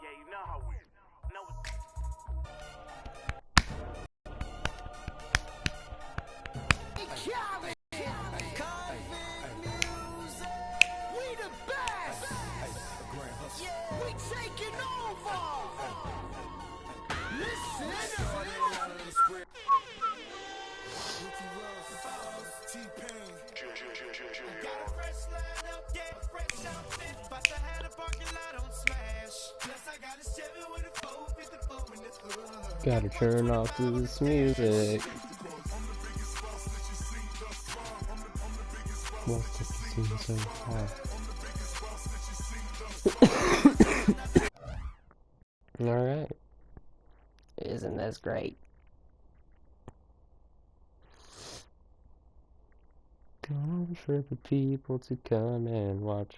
yeah, you know how we know. We the best. We taking over. Listen. Gotta turn off this music. What's the scene so far? Alright. Isn't this great? Come for the people to come and watch.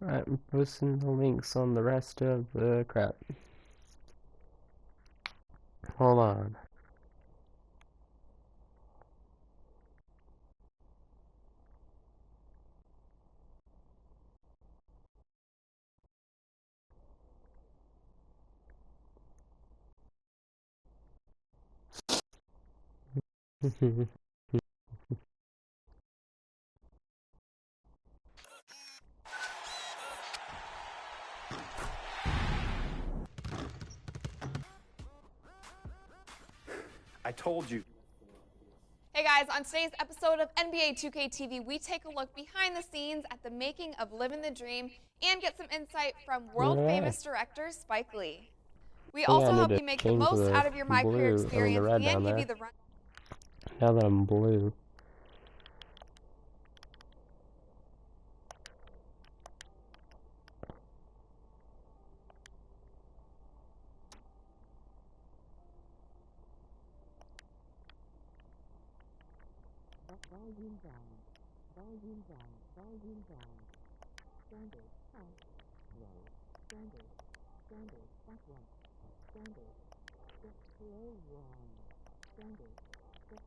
Alright, I'm posting the links on the rest of the crap. Hold on. I told you. Hey guys, on today's episode of NBA 2K TV, we take a look behind the scenes at the making of Living the Dream and get some insight from world-famous director Spike Lee. We also help you make the most out of your My Career experience and give you the run. Now that I'm blue. Volume down. Volume down. Volume down. Standard. High. Low. Standard. Standard. Back one. Standard. Step slow wrong. Standard. Step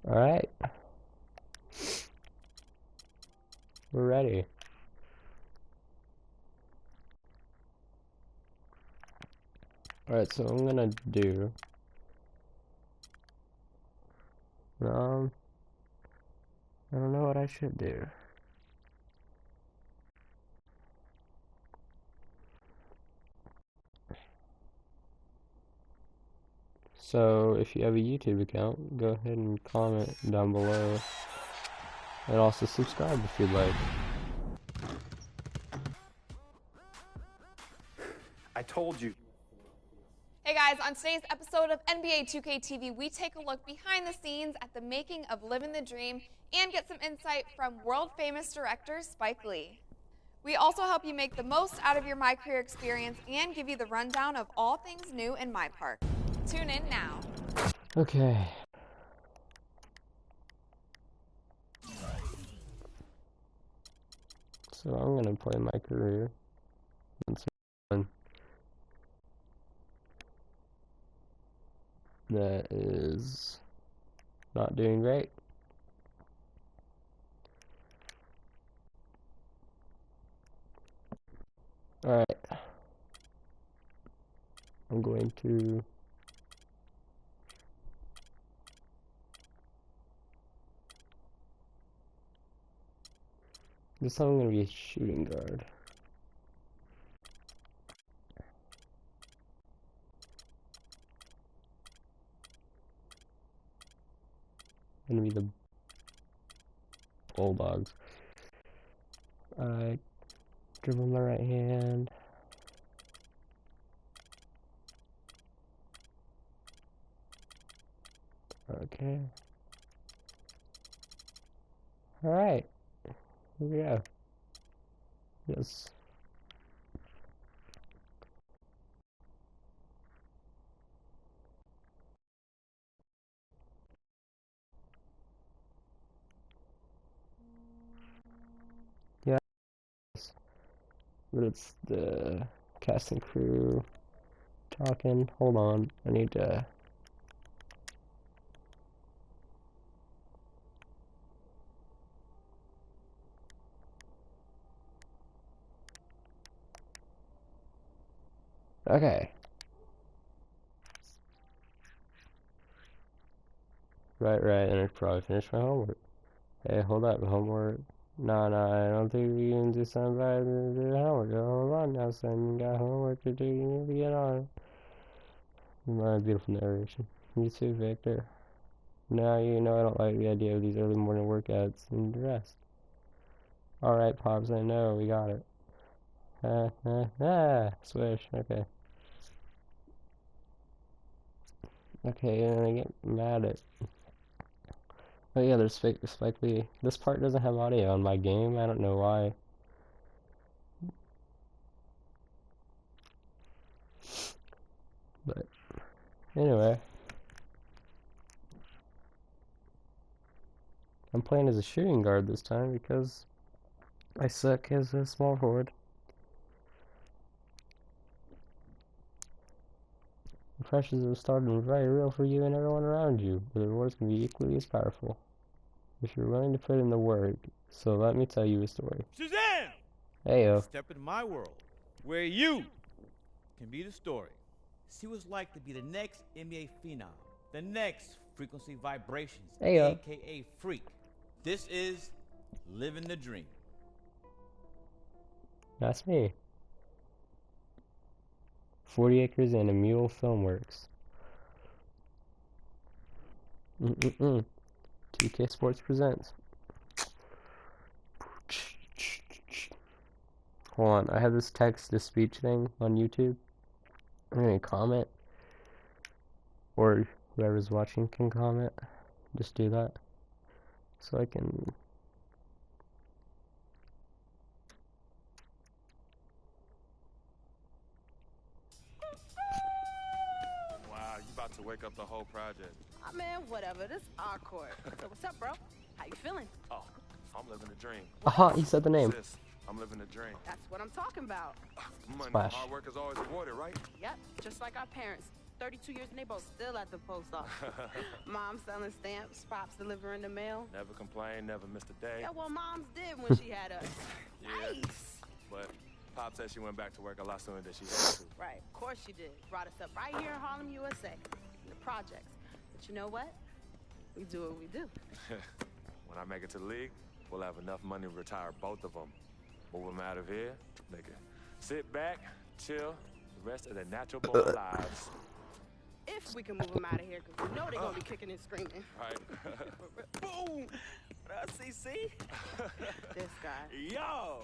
low. Alright. We're ready. Alright, so I'm gonna do I don't know what I should do. So if you have a YouTube account, go ahead and comment down below. And also subscribe if you'd like. I told you. Hey guys, on today's episode of NBA 2K TV, we take a look behind the scenes at the making of Living the Dream and get some insight from world-famous director Spike Lee. We also help you make the most out of your My Career experience and give you the rundown of all things new in My Park. Tune in now. Okay. So I'm gonna play My Career. Let's see one that is not doing great. Alright. I'm going to this time I'm gonna be a shooting guard. I'm gonna be the Bulldogs. Alright. Dribble my right hand. Okay. Alright. Here we go. Yes. Yes. But it's the cast and crew talking. Hold on. I need to. Okay. Right, and I probably finished my homework. Hey, hold up, homework. No, I don't think we can do something about the homework. Hold on now, son. You got homework to do. You need to get on. My beautiful narration. You too, Victor. Now you know I don't like the idea of these early morning workouts and the rest. Alright, Pops, I know. We got it. Swish. Okay. Okay, and I get mad at. Oh yeah, there's Spike Lee. This part doesn't have audio on my game. I don't know why. But anyway, I'm playing as a shooting guard this time because I suck as a small forward. The pressures of starting are very real for you and everyone around you, but the rewards can be equally as powerful if you're willing to put in the work. So let me tell you a story. Suzanne! Heyo. Step into my world, where you can be the story. See what it's like to be the next NBA phenom, the next Frequency Vibrations, Heyo. aka Freak. This is Living the Dream. That's me. 40 Acres and a Mule Filmworks. 2K Sports presents. Hold on, I have this text-to-speech thing on YouTube. I'm gonna comment, or whoever's watching can comment. Just do that, so I can. Wow, you about to wake up the whole project. Oh, man, whatever. This is our court. So what's up, bro? How you feeling? Oh, I'm living a dream. Aha, he said the name. Sis, I'm living a dream. That's what I'm talking about. Money, Splash. hard work is always rewarded, right? Yep, just like our parents. 32 years and they both still at the post office. Mom selling stamps, Pops delivering the mail. Never complained, never missed a day. Yeah, well, Mom's did when she had us. Yeah. Nice. But Pop said she went back to work a lot sooner than she had to. Right, of course she did. Brought us up right here in Harlem, USA. In the projects. But you know what? We do what we do. When I make it to the league, we'll have enough money to retire both of them. Move them out of here, they can sit back, chill, the rest of their natural born lives. If we can move them out of here, because we know they're going to be kicking and screaming. Right. Boom! What up, CC? This guy. Yo!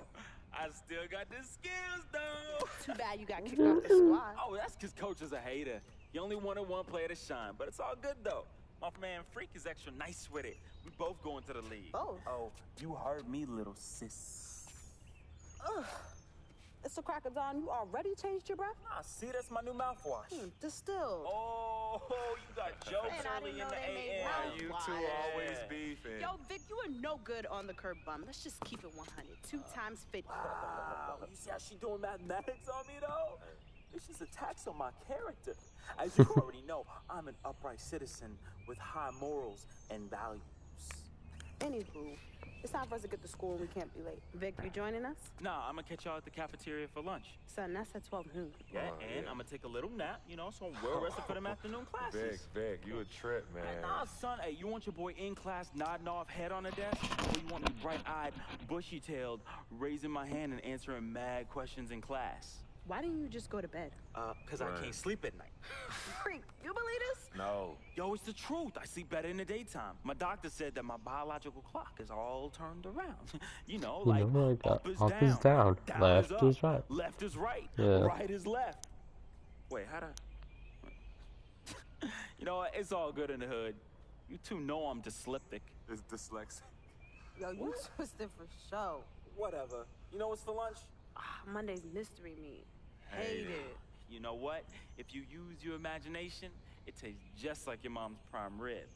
I still got the skills, though! Too bad you got kicked off the squad. Oh, that's because Coach is a hater. He only wanted one player to shine, but it's all good, though. My man Freak is extra nice with it. We both going to the league. Both? Oh, you heard me, little sis. Ugh. It's a Cracker Don. You already changed your breath? Ah, see, that's my new mouthwash. Distilled. Oh, you got jokes Man, I early didn't in know the they made AM. mouthwash. You two always beefing. Yo, Vic, you are no good on the curb bum. Let's just keep it 100. 2 times 50. Wow, you see how she doing mathematics on me, though? It's just a tax on my character. As you already know, I'm an upright citizen with high morals and values. Anywho, it's time for us to get to school and we can't be late. Vic, you joining us? Nah, I'm gonna catch y'all at the cafeteria for lunch. Son, that's at 12 noon. Yeah, Oh, and yeah. I'm gonna take a little nap, you know, so I'm well rested for them afternoon classes. Vic, you a trip, man. Hey, nah, son, hey, you want your boy in class nodding off, head on the desk? Or you want me bright-eyed, bushy-tailed, raising my hand and answering mad questions in class? Why didn't you just go to bed? Because I Right. can't sleep at night. Freak, you believe this? No. Yo, it's the truth. I sleep better in the daytime. My doctor said that my biological clock is all turned around. You know, You like, know, like up is up down, is down, left up, is right. left is right, Yeah. right is left. Wait, how'd I... You know what? It's all good in the hood. You two know I'm dyslexic. It's dyslexic. Yo, you twisted for show. Whatever. You know what's for lunch? Monday's mystery meat. Hate it. You know what? If you use your imagination, it tastes just like your mom's prime rib.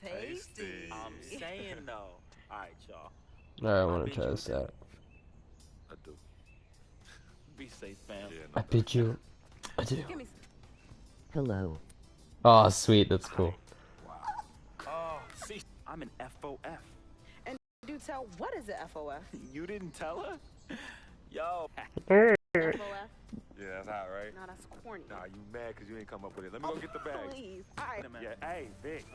Tasty. I'm saying though. All right, y'all. Alright, I want to try this out. I do. Be safe, fam. Yeah, I bid you. I do. Give me Hello. Oh, sweet. That's cool. Oh, see, I'm an FOF. And do tell, what is a FOF? You didn't tell her? Yo. FOF? Yeah, that's hot, right? No, that's corny. Nah, you mad because you ain't come up with it. Let me go get the bag. Please. All right. Yeah, hey, Vic.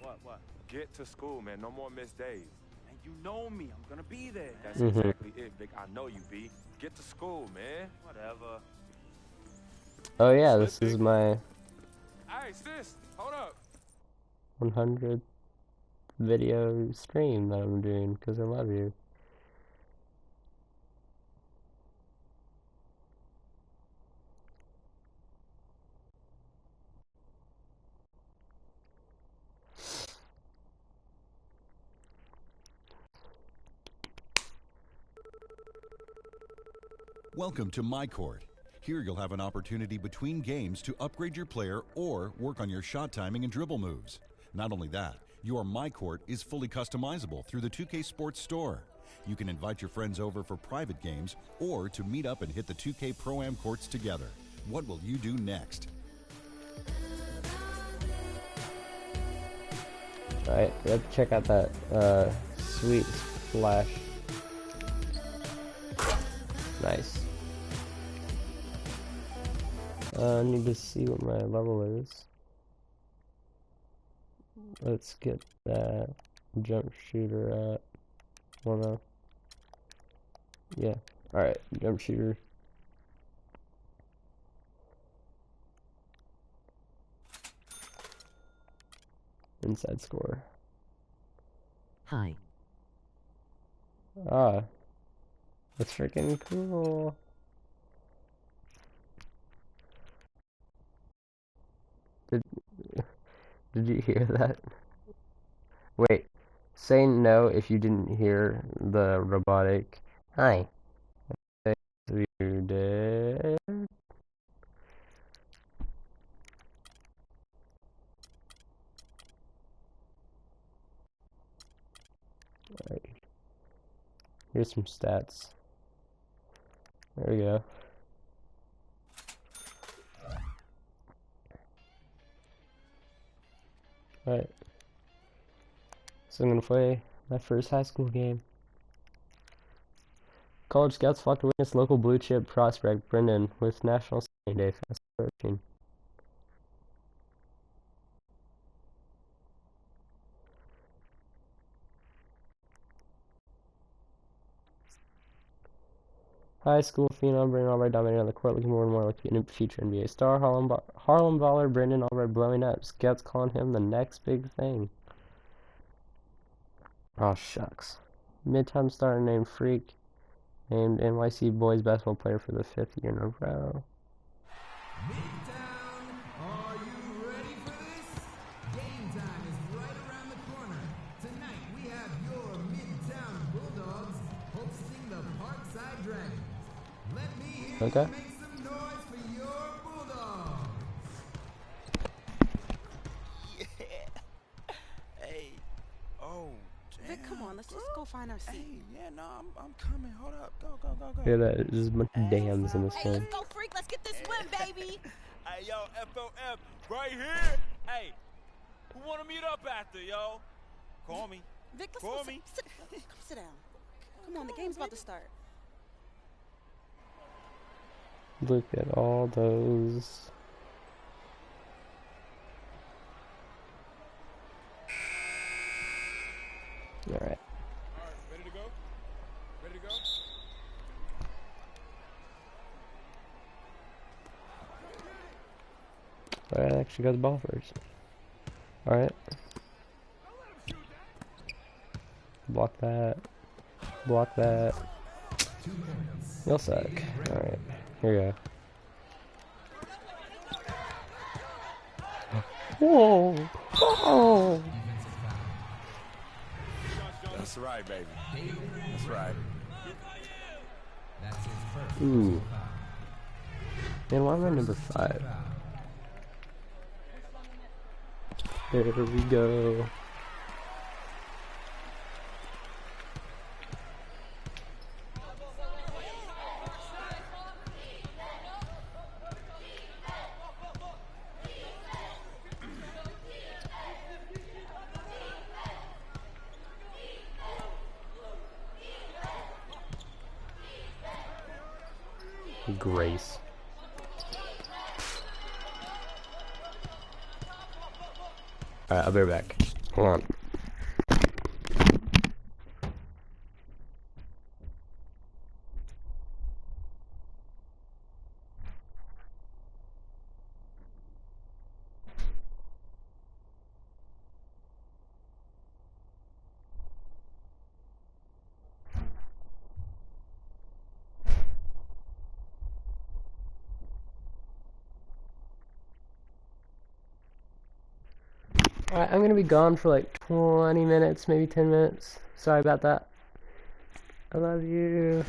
What? Get to school, man. No more missed days. And you know me. I'm gonna be there. That's exactly it, Vic. I know you, B. Get to school, man. Whatever. Oh yeah, this is my Hey, sis, hold up. 100th video stream that I'm doing because I love you. Welcome to My Court. Here you'll have an opportunity between games to upgrade your player or work on your shot timing and dribble moves. Not only that, your My Court is fully customizable through the 2K Sports Store. You can invite your friends over for private games or to meet up and hit the 2K Pro-Am courts together. What will you do next? Alright, let's check out that sweet splash. Nice. I need to see what my level is. Let's get that jump shooter at 1-0. Yeah. Alright, jump shooter. Inside score. Hi. Ah. That's freaking cool. Did you hear that? Wait. Say no if you didn't hear the robotic hi. Say you did. Alright. Here's some stats. There we go. Alright. So I'm gonna play my first high school game. College scouts flock to witness local blue chip prospect Brendan with National Signing Day Fast 13. High school phenom Brendan Albright dominating on the court, looking more and more like a future NBA star. Harlem baller Brendan Albright blowing up. Scouts calling him the next big thing. Oh shucks. Mid-time star named Freak, named NYC boys basketball player for the 5th year in a row. Midtown, are you ready for this? Game time is right around the corner. Tonight we have your Midtown Bulldogs hosting the Parkside Dragons. Let me hear you make some noise for your Bulldogs. Yeah. Hey. Oh, damn. Vic, come on, let's just go find our seat. Hey, yeah, no, I'm coming. Hold up. Go. Hear that? There's a bunch of dams in this Hey, game. let's go, Freak. Let's get this win, baby. Hey, yo, FOF, right here. Hey, who wanna meet up after, yo? Call me. Vic, let's Call go me. come sit down. Come on, the game's about to start. Look at all those. Alright. All right, ready to go? Ready to go? I actually got the ball first. Alright. Block that. Block that. You'll suck. Alright. Here we go. Whoa. Oh. That's right, baby. That's right. That's his first Ooh. foul. Man, why am I number 5? There we go. Grace. Alright, I'll be right back. Hold on. Alright, I'm gonna be gone for like 20 minutes, maybe 10 minutes. Sorry about that. I love you.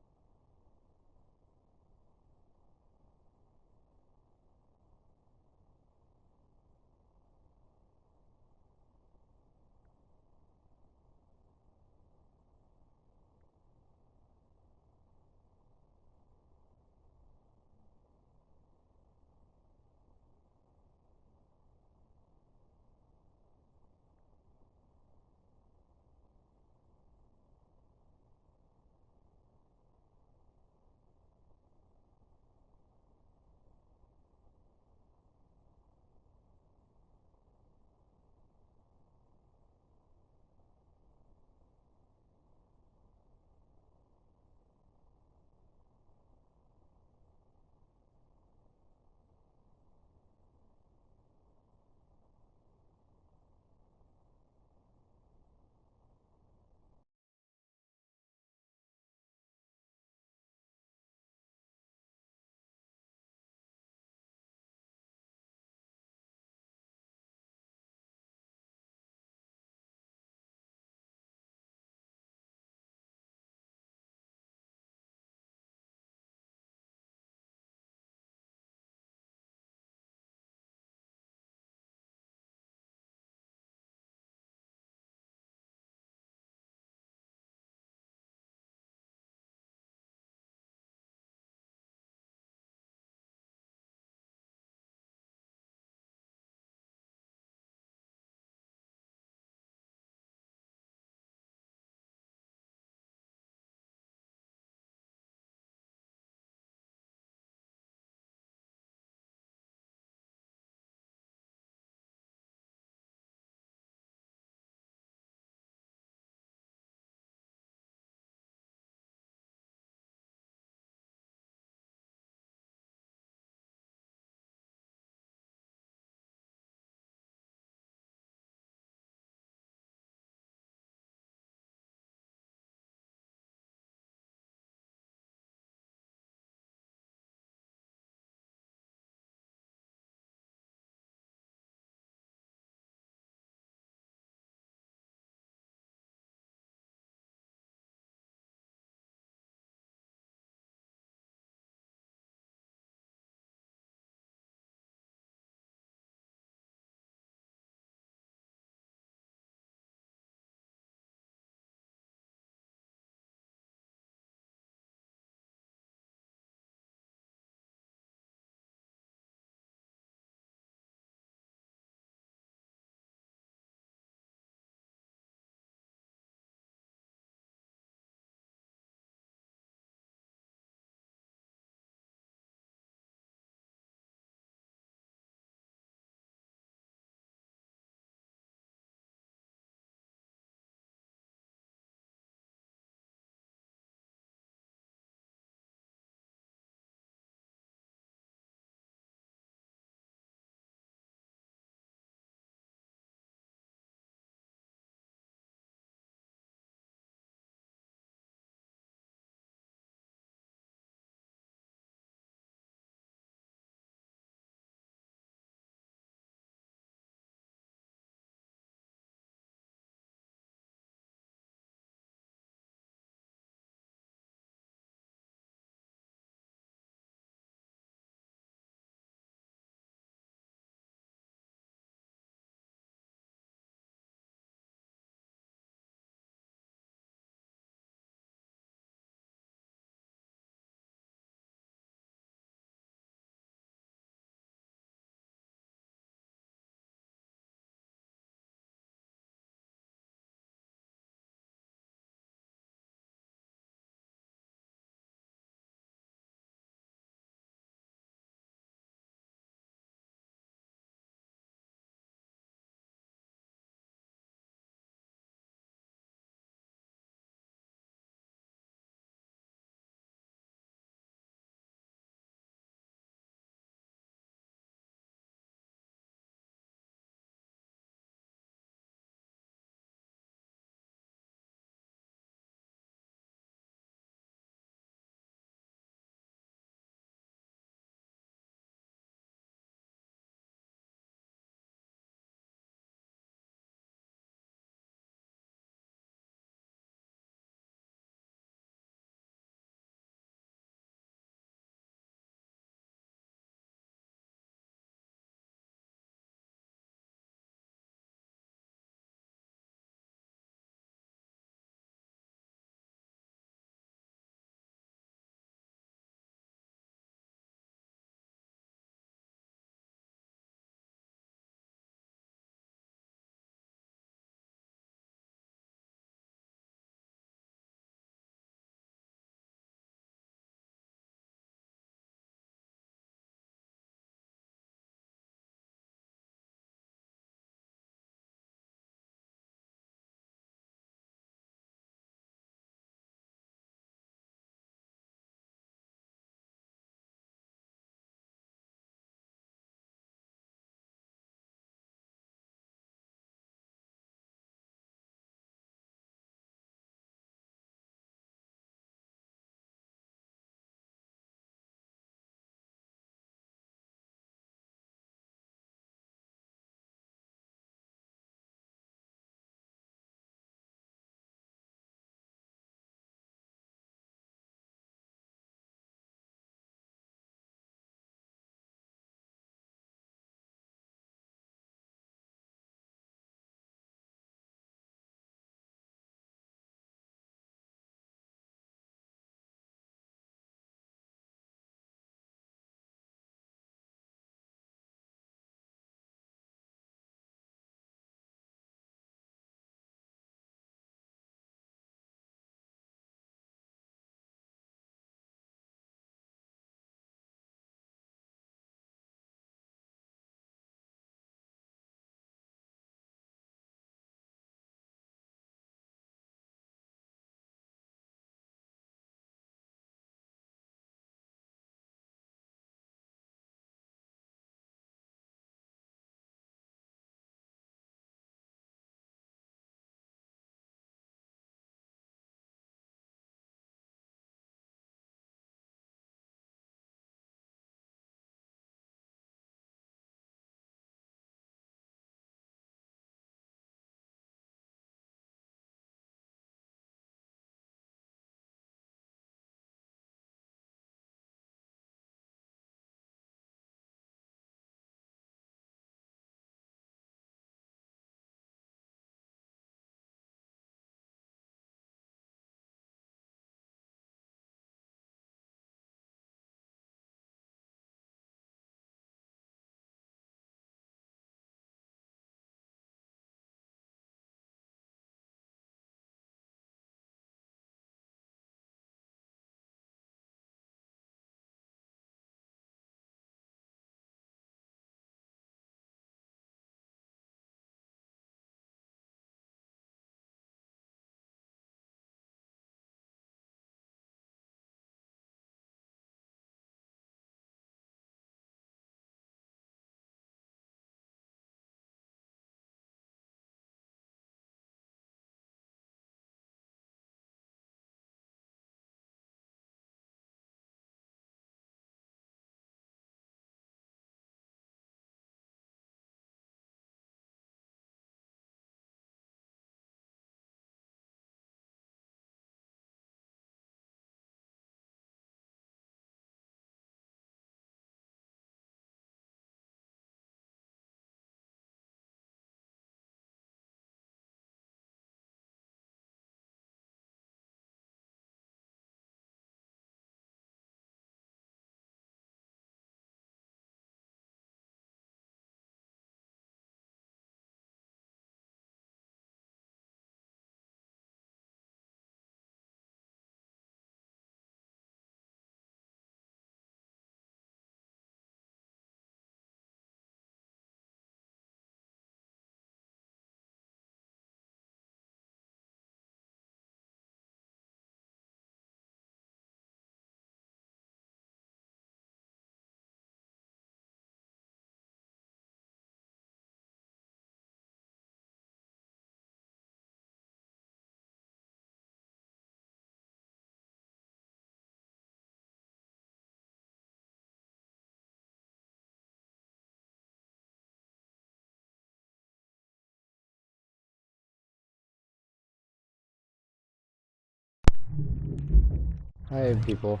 Hi, people.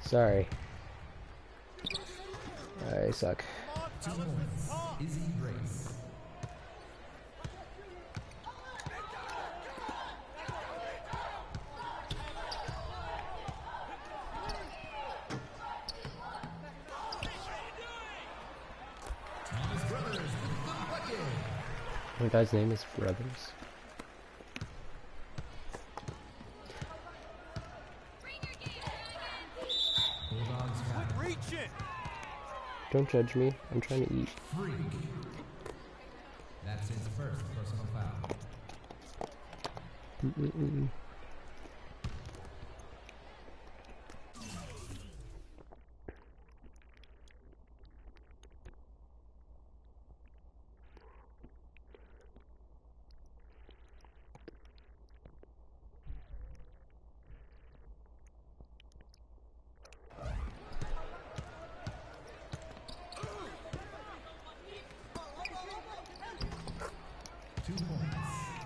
Sorry. I suck. 2 points. Izzy Grace. Thomas Brothers with the bucket. My guy's name is Brothers. Bulldogs foul. Don't judge me. I'm trying to eat. Freak. That's his first personal foul.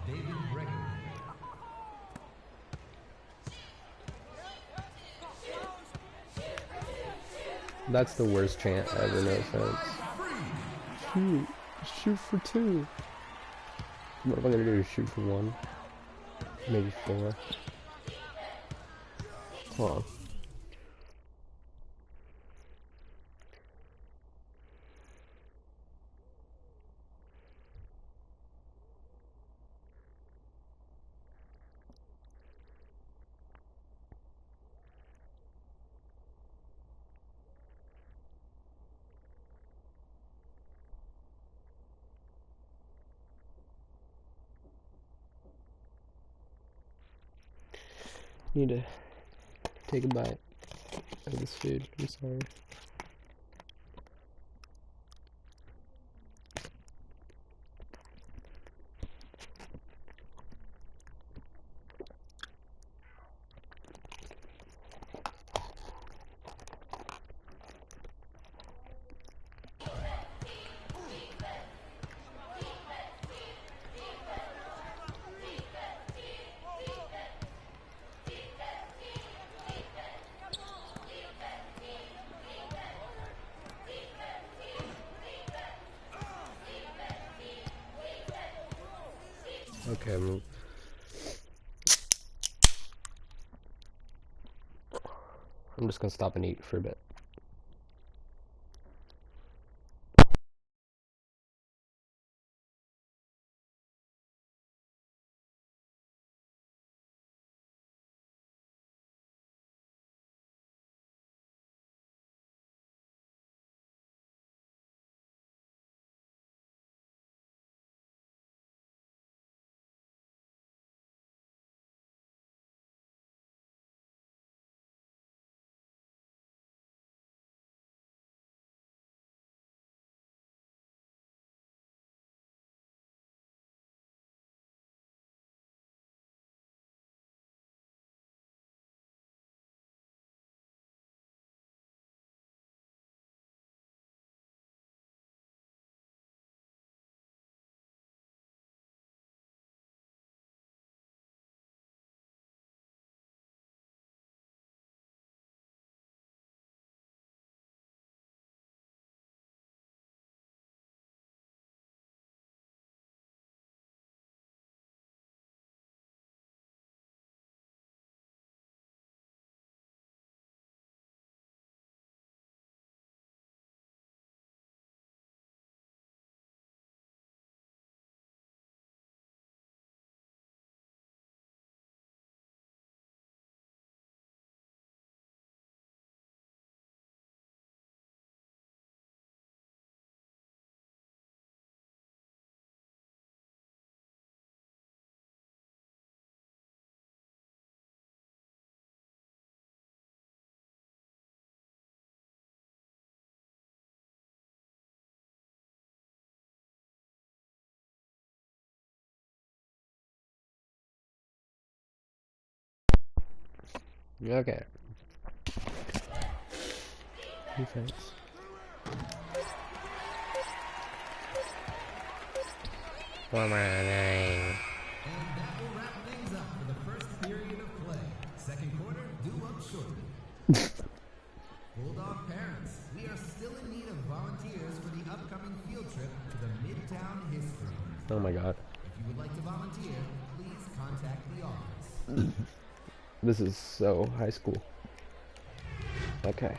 David Gregory. That's the worst chant ever, no offense. Shoot. Shoot for 2. What am I gonna do? Shoot for 1? Maybe 4. Hold on. Need to take a bite of this food. I'm sorry. Okay, I'm just gonna stop and eat for a bit. Okay. Defense. Come on, And that will wrap things up for the first period of play. Second quarter, due up Oh my god. If you would like to volunteer, please contact the office. This is so high school. Okay.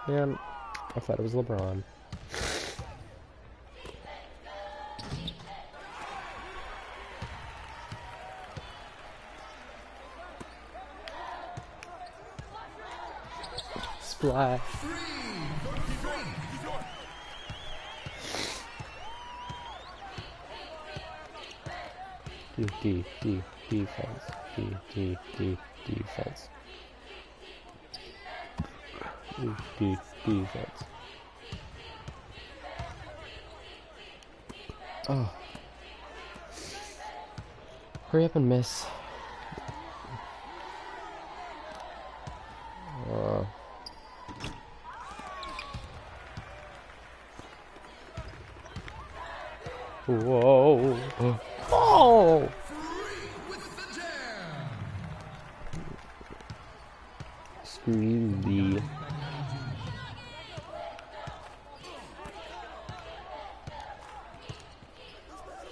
Man, I thought it was LeBron. Splash. Defense. Defense. Defense. Oh. Hurry up and miss. Whoa. Oh! Screw the.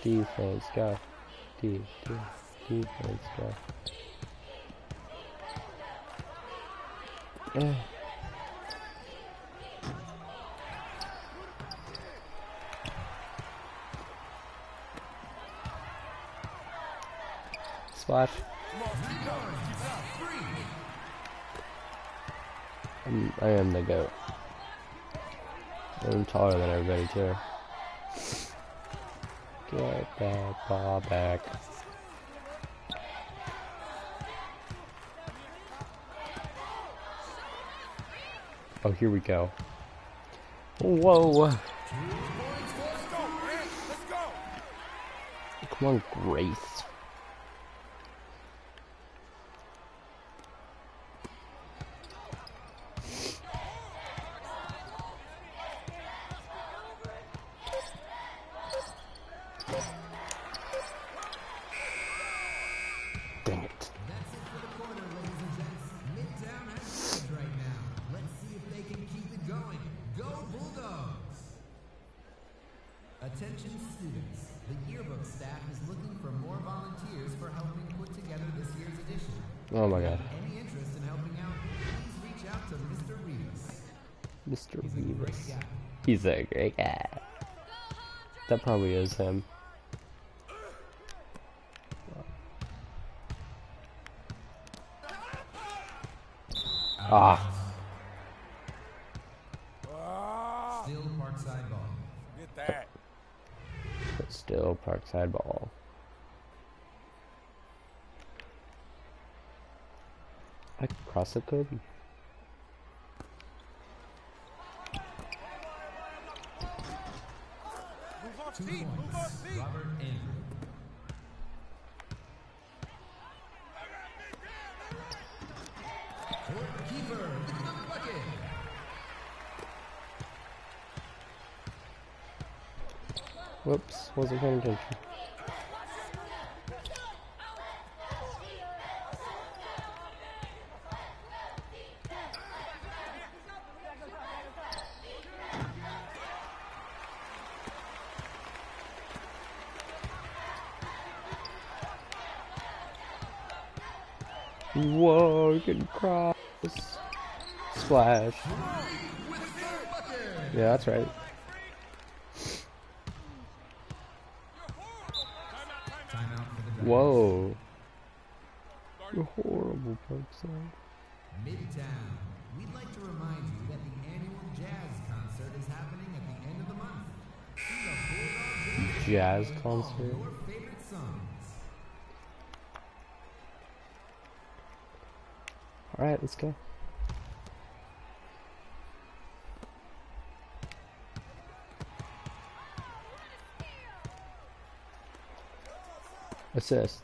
Defense, go. Defense, go. Splash. I am the GOAT. I'm taller than everybody too. Get that ball back. Oh, here we go. Whoa. Come on, Grace. Dang it. That's it for the corner, ladies and gents. Midtown has the edge right now. Let's see if they can keep it going. Go Bulldogs! Attention students. The yearbook staff is looking for more volunteers for helping put together this year's edition. Oh my god. Any interest in helping out, please reach out to Mr. Rivas. Mr. He's a great Rivas. guy. He's a great guy. That probably is him. Ah. Still Parkside ball. Get that. But still Parkside ball. I could cross it, Kobe. Move off 2 feet. Move points. off feet. Robert Andrew. Court keeper with another bucket. Whoops, wasn't paying attention. Whoa, you can cross. Splash. Yeah, that's right. Timeout for the Dragons. Whoa. You're horrible, Parkside. Midtown. We'd like to remind you that the annual jazz concert is happening at the end of the month. See the Bulldog Jazz playing concert? all your favorite songs. Alright, let's go. Assist.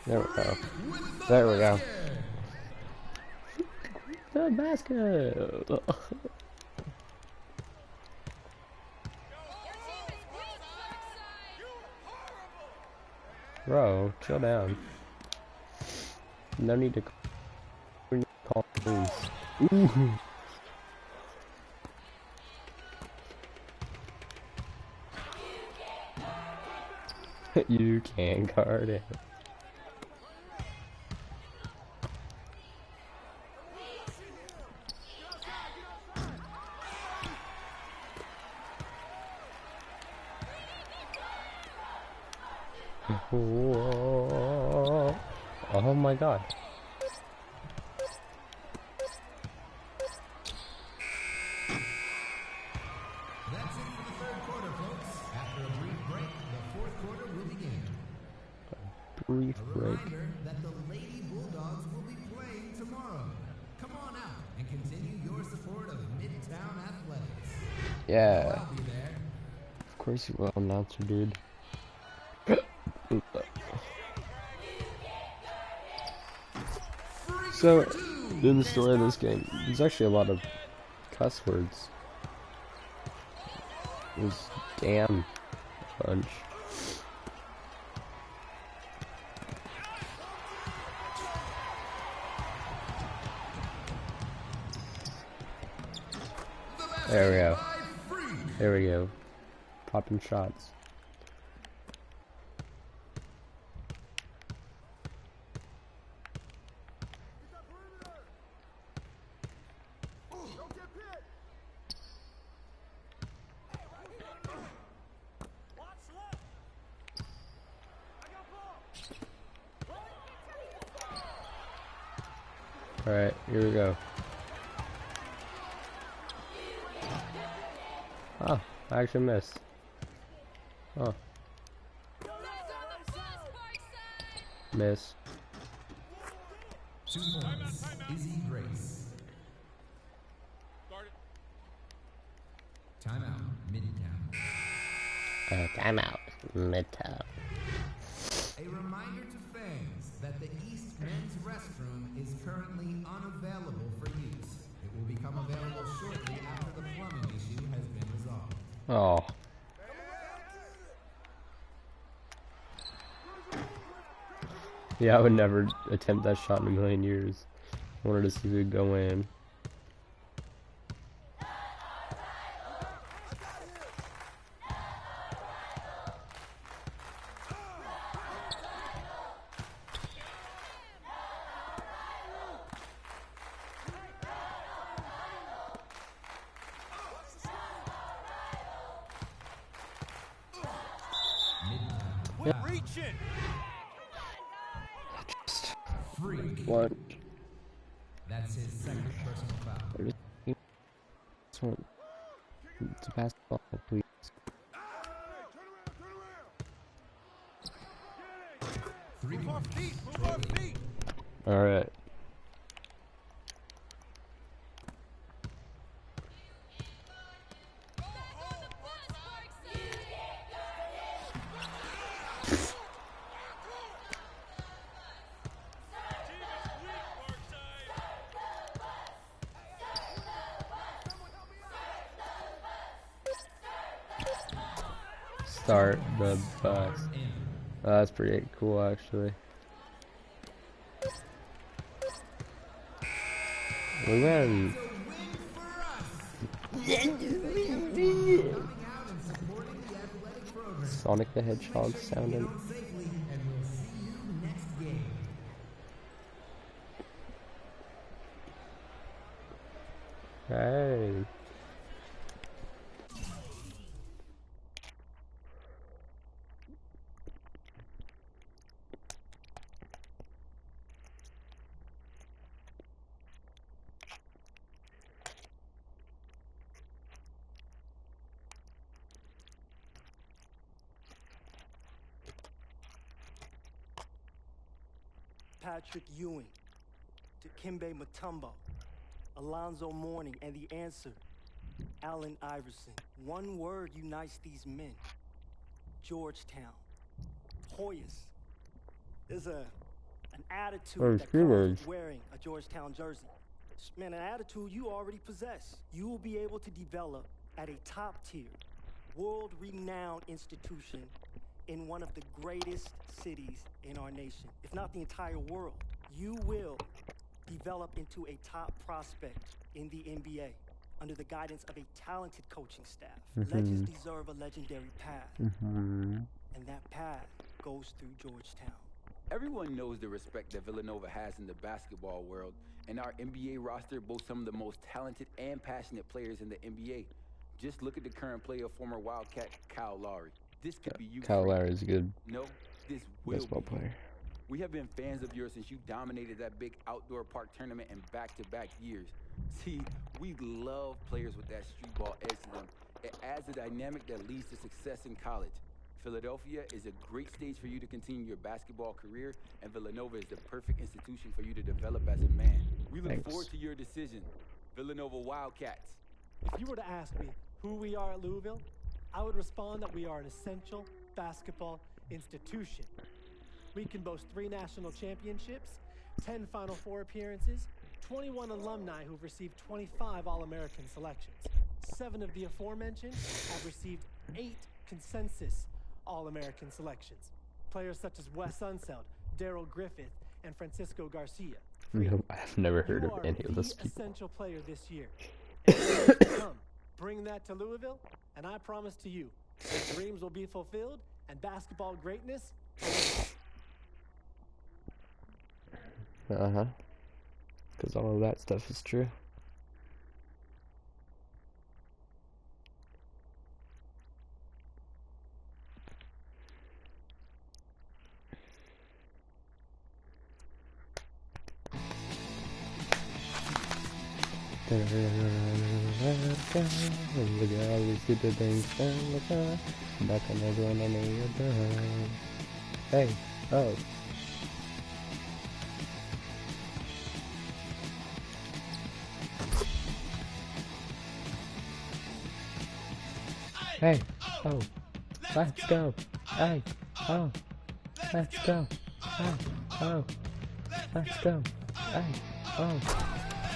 There we go. There we go. The basket. Bro, chill down. No need to call police. Ooh. You can't guard it. Whoa. Oh my god. That's it for the third quarter, folks. After a brief break, the fourth quarter will begin. Brief A break. reminder that the Lady Bulldogs will be playing tomorrow. Come on out and continue your support of Midtown Athletics. Yeah. I'll be there. Of course you will, announcer dude. So, in the story of this game, there's actually a lot of cuss words. There's damn bunch. There we go. There we go. Popping shots. Alright, here we go. Oh, I actually missed. Oh. Miss. 2 points. Izzy Grace. Timeout. Midtown. Timeout. Midtown. A reminder to fans that the East Men's Restroom is currently unavailable for use. It will become available shortly after the plumbing issue has been resolved. Oh. Yeah, I would never attempt that shot in a million years. I wanted to see if it would go in. Reaching. Freak. What? That's his second personal foul. This one. It's a basketball, please. 3 points. Move our feet. Alright. Start the bus. Oh, that's pretty cool, actually. We win. Sonic the Hedgehog sounding. Hey. Patrick Ewing, Dikembe Mutombo, Alonzo Mourning, and the answer, Allen Iverson. One word unites these men. Georgetown. Hoyas. There's an attitude that comes with wearing a Georgetown jersey. Man, an attitude you already possess. You will be able to develop at a top-tier, world-renowned institution in one of the greatest cities in our nation, if not the entire world. You will develop into a top prospect in the NBA under the guidance of a talented coaching staff. Legends deserve a legendary path, and that path goes through Georgetown. Everyone knows the respect that Villanova has in the basketball world, and our NBA roster boasts some of the most talented and passionate players in the NBA. Just look at the current player, former Wildcat Kyle Lowry. This could be you. Kyle Lowry is a good No, this will basketball be. player. We have been fans of yours since you dominated that big outdoor park tournament in back-to-back years. See, we love players with that street ball edge to them. It adds a dynamic that leads to success in college. Philadelphia is a great stage for you to continue your basketball career, and Villanova is the perfect institution for you to develop as a man. We look forward to your decision. Villanova Wildcats. If you were to ask me who we are at Louisville, I would respond that we are an essential basketball institution. We can boast 3 national championships, 10 Final Four appearances, 21 alumni who've received 25 All-American selections. 7 of the aforementioned have received 8 consensus All-American selections. Players such as Wes Unseld, Daryl Griffith, and Francisco Garcia. No, I've never heard of any of those You are people. the essential player this year. And for years to come, bring that to Louisville, and I promise to you, that dreams will be fulfilled and basketball greatness. Because all of that stuff is true. Look at all these stupid things. Back on everyone on the other. Hey, oh. Hey, oh, let's go. Hey, oh, let's go. Hey, oh, let's go. Hey, oh,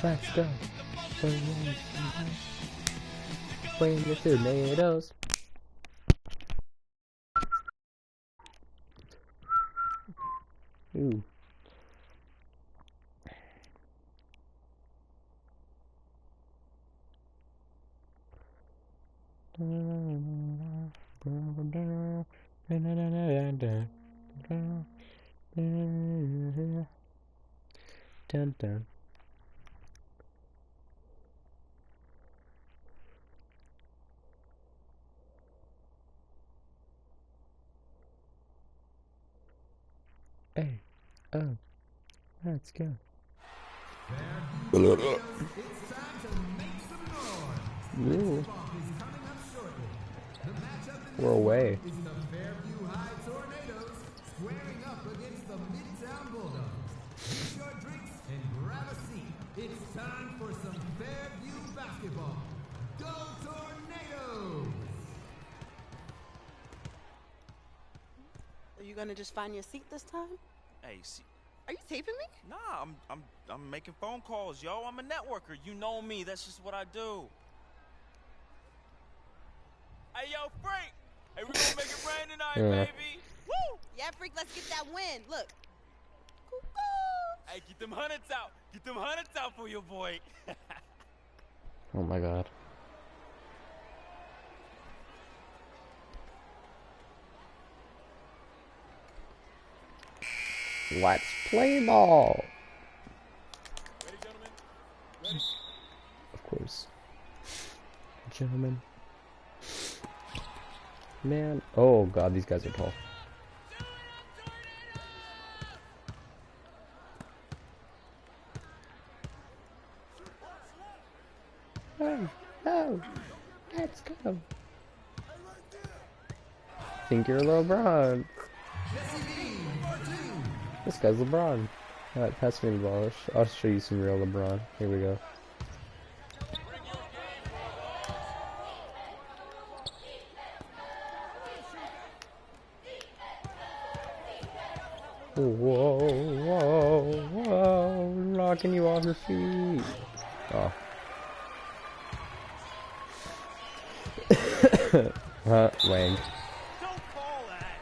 let's go. Bring the tornadoes. Ooh. Dun dun. Hey, oh, let's go. It's time to make some noise. Ooh. Tip-off is coming up shortly. The matchup in We're away. is the Fairview High Tornadoes squaring up against the Midtown Bulldogs. Get your drinks and grab a seat. It's time for some Fairview basketball. Go Tornadoes! Are you gonna just find your seat this time? Hey, see, Are you taping me? nah, I'm making phone calls, yo. I'm a networker. You know me. That's just what I do. Hey, yo, Frank. Hey, we gonna make it rain tonight, Yeah. baby. Woo! Yeah, freak, let's get that win. Look. Hey, get them hundreds out. Get them hundreds out for your boy. Oh my god. Let's play ball. Ready, gentlemen? Ready? Of course. Gentlemen. Man. Oh god, these guys are tall. Oh, oh, let's go. Think you're LeBron. This guy's LeBron. Alright, pass me the ball. I'll show you some real LeBron. Here we go. Whoa, whoa, whoa, knocking you off your feet. Oh. Wang. Don't call that.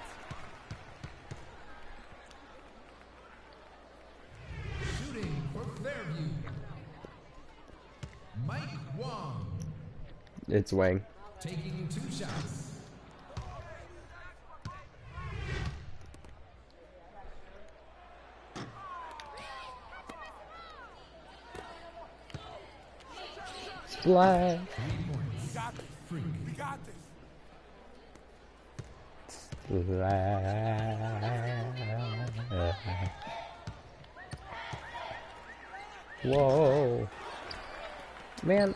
Wong. It's Wang. Taking 2 shots. Splash. 3 points. got this. Freak. We got this. Whoa. Man.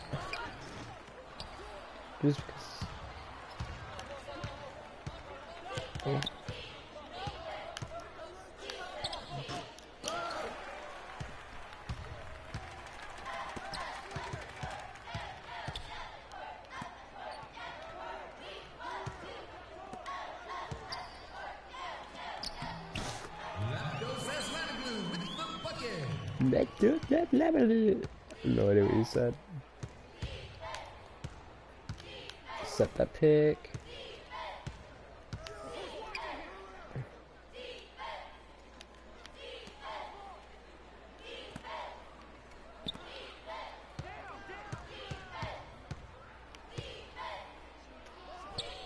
Just because. Oh. Back to that level. No idea what you said. Set that pick.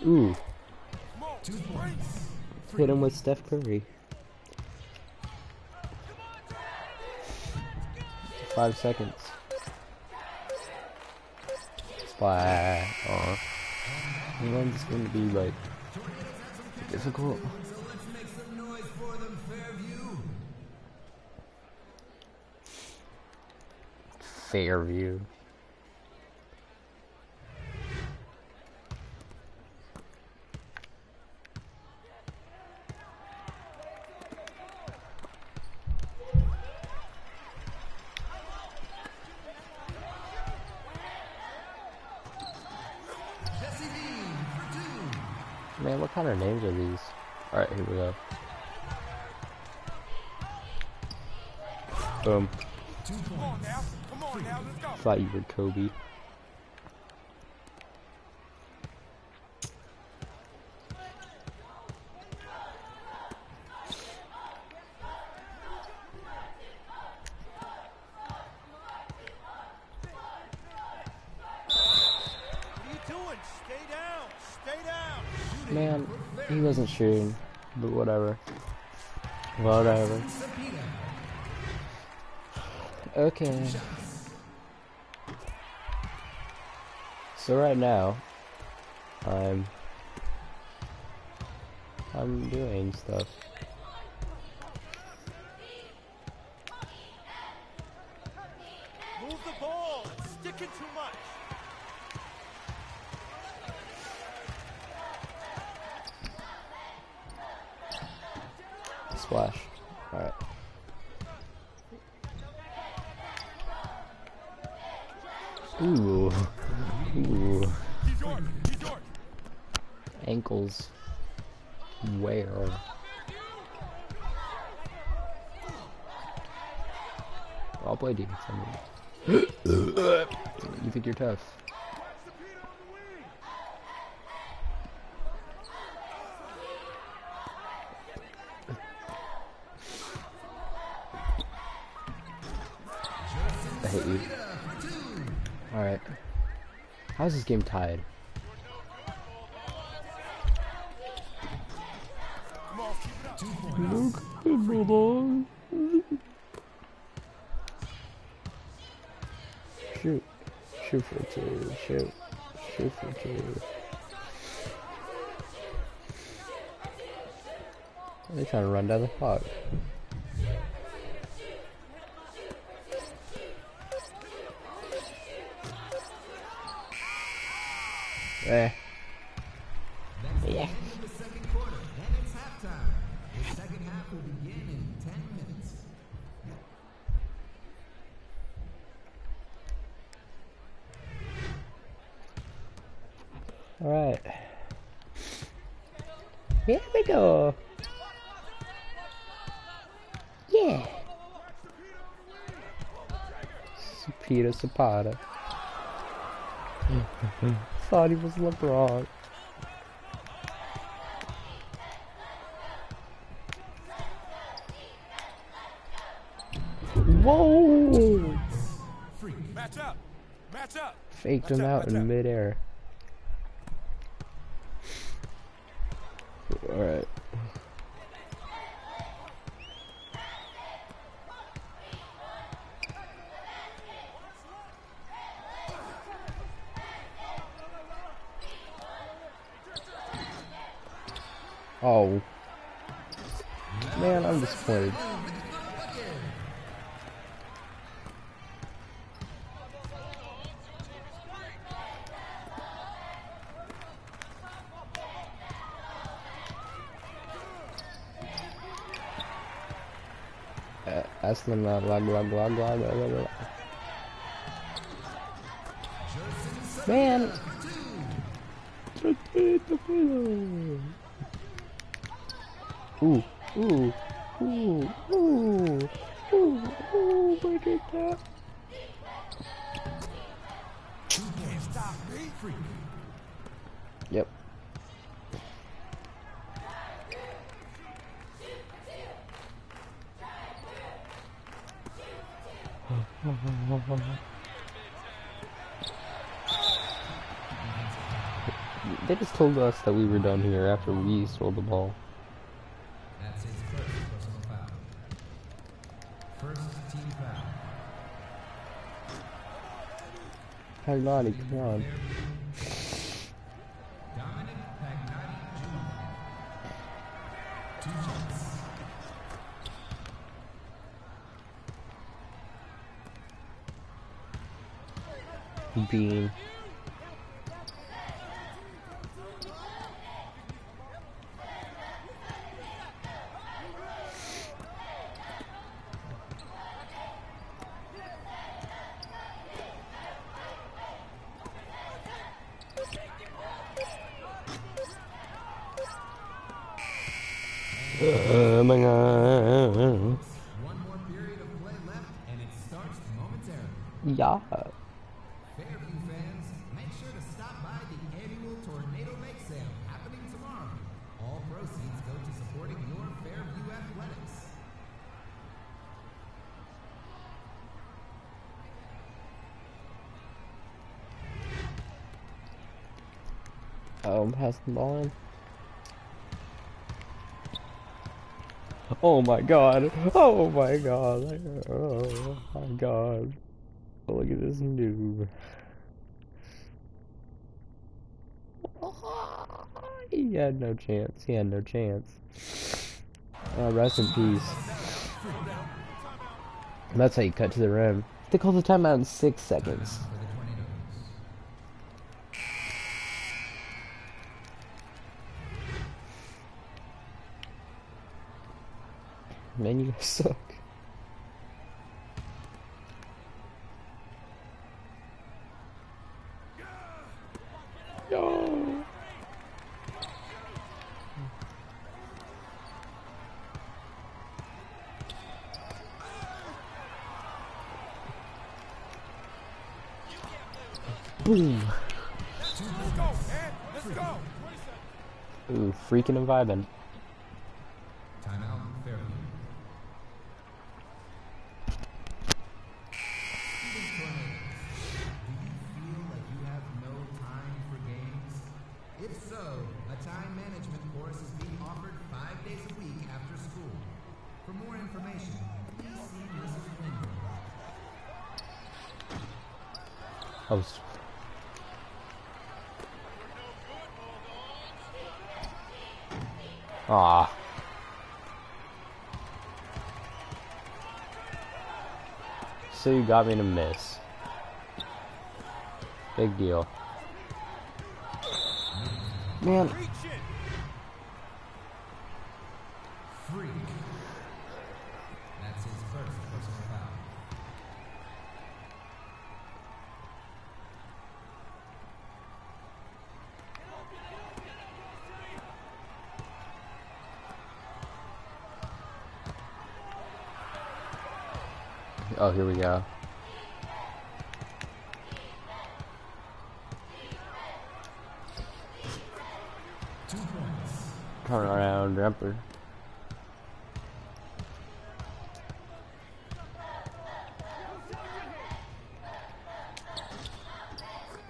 Ooh. 2 points. Hit him with Steph Curry. 5 seconds. Splash. Aw. One's gonna be like difficult. So let's make some noise for them, Fairview. Fairview. Man, what kind of names are these? Alright, here we go. Boom. Come on now. Come on now. Let's go. Thought you were Kobe. Man, he wasn't shooting, but whatever. Whatever. Okay. So right now, I'm doing stuff. Move the ball. It's sticking too much. Splash. Alright. Ooh. Ooh. Ankles. Where? I'll play defense. You think you're tough? I hate you. Alright. How's this game tied? Look, brother. Shoot. Shoot for 2. Shoot. Shoot for 2. They're trying to run down the clock. Eh. Yeah. The second quarter, and it's halftime. The second half will begin in 10 minutes. Alright. Here we go. Yeah. Peter Zapata. Thought he was LeBron. Whoa! Match up. Match up. Faked him out in midair. Alright. Oh. Man, I'm disappointed. Aslan blah blah blah blah blah blah. Man. Ooh, ooh, ooh, ooh, ooh, ooh, break it down. Yep. They just told us that we were done here after we stole the ball. That's his first personal foul. First team foul. Pagnani, come on. Dominic Pagnani Jr. 2 shots. Bean. My God. One more period of play left, and it starts momentarily. Yeah. Fairview fans, make sure to stop by the annual Tornado Bake Sale happening tomorrow. All proceeds go to supporting your Fairview athletics. Oh, I'm passing the ball in. Oh my God. Oh my God. Oh my God. Look at this noob. He had no chance. He had no chance. Rest in peace. That's how you cut to the rim. They call the timeout in 6 seconds. Man, you guys suck. No. Boom. Let's go, man. Let's go. Ooh, freaking and vibing. Timeout, Fairview. If so, a time management course is being offered 5 days a week after school. For more information, please see Mrs. Lindgren. Ah. So you got me to miss. Big deal. Man. Free. That's his first personal foul. Oh, here we go. Turn around, jumper.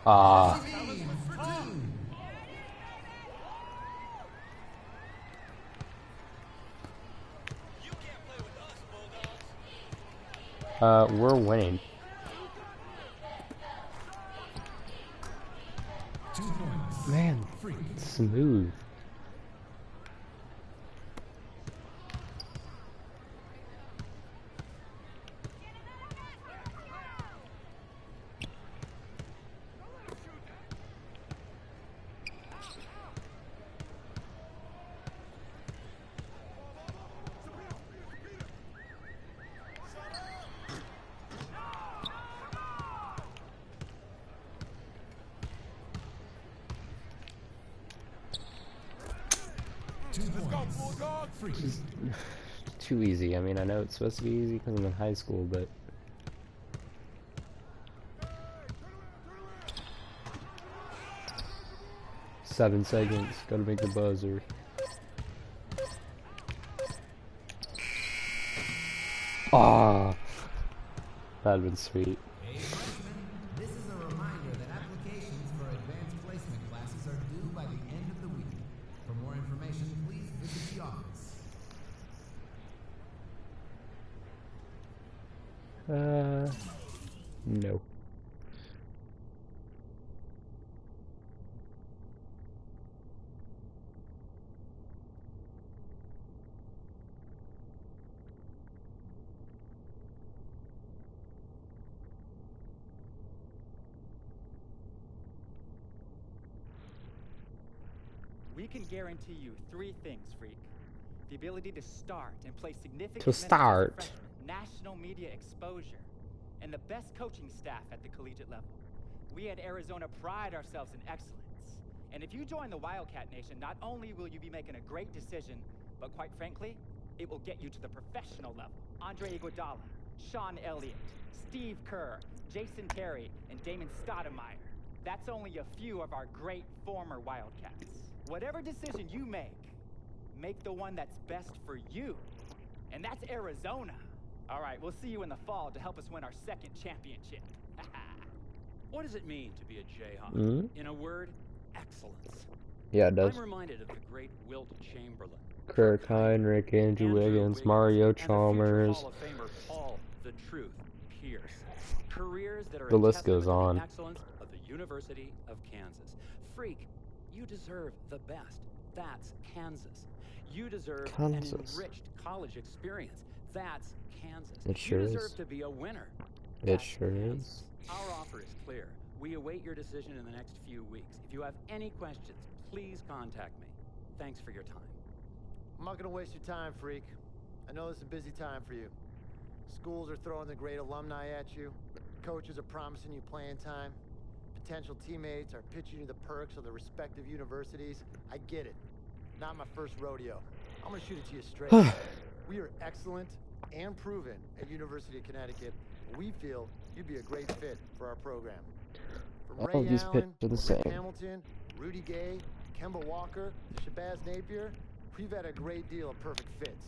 Ah. We're winning. 2 points. Man, smooth. Too easy. I mean, I know it's supposed to be easy because I'm in high school, but 7 seconds. Gotta make the buzzer. Ah, that'd been sweet. Hey freshmen, this is a reminder that applications for advanced placement classes are due by the end of the week. For more information, please visit the office. No. We can guarantee you 3 things, Freak. The ability to start and play significant To start. minutes as a freshman, national media exposure, and the best coaching staff at the collegiate level. We at Arizona pride ourselves in excellence. And if you join the Wildcat Nation, not only will you be making a great decision, but quite frankly, it will get you to the professional level. Andre Iguodala, Sean Elliott, Steve Kerr, Jason Terry, and Damon Stoudemire. That's only a few of our great former Wildcats. Whatever decision you make the one that's best for you. And that's Arizona. All right, we'll see you in the fall to help us win our 2nd championship. What does it mean to be a Jayhawk? Mm? In a word, excellence. Yeah, it does. I'm reminded of the great Wilt Chamberlain, Kirk Heinrich, Andrew Wiggins, Mario Chalmers. Hall of Famer Paul the Truth Pierce. Careers that are The a list goes testament to on. the excellence of the University of Kansas. Freak, you deserve the best. That's Kansas. You deserve an Kansas. enriched college experience. That's Kansas. It sure you is. deserve to be a winner. It sure is. Our offer is clear. We await your decision in the next few weeks. If you have any questions, please contact me. Thanks for your time. I'm not gonna waste your time, Freak. I know this is a busy time for you. Schools are throwing the great alumni at you. Coaches are promising you playing time. Potential teammates are pitching you the perks of the respective universities. I get it. Not my first rodeo. I'm gonna shoot it to you straight. We are excellent and proven at University of Connecticut. We feel you'd be a great fit for our program. From All Ray of these Allen, picks are the Rick same. Hamilton, Rudy Gay, Kemba Walker, to Shabazz Napier, we've had a great deal of perfect fits.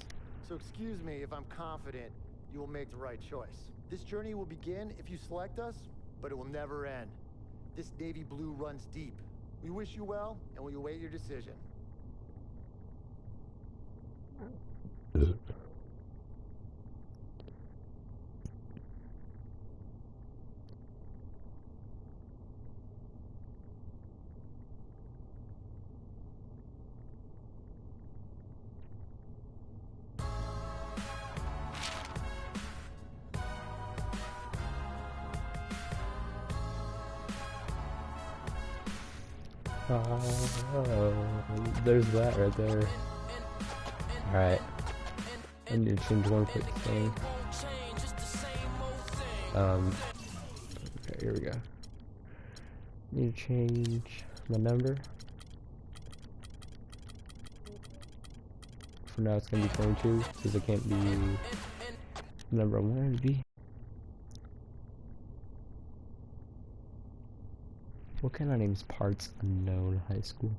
So excuse me if I'm confident you will make the right choice. This journey will begin if you select us, but it will never end. This navy blue runs deep. We wish you well, and we await your decision. There's that right there. Alright. I need to change one quick thing. Okay, here we go. Need to change my number. For now it's gonna be 22, because it can't be the number I wanted it to be. What kind of names Parts Unknown High School?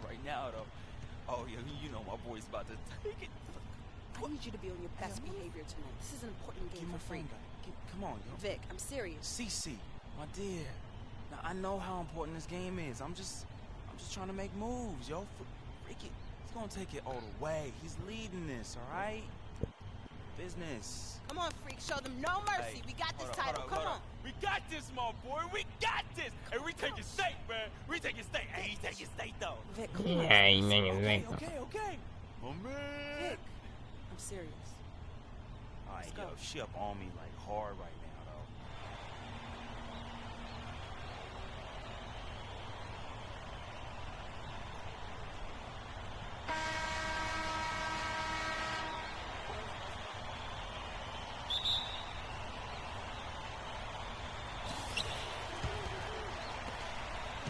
Right now, though. Oh, yeah, you know my boy's about to take it. I need you to be on your best behavior tonight. This is an important game for Freak. Come on, yo. Vic, I'm serious. CC, my dear. Now, I know how important this game is. I'm just trying to make moves, yo. Freaky, he's gonna take it all the way. He's leading this, all right? Business. Come on, Freak. Show them no mercy. Hey, we got this hold title. on, Come hold on. We got this, my boy. We got this. And we take it state, man. We take it state. Hey, he's taking state, though. Vic, come on. Yeah, you think it's like. Okay. My man. Vic, I'm serious. All right, yo, she up on me like hard right now, though.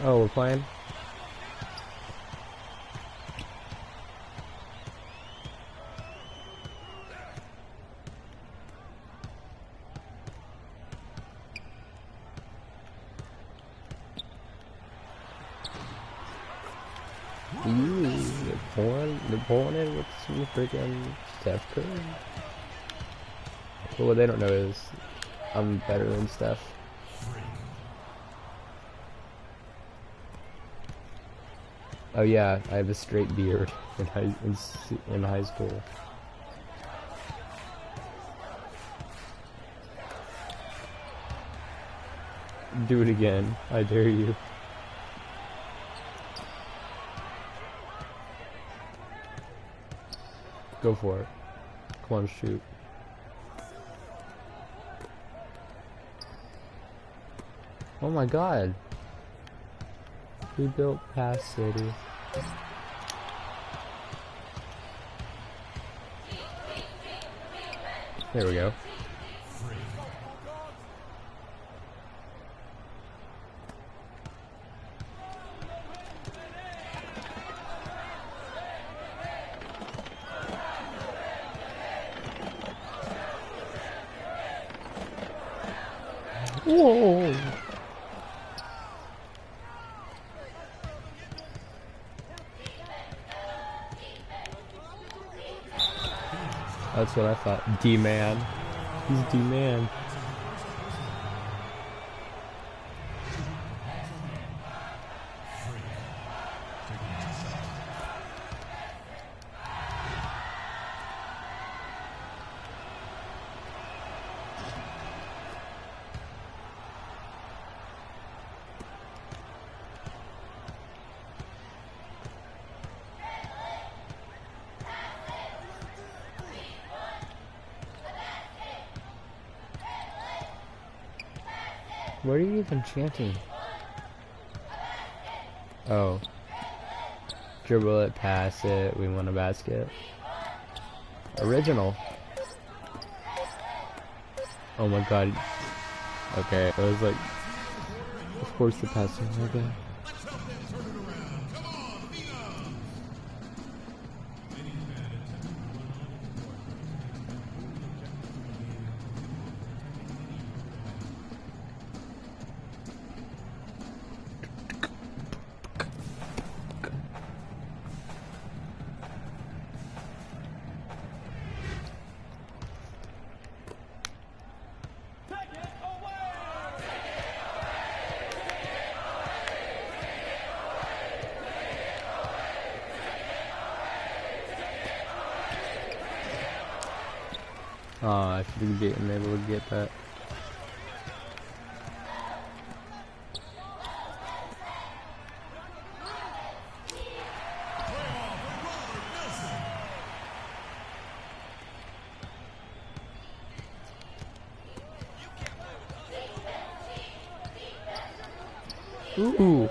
Oh, we're playing? Ooh, they're pulling it with some freaking Steph Curry. But what they don't know is I'm better than Steph. Oh yeah, I have a straight beard in high school. Do it again, I dare you. Go for it. Come on, shoot. Oh my god. We built Pass City. There we go. Whoa! That's what I thought. D-man. He's D-man. What are you even chanting? Oh. Dribble it, pass it, we want a basket. Original. Oh my god. Okay, I was like, of course the passing, okay. Oh, I should have been able to get that. Ooh.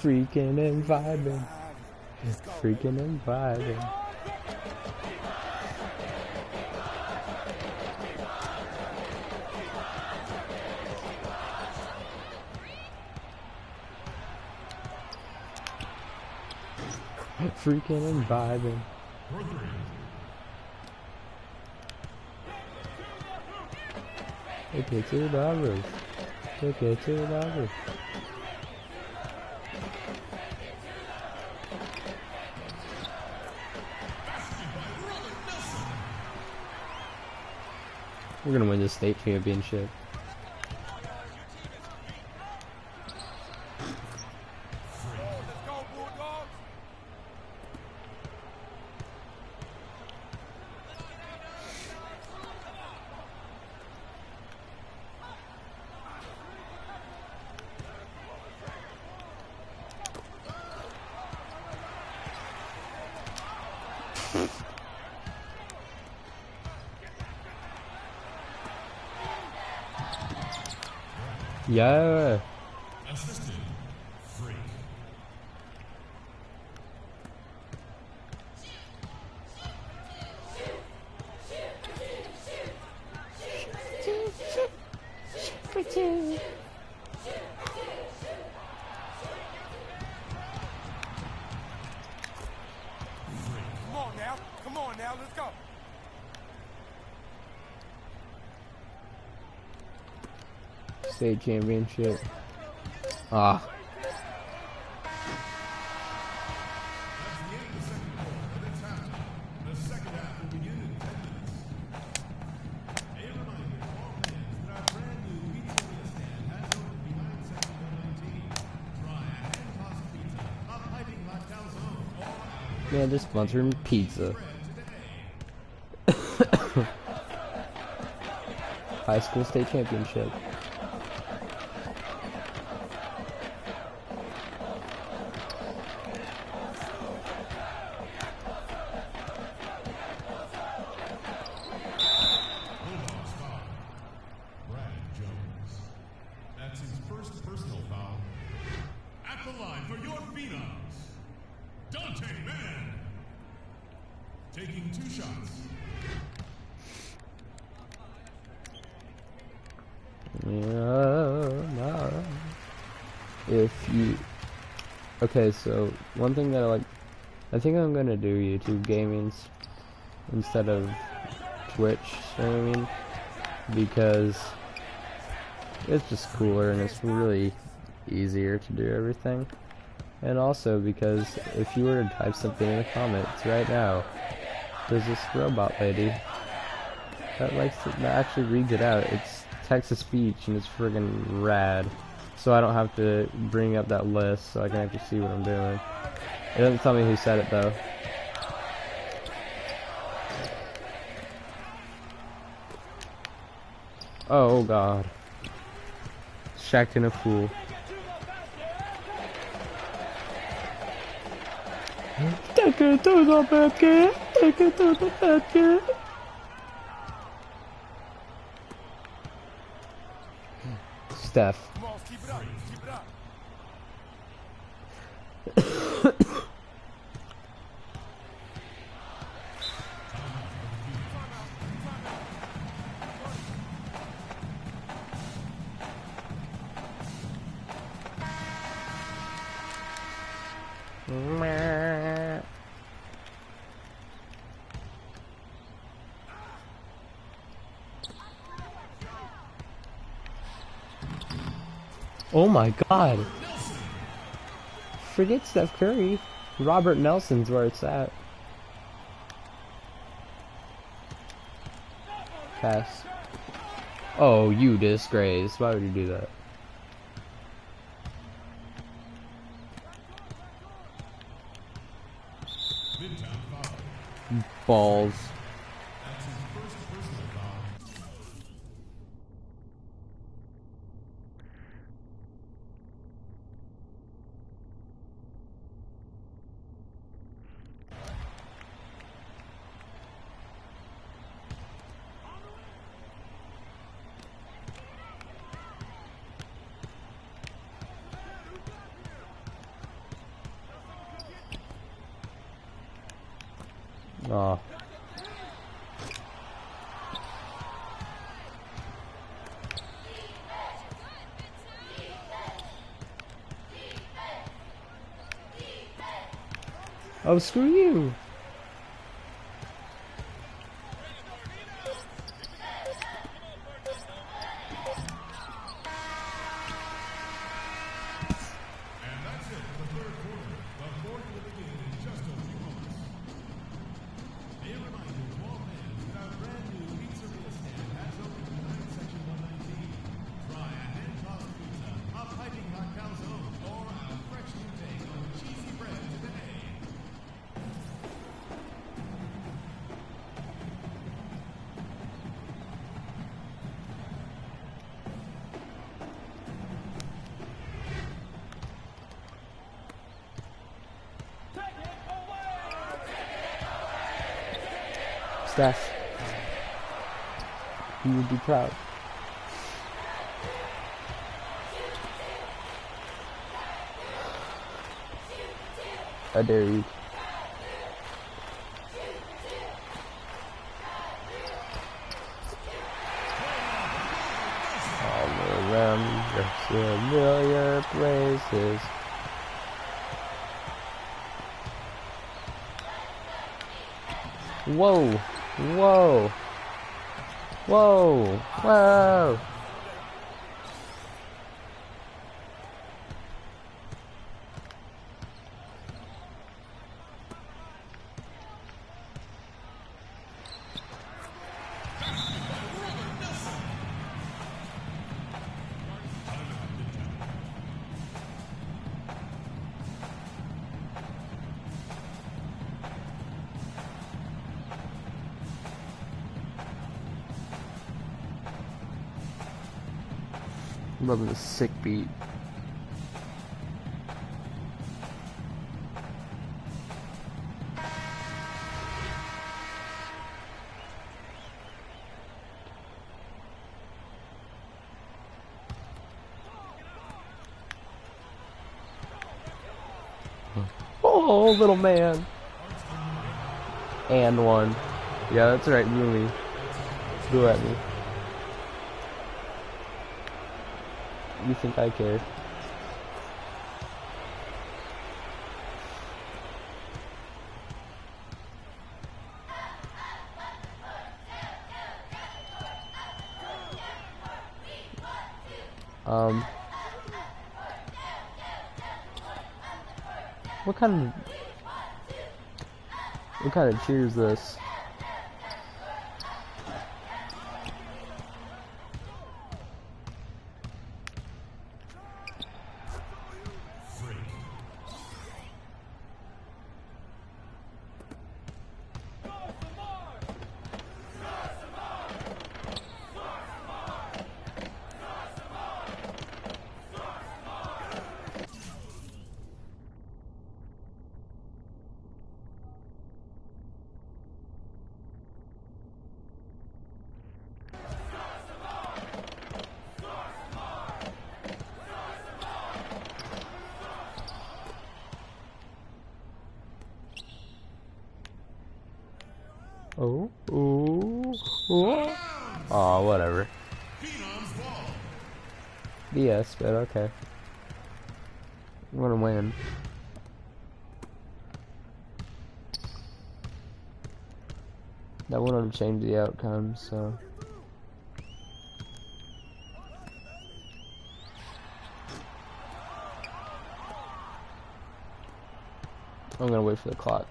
Freaking and vibing. Freaking and vibing. Freaking and vibing. Take it to the roof. Take it to the roof. We're gonna win the state championship. Yeah. Assisted. Freak. Come on now, let's go. State championship. Ah. The second half will begin in 10 minutes. A reminder to all fans that our brand new pizza stand has opened behind section 119. Try a hand-tossed pizza, a piping hot calzone, or Man, they're sponsoring pizza. High school state championship. Brad Jones. That's his first personal foul. At the line for your phenoms, Dante Mann. Taking 2 shots. If you okay, so one thing that I think I'm gonna do YouTube gaming instead of Twitch streaming because it's just cooler and it's really easier to do everything, and also because if you were to type something in the comments right now, there's this robot lady that actually reads it out. It's text-to-speech and it's friggin' rad. So I don't have to bring up that list so I can actually see what I'm doing. It doesn't tell me who said it though. Oh god. Shaqtin' a fool. Take it to the basket! Take it to the basket! Steph. Come on, keep it up. Keep it up. Oh my god. Forget Steph Curry. Robert Nelson's where it's at. Pass. Oh, you disgrace. Why would you do that? Balls. That's his first personal foul. Oh. Oh, screw you! And that's it, the third quarter. The fourth will begin in just a few moments. A reminder to all fans that our brand new pizzeria stand has opened tonight, section 119. Try a hand-tossed pizza, a piping hot calzone, or a fresh new take on cheesy bread today. Steph. You would be proud. I dare you. All around the familiar places. Whoa! Whoa! Whoa! Whoa! Love the sick beat. Oh, little man. And one. Yeah, that's right, Rumi. Go at me. You think I care? What kind of cheer is this? Oh, ooh, ooh. Aw, whatever. BS, but okay. I'm gonna win. That wouldn't change the outcome, so. I'm gonna wait for the clock.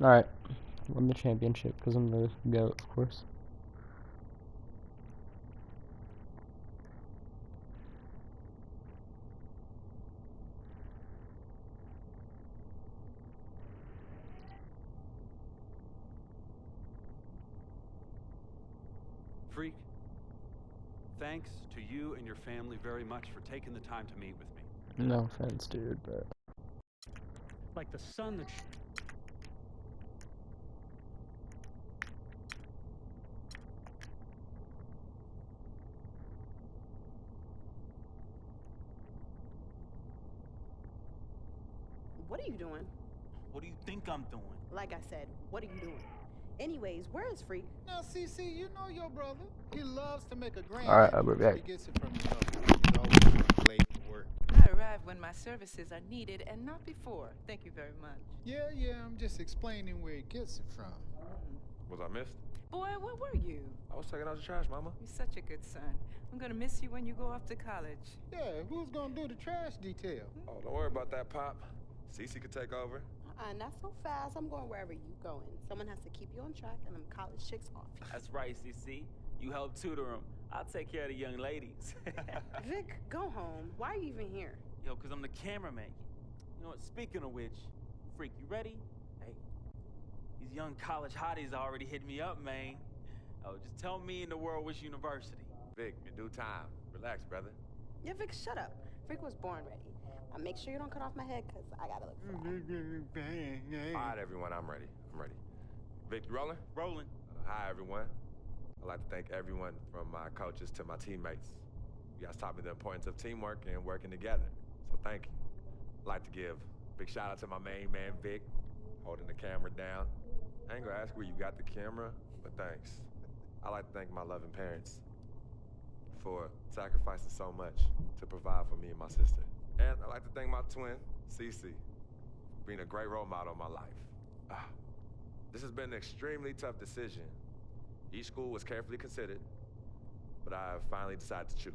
Alright, won the championship because I'm the GOAT, of course. Freak, thanks to you and your family very much for taking the time to meet with me. No offense, dude, but Like the sun that What are you doing? What do you think I'm doing? Like I said, what are you doing? Anyways, where is Freak? Now, CC, you know your brother. He loves to make a grand Alright, I'll be entrance. back. He gets it from his uncle. He's always running late for work. I arrive when my services are needed and not before. Thank you very much. Yeah, I'm just explaining where he gets it from. Was I missed? Boy, where were you? I was taking out the trash, Mama. You're such a good son. I'm gonna miss you when you go off to college. Yeah, who's gonna do the trash detail? Oh, don't worry about that, Pop. Cece could take over. Not so fast. I'm going wherever you going. Someone has to keep you on track and them college chicks off. That's right, CC. You help tutor them. I'll take care of the young ladies. Vic, go home. Why are you even here? Yo, because I'm the cameraman. You know what? Speaking of which, Freak, you ready? Hey, these young college hotties already hit me up, man. Oh, just tell me in the world which university. Vic, in due time. Relax, brother. Yeah, Vic, shut up. Freak was born ready. Make sure you don't cut off my head, because I gotta look fly. All right, everyone, I'm ready. Vic, you rolling? Rolling. Hi, everyone. I'd like to thank everyone from my coaches to my teammates. You guys taught me the importance of teamwork and working together, so thank you. I'd like to give a big shout out to my main man, Vic, holding the camera down. I ain't gonna ask where you got the camera, but thanks. I'd like to thank my loving parents for sacrificing so much to provide for me and my sister. And I'd like to thank my twin, Cece, being a great role model in my life. This has been an extremely tough decision. Each school was carefully considered, but I have finally decided to choose.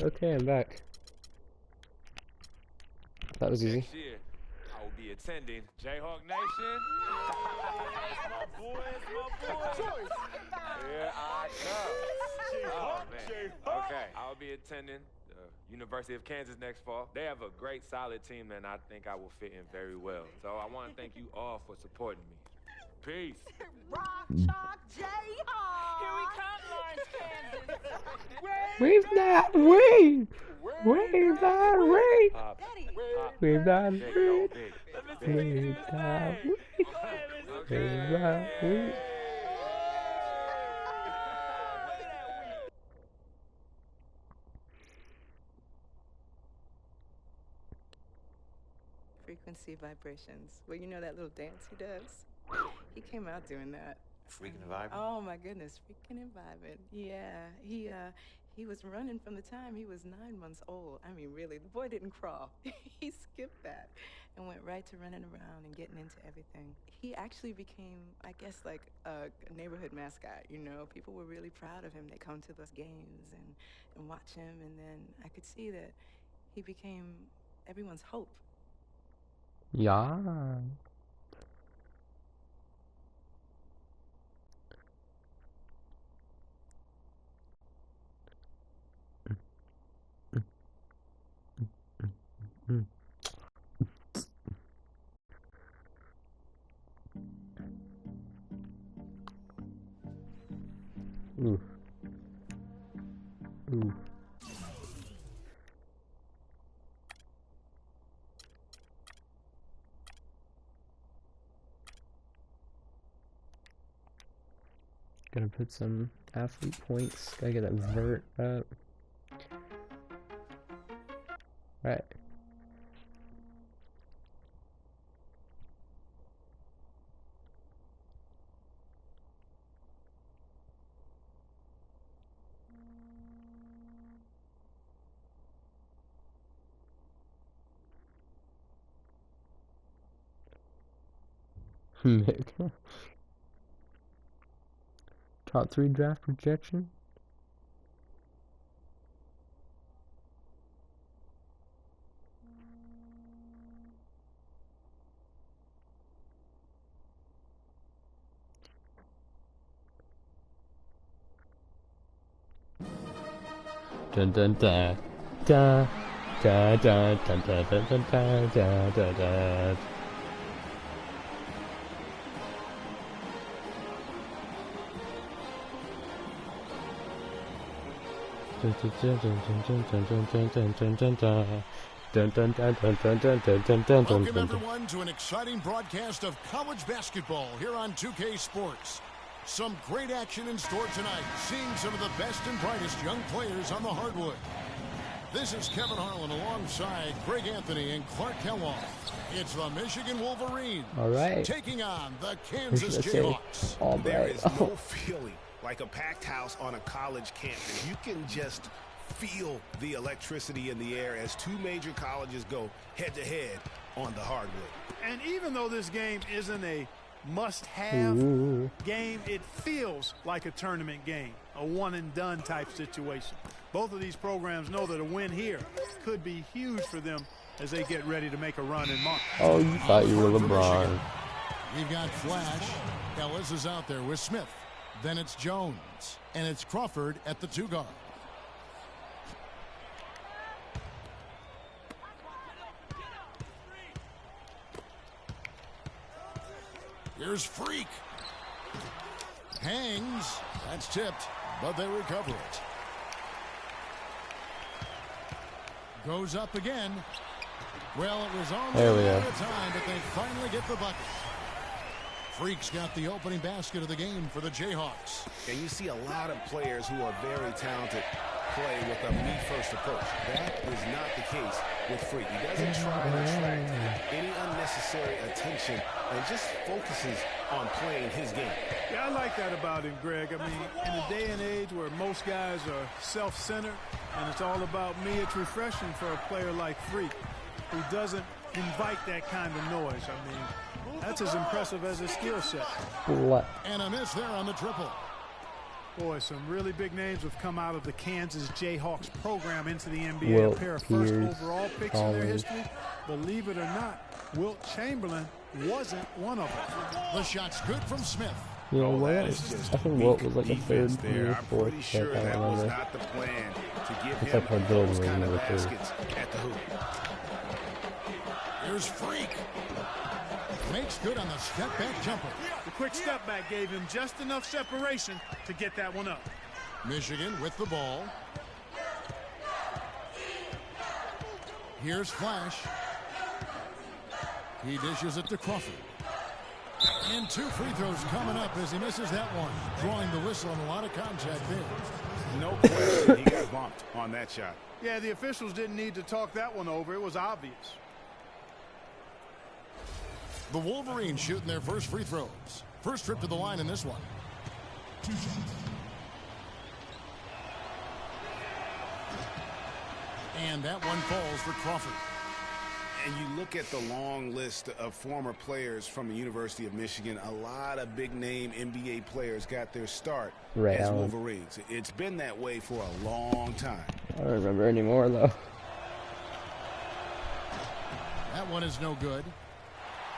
Okay, I'm back. That was easy. Next year, I will be attending Jayhawk Nation. That's my boy. That's my boy. Here I come. Oh, man. Okay, I'll be attending the University of Kansas next fall. They have a great, solid team, and I think I will fit in very well. So I want to thank you all for supporting me. Peace. Rock, chalk, Jayhawk. Here we come, Lawrence, Kansas. We've not wait. We've not wait. We've not wait. We've not wait. We've not wait. Frequency vibrations. Well, you know that little dance he does? He came out doing that. Freaking and vibing? Oh my goodness, freaking and vibing. Yeah, he was running from the time he was 9 months old. I mean, really, the boy didn't crawl. He skipped that and went right to running around and getting into everything. He actually became, I guess, like a neighborhood mascot, you know? People were really proud of him. They come to those games and watch him, and then I could see that he became everyone's hope. Yeah. Ooh. Ooh. Gotta put some athlete points. Gotta get that vert up. Right. Mick. Top 3 draft projection. Dun dun da da da da da da da da da da da. Welcome everyone to an exciting broadcast of college basketball here on 2K Sports. Some great action in store tonight, seeing some of the best and brightest young players on the hardwood. This is Kevin Harlan alongside Greg Anthony and Clark Kellogg. It's the Michigan Wolverines taking on the Kansas Jayhawks. There is no feeling like a packed house on a college campus. You can just feel the electricity in the air as two major colleges go head-to-head on the hardwood. And even though this game isn't a must-have game, it feels like a tournament game, a one-and-done type situation. Both of these programs know that a win here could be huge for them as they get ready to make a run in March. Oh, you thought you were LeBron. We've got Flash. Ellis is out there with Smith. Then it's Jones. And it's Crawford at the 2 guard. Here's Freak. Hangs. That's tipped, but they recover it. Goes up again. Well, it was almost out of time, but they finally get the bucket. Freak's got the opening basket of the game for the Jayhawks. And you see a lot of players who are very talented play with a me-first approach. That is not the case with Freak. He doesn't try to attract any unnecessary attention and just focuses on playing his game. Yeah, I like that about him, Greg. I mean, in a day and age where most guys are self-centered and it's all about me, it's refreshing for a player like Freak who doesn't invite that kind of noise. I mean, that's as impressive as his skill set. What? And a miss there on the triple. Boy, some really big names have come out of the Kansas Jayhawks program into the NBA. Wilt, A pair of first Pierce, overall picks in their history. Believe it or not, Wilt Chamberlain wasn't one of them. The shot's good from Smith. You know what? I think Wilt was like a third or fourth pick. I don't remember. Not the plan to give It's him like how Jordan was those kind of number 2. baskets at the hoop. Here's Freak. Makes good on the step-back jumper. The quick step back gave him just enough separation to get that one up. Michigan with the ball. Here's Flash. He dishes it to Crawford. And 2 free throws coming up as he misses that one. Drawing the whistle on a lot of contact there. No question he got bumped on that shot. Yeah, the officials didn't need to talk that one over. It was obvious. The Wolverines shooting their first free throws. First trip to the line in this one. And that one falls for Crawford. And you look at the long list of former players from the University of Michigan, a lot of big-name NBA players got their start Ray as Allen. Wolverines. It's been that way for a long time. I don't remember anymore though. That one is no good.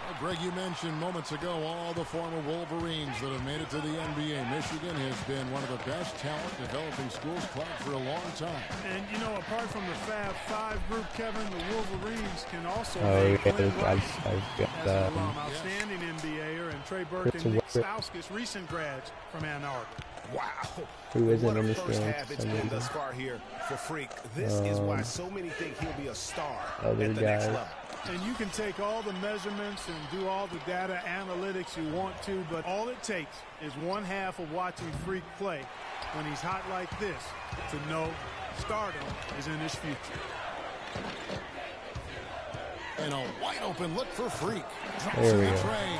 Well, Greg, you mentioned moments ago all the former Wolverines that have made it to the NBA. Michigan has been one of the best talent developing schools for a long time. And, you know, apart from the Fab Five group, Kevin, the Wolverines can also Oh, name yeah, Glenn Rice I've got as that. an alum, outstanding NBAer, and Trey Burke and Nick Stauskas, recent grads from Ann Arbor. Wow. Who isn't What a in this first game? half it's been thus far here for Freak. This is why so many think he'll be a star Other at the next guys. level. And you can take all the measurements and do all the data analytics you want to, but all it takes is one half of watching Freak play when he's hot like this to know stardom is in his future. And a wide open look for Freak. Drops There in we the go. tray.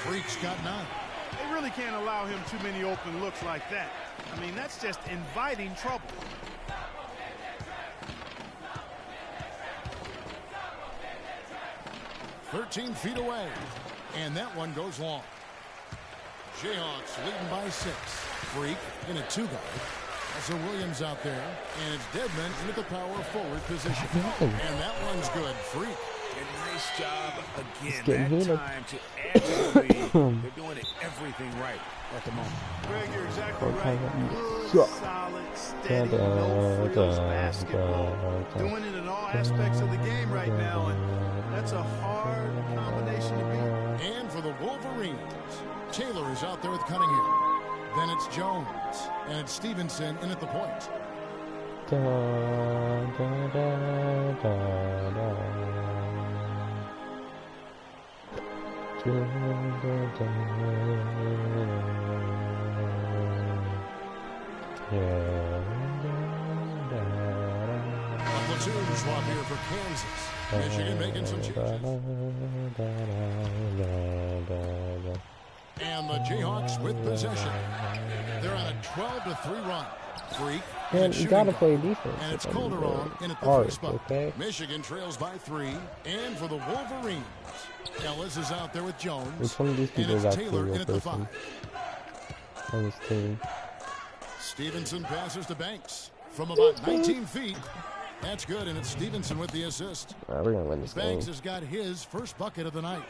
Freak's got 9. They really can't allow him too many open looks like that. I mean, that's just inviting trouble. "13 feet away. And that one goes long. Jayhawks leading by 6. Freak in a 2-guard. Also Williams out there. And it's Deadman into the power forward position. And that one's good. Freak. And nice job again. getting That heated. time to add to the lead. They're doing everything right at the moment. Greg, you're exactly right. Good, Yeah. solid, steady, no-frills basketball. Doing it in all aspects of the game right now, and that's a hard combination to beat. And for the Wolverines, Taylor is out there with Cunningham. Then it's Jones. And it's Stevenson in at the point. Da, da, da, da, da. Da, da, da. A platoon swap here for Kansas. Michigan making some changes. And the Jayhawks with possession. They're on a 12-3 run. Freak. Man, and you shooting gotta guard. play defense. And it's I mean, Calderon in at the hard, 3 spot. okay? Michigan trails by 3. And for the Wolverines, Ellis is out there with Jones. Which one of these And people is it's actually a Taylor real in at the person 5. on this team? Stevenson passes to Banks from about 19 feet. That's good, and it's Stevenson with the assist. We're gonna win this game. Banks has got his first bucket of the night.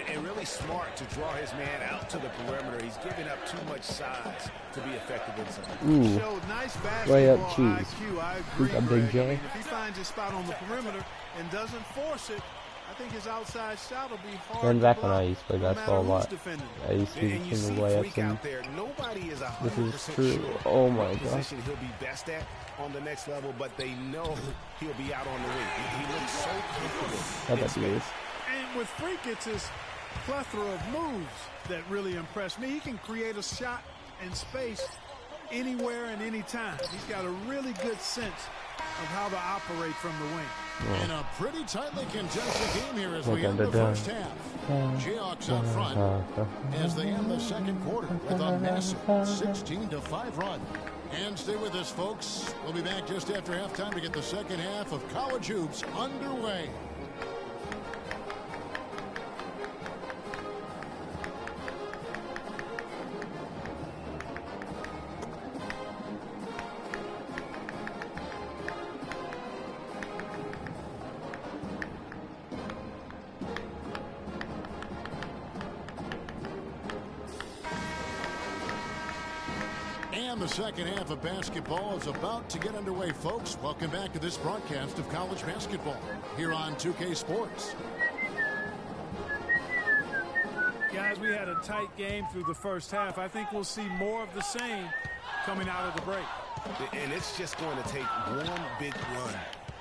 And really smart to draw his man out to the perimeter. He's giving up too much size to be effective inside. Ooh. Showed nice Way up basketball cheese. IQ. I Who's agree, a big Greg. I J? mean, if he finds his spot on the perimeter and doesn't force it, I think his outside shot will be hard Going to back block, when I used to play no basketball a matter who's lot, defending. I used to And be you the see way up Freak and out there. Nobody is this is 100% true. sure Oh my what god. position he'll be best at on the next level, but they know he'll be out on the wing. He looks so comfortable. I in bet he space. is. And with Freak, it's his plethora of moves that really impress me. He can create a shot in space anywhere and anytime. He's got a really good sense of how to operate from the wing. In a pretty tightly contested game here as we Look end at the the first half. Jayhawks out front as they end the second quarter with a massive 16-5 run. And stay with us, folks. We'll be back just after halftime to get the second half of College Hoops underway. And the second half of basketball is about to get underway, folks. Welcome back to this broadcast of college basketball here on 2K Sports. Guys, we had a tight game through the first half. I think we'll see more of the same coming out of the break. And it's just going to take one big run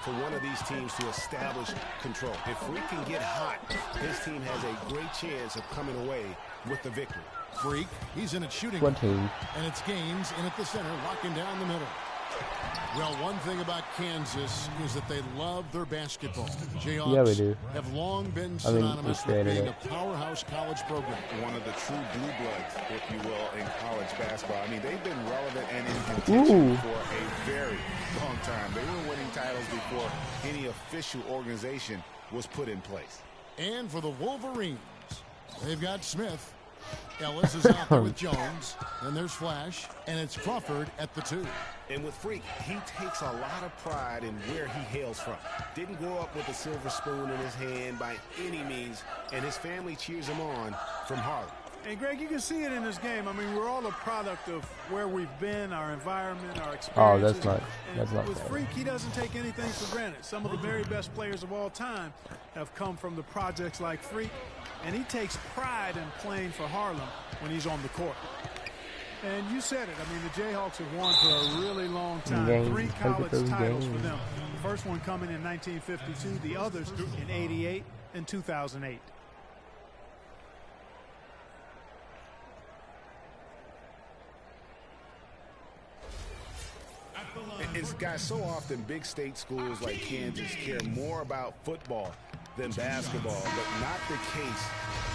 for one of these teams to establish control. If Freak can get hot, his team has a great chance of coming away with the victory. Freak, he's in at shooting. What team? And it's Gaines in at the center, locking down the middle. Well, one thing about Kansas is that they love their basketball. Jayhawks Yeah, we do. have long been I mean, synonymous we with created being it. a powerhouse college program. One of the true blue bloods, if you will, in college basketball. I mean, they've been relevant and in contention for a very long time. They were winning titles before any official organization was put in place. And for the Wolverines, they've got Smith. Ellis is out there with Jones. Then there's Flash, and it's Crawford at the 2. And with Freak, he takes a lot of pride in where he hails from. Didn't grow up with a silver spoon in his hand by any means, and his family cheers him on from Harlem. And Greg, you can see it in this game. I mean, we're all a product of where we've been, our environment, our experiences. Oh, that's not With fair. Freak, he doesn't take anything for granted. Some of the very best players of all time have come from the projects like Freak, and he takes pride in playing for Harlem when he's on the court. And you said it. I mean, the Jayhawks have won for a really long time. Games, 3 college those titles for games. them. The first one coming in 1952, the others in 88 and 2008. It's guys, so often big state schools like Kansas care more about football than basketball, but not the case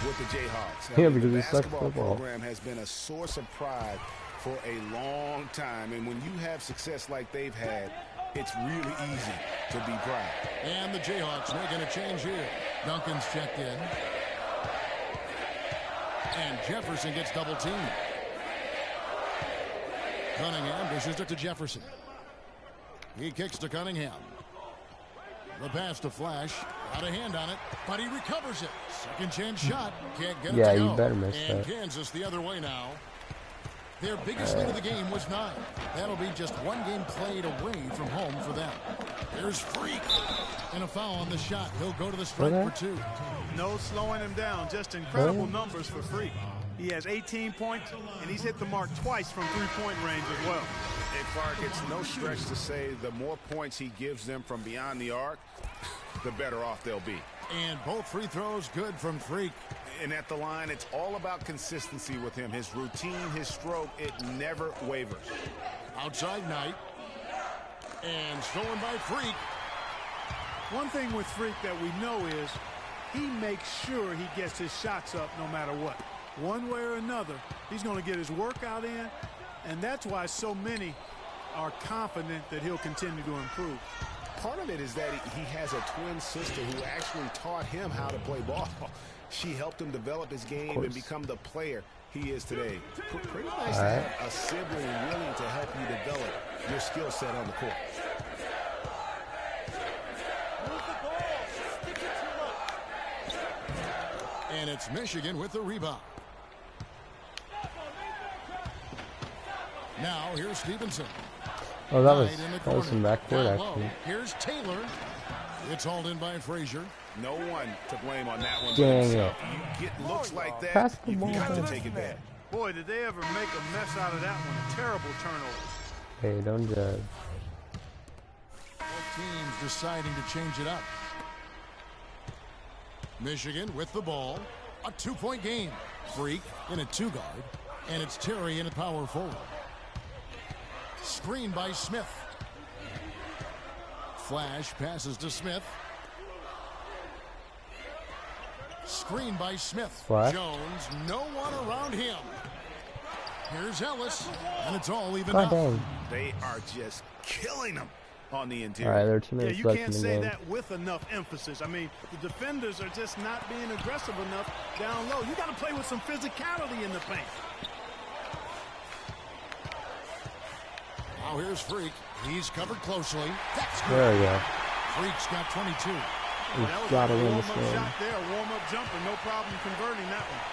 with the Jayhawks. Yeah, The because it's like basketball football. program has been a source of pride for a long time, and when you have success like they've had, it's really easy to be proud. And the Jayhawks making a change here. Duncan's checked in. And Jefferson gets double teamed. Cunningham dishes it to Jefferson. He kicks to Cunningham. The pass to Flash. Got a hand on it, but he recovers it. Second chance shot. Can't get it Yeah, to you go. better miss and that. Kansas the other way now. Their biggest lead of the game was 9. That'll be just one game played away from home for them. There's Freak. And a foul on the shot. He'll go to the strike for 2. No slowing him down. Just incredible numbers for Freak. He has 18 points, and he's hit the mark twice from three-point range as well. And Clark, it's no stretch to say the more points he gives them from beyond the arc, the better off they'll be. And both free throws good from Freak. And at the line, it's all about consistency with him. His routine, his stroke, it never wavers. Outside Knight. And stolen by Freak. One thing with Freak that we know is he makes sure he gets his shots up no matter what. One way or another, he's going to get his workout in, and that's why so many are confident that he'll continue to improve. Part of it is that he has a twin sister who actually taught him how to play ball. She helped him develop his game and become the player he is today. Pretty nice to have a sibling willing to help you develop your skill set on the court. And it's Michigan with the rebound. Now here's Stevenson. Oh, that was Knight in the that was corner. some backcourt Down low. action. Here's Taylor. It's hauled in by Frazier. No one to blame on that one. but Dang himself. it. You get looks like that, Pass the you've ball got to back. take advantage. Boy, did they ever make a mess out of that one. Terrible turnover. Hey, don't judge. Both teams deciding to change it up. Michigan with the ball. A 2-point game. Freak in a 2-guard. And it's Terry in a power forward. Screen by Smith. Flash passes to Smith. Screen by Smith. What? Jones, no one around him. Here's Ellis, and it's all even God up. dang. They are just killing them on the interior. All right, there are 2 Yeah, minutes you left can't in the say game. that with enough emphasis. I mean, the defenders are just not being aggressive enough down low. You got to play with some physicality in the paint. Now here's Freak. He's covered closely. That's good. There we go. Freak's got 22. We That was gotta a win this warm-up game. shot there, a warm-up jumper, no problem converting that one.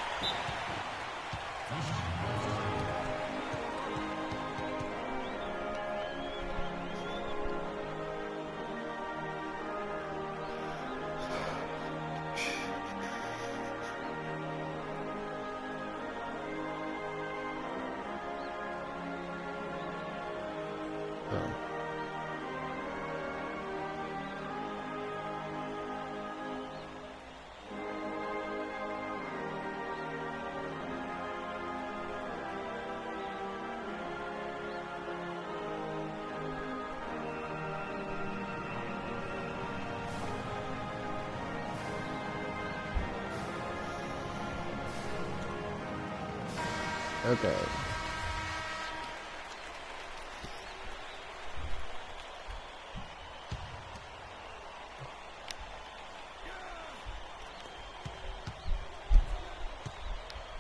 Okay.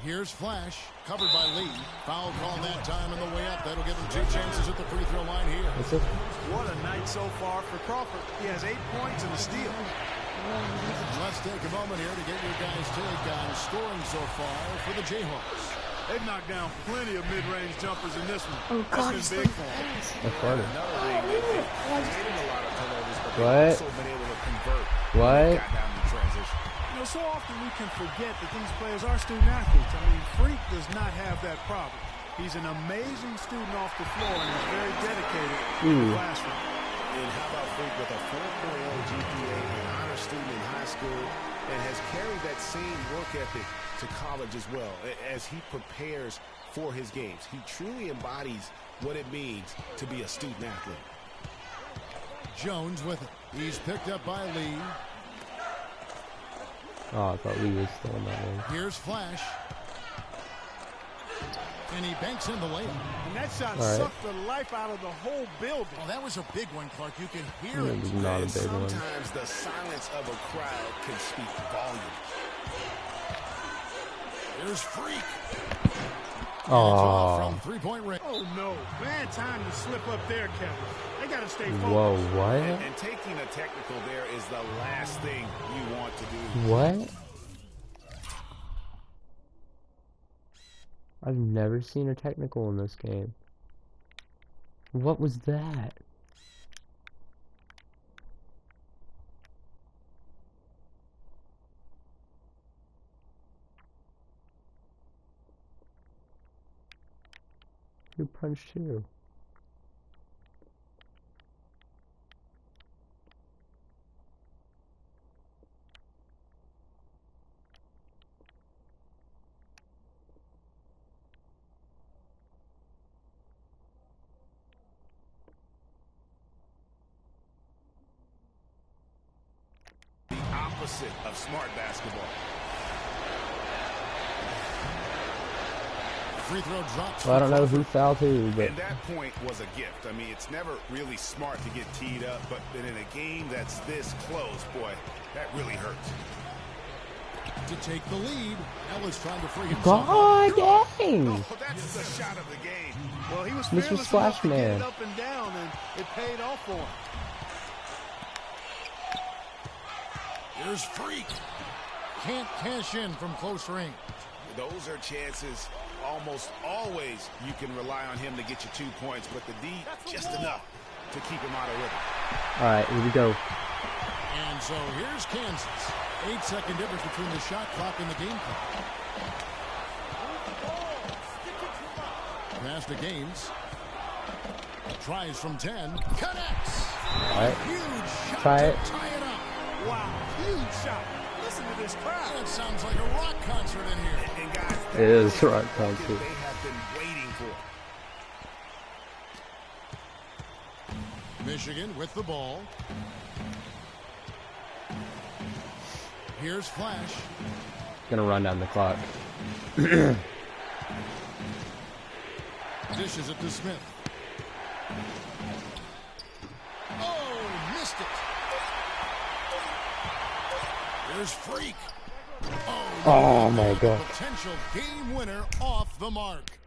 Here's Flash, covered by Lee. Foul call that time on the way up. That'll give him 2 chances at the free throw line here. What a night so far for Crawford. He has 8 points and a steal. Let's take a moment here to get your guys' take on scoring so far for the Jayhawks. They've knocked down plenty of mid-range jumpers in this one. Oh, God, That's been big for them. That's funny. What? What? You know, so often we can forget that these players are student athletes. I mean, Freak does not have that problem. He's an amazing student off the floor and is very dedicated in the classroom. And how about Freak with a 4.0 GPA, an honor student in high school, and has carried that same work ethic to college as well as he prepares for his games. He truly embodies what it means to be a student athlete. Jones with it. He's picked up by Lee. Oh, I thought Lee was still in that one. Here's Flash. And he banks in the layup. And that shot sucked the life out of the whole building. Oh, that was a big one, Clark. You can hear it. it. Not a big one. Sometimes the silence of a crowd can speak volumes. Here's Freak. Oh. From three-point range. Oh, no. Bad time to slip up there, Kevin. They got to stay focused. Whoa, what? And taking a technical there is the last thing you want to do. What? I've never seen a technical in this game. What was that? Who punched who? The opposite of smart basketball. Free throw drops. Well, I don't know who fouled who, but And that point was a gift. I mean, it's never really smart to get teed up, but in a game that's this close, boy, that really hurts. To take the lead, Ellis trying to free himself. God dang! Oh, that's the shot of the game. Well, he was Mr. fearless Splash enough to get Man. it up and down, and it paid off for him. Here's Freak. Can't cash in from close range. Those are chances almost always you can rely on him to get you 2 points, but the D, just enough to keep him out of rhythm. all right, here we go. And so here's Kansas. 8-second difference between the shot clock and the game clock. Pass to Gaines. Tries from 10. Connects. All right, Huge shot try to it. tie it up. Wow, huge shot. Listen to this crowd. That sounds like a rock concert in here. And guys, It is rock they concert. have been waiting for. Michigan with the ball. Here's Flash. Gonna run down the clock. Dishes it to Smith. Oh, missed it. There's Freak. Oh my God. Potential game winner off the mark.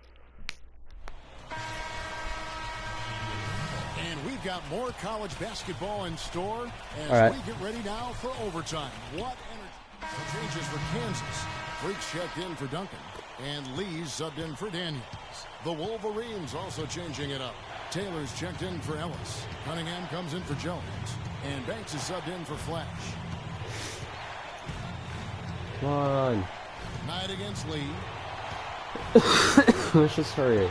And we've got more college basketball in store as All right. we get ready now for overtime. What energy. Changes for Kansas. Freak checked in for Duncan. And Lee's subbed in for Daniels. The Wolverines also changing it up. Taylor's checked in for Ellis. Cunningham comes in for Jones. And Banks is subbed in for Flash. Come on. Knight against Lee. Let's just hurry.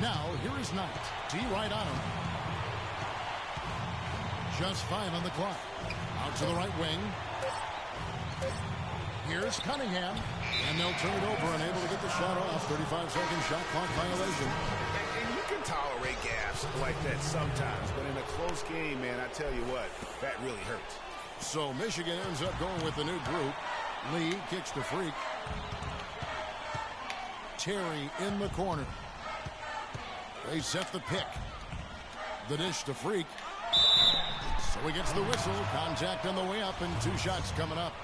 Now, here is Knight. D right on him. Just 5 on the clock. Out to the right wing. Here's Cunningham. And they'll turn it over, unable to get the shot off. 35-second shot clock violation. And you can tolerate gaffes like that sometimes, but in a close game, man, I tell you what, that really hurts. So Michigan ends up going with the new group. Lee kicks to Freak. Terry in the corner. They set the pick. The dish to Freak. So he gets the whistle. Contact on the way up and 2 shots coming up.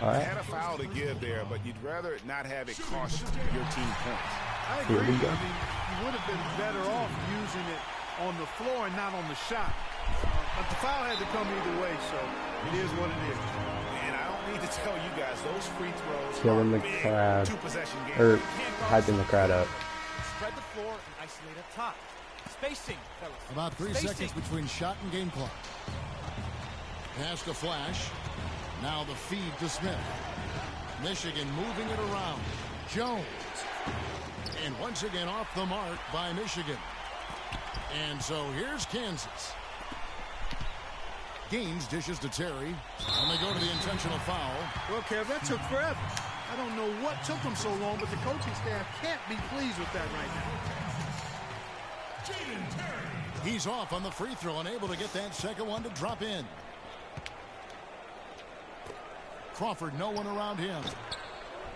All right. Had a foul to give there, but you'd rather not have it cost your team points. I agree. I mean, you would have been better off using it on the floor and not on the shot. But the foul had to come either way, so it is what it is. And I don't need to tell you guys, those free throws killing the crowd, or hyping the crowd up. Spread the floor and isolate up top. Spacing, fellas. About 3 seconds between shot and game clock. Pass to Flash. Now the feed to Smith. Michigan moving it around. Jones. And once again off the mark by Michigan. And so here's Kansas. Gaines dishes to Terry. And they go to the intentional foul. Well, Kev, that took forever. I don't know what took them so long, but the coaching staff can't be pleased with that right now. He's off on the free throw, unable to get that second one to drop in. Crawford, no one around him.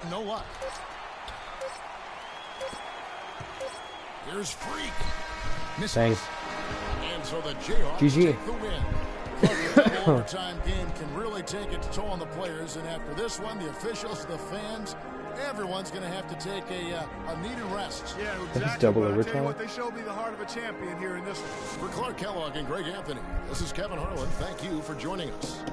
No luck. Here's Freak. Misses. And so the Jayhawks GG. take the win. The overtime game can really take its toll on the players, and after this one, the officials, the fans, everyone's going to have to take a needed rest. Yeah, That's exactly. double But I tell overtime. you what, they showed me the heart of a champion here in this one. For Clark Kellogg and Greg Anthony, this is Kevin Harlan. Thank you for joining us.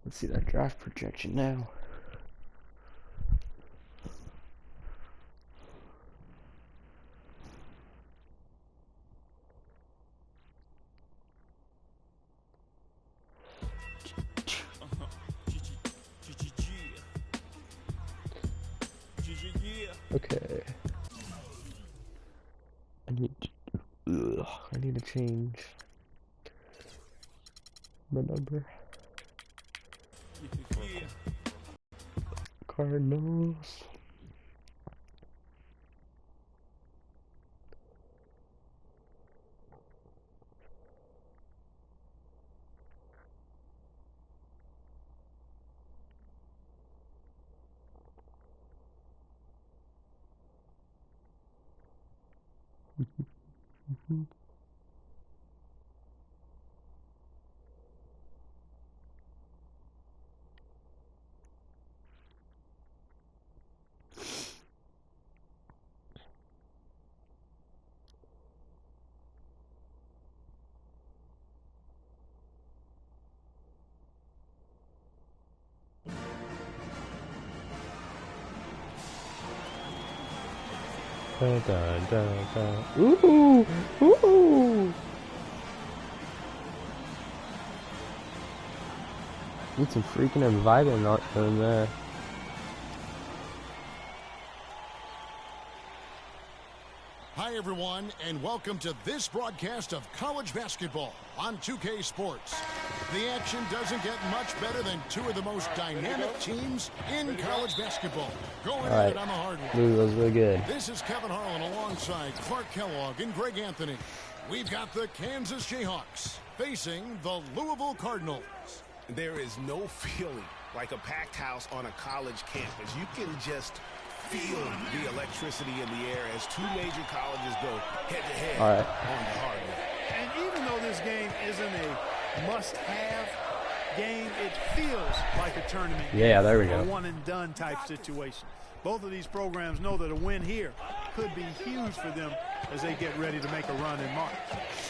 Let's see that draft projection now. Okay. I need to change my number. Cardinals. Da, da, da, da. Ooh! Ooh! Need some freaking and vibing out in there. Hi, everyone, and welcome to this broadcast of college basketball on 2K Sports. The action doesn't get much better than two of the most dynamic teams in college basketball. Going at it on the hardwood. Ooh, that was really good. This is Kevin Harlan alongside Clark Kellogg and Greg Anthony. We've got the Kansas Jayhawks facing the Louisville Cardinals. There is no feeling like a packed house on a college campus. You can just feel the electricity in the air as two major colleges go head-to-head on the hardwood. And even though this game isn't a must-have game, it feels like a tournament game. Yeah, there we go. A one-and-done type situation. Both of these programs know that a win here could be huge for them as they get ready to make a run in March.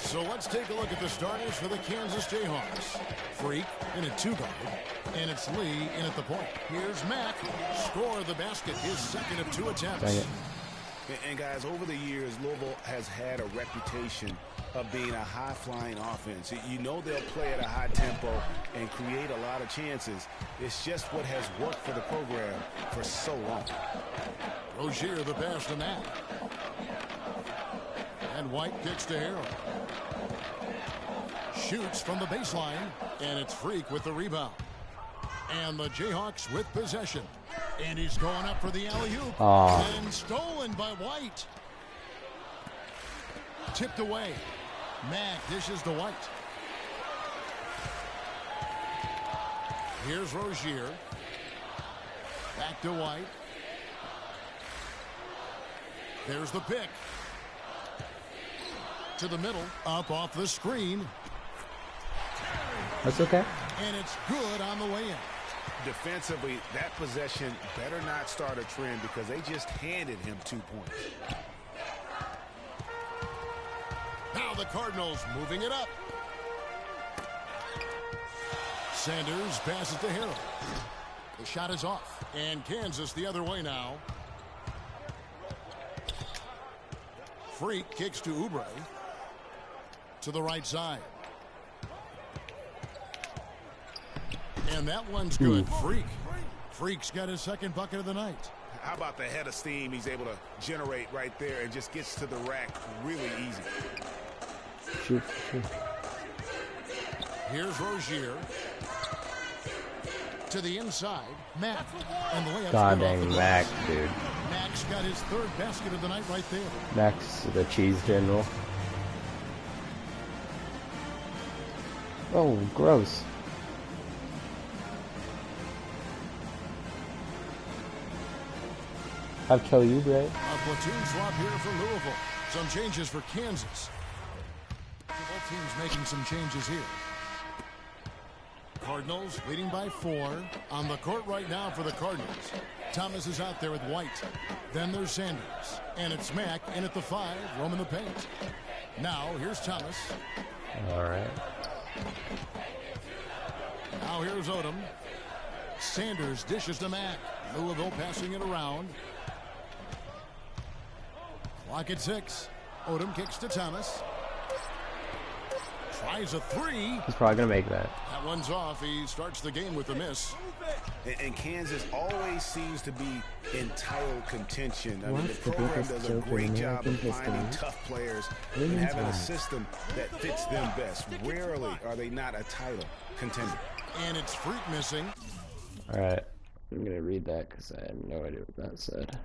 So let's take a look at the starters for the Kansas Jayhawks. Freak in at 2 guard, and it's Lee in at the point. Here's Mack, score the basket, his second of 2 attempts. Dang it. And guys, over the years, Louisville has had a reputation of being a high-flying offense. You know they'll play at a high tempo and create a lot of chances. It's just what has worked for the program for so long. Rozier the pass to Mack. And White kicks to Harrell. Shoots from the baseline, and it's Freak with the rebound. And the Jayhawks with possession. And he's going up for the alley-oop. And stolen by White. Tipped away. Mack dishes to White. Here's Rozier. Back to White. There's the pick. To the middle. Up off the screen. That's okay. And it's good on the way in. Defensively, that possession better not start a trend because they just handed him 2 points. Now the Cardinals moving it up. Sanders passes to Harrell. The shot is off. And Kansas the other way now. Freak kicks to Oubre. To the right side. And that one's good. Freak's got his second bucket of the night. How about the head of steam he's able to generate right there and just gets to the rack really easy. Shoot. Here's Rozier. To the inside. Mack. And the layup's God good off dang the Mack, glass. dude. Mack's got his third basket of the night right there. Max, the cheese general. Oh, gross. Have Kelly Oubre. A platoon swap here for Louisville. Some changes for Kansas. Both teams making some changes here. Cardinals leading by 4. On the court right now for the Cardinals. Thomas is out there with White. Then there's Sanders. And it's Mack in at the 5, roaming the paint. Now here's Thomas. All right. Now here's Odom. Sanders dishes to Mack. Louisville passing it around. Clock at 6. Odom kicks to Thomas. Tries a 3. He's probably going to make that. That one's off. He starts the game with a miss. And Kansas always seems to be in title contention. I mean, What's the the program biggest does a joke in great job of American finding history? tough players and Women's having a life. system that fits them best. Rarely are they not a title contender. And it's Freak missing. All right. I'm going to read that because I have no idea what that said.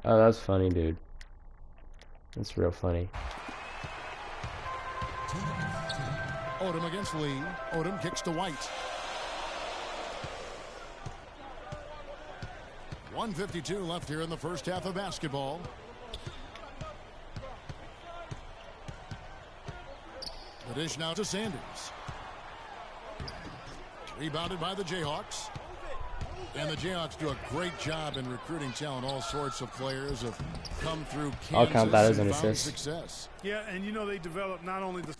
Oh, that's funny, dude. That's real funny. Odom against Lee. Odom kicks to White. 1:52 left here in the first half of basketball. The dish now to Sanders. Rebounded by the Jayhawks. And the Jayhawks do a great job in recruiting talent. All sorts of players have come through Kansas. I'll count that as an and found assist. Success. Yeah, and you know they develop not only the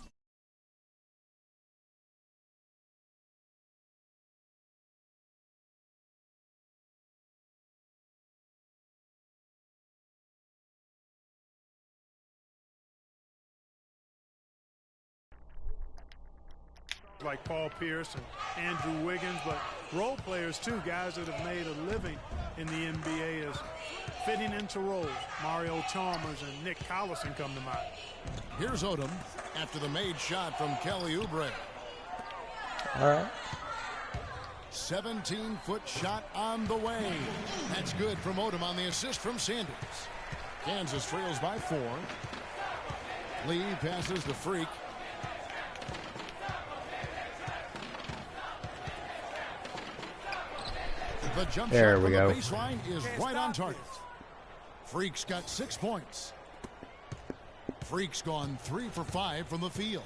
like Paul Pierce and Andrew Wiggins, but role players too, guys that have made a living in the NBA as fitting into roles. Mario Chalmers and Nick Collison come to mind. Here's Odom after the made shot from Kelly Oubre. All right. 17-foot shot on the way. That's good from Odom on the assist from Sanders. Kansas trails by 4. Lee passes to Freak. The jump There shot we from go. the baseline is right on target. Freak's got 6 points. Freak's gone 3 for 5 from the field.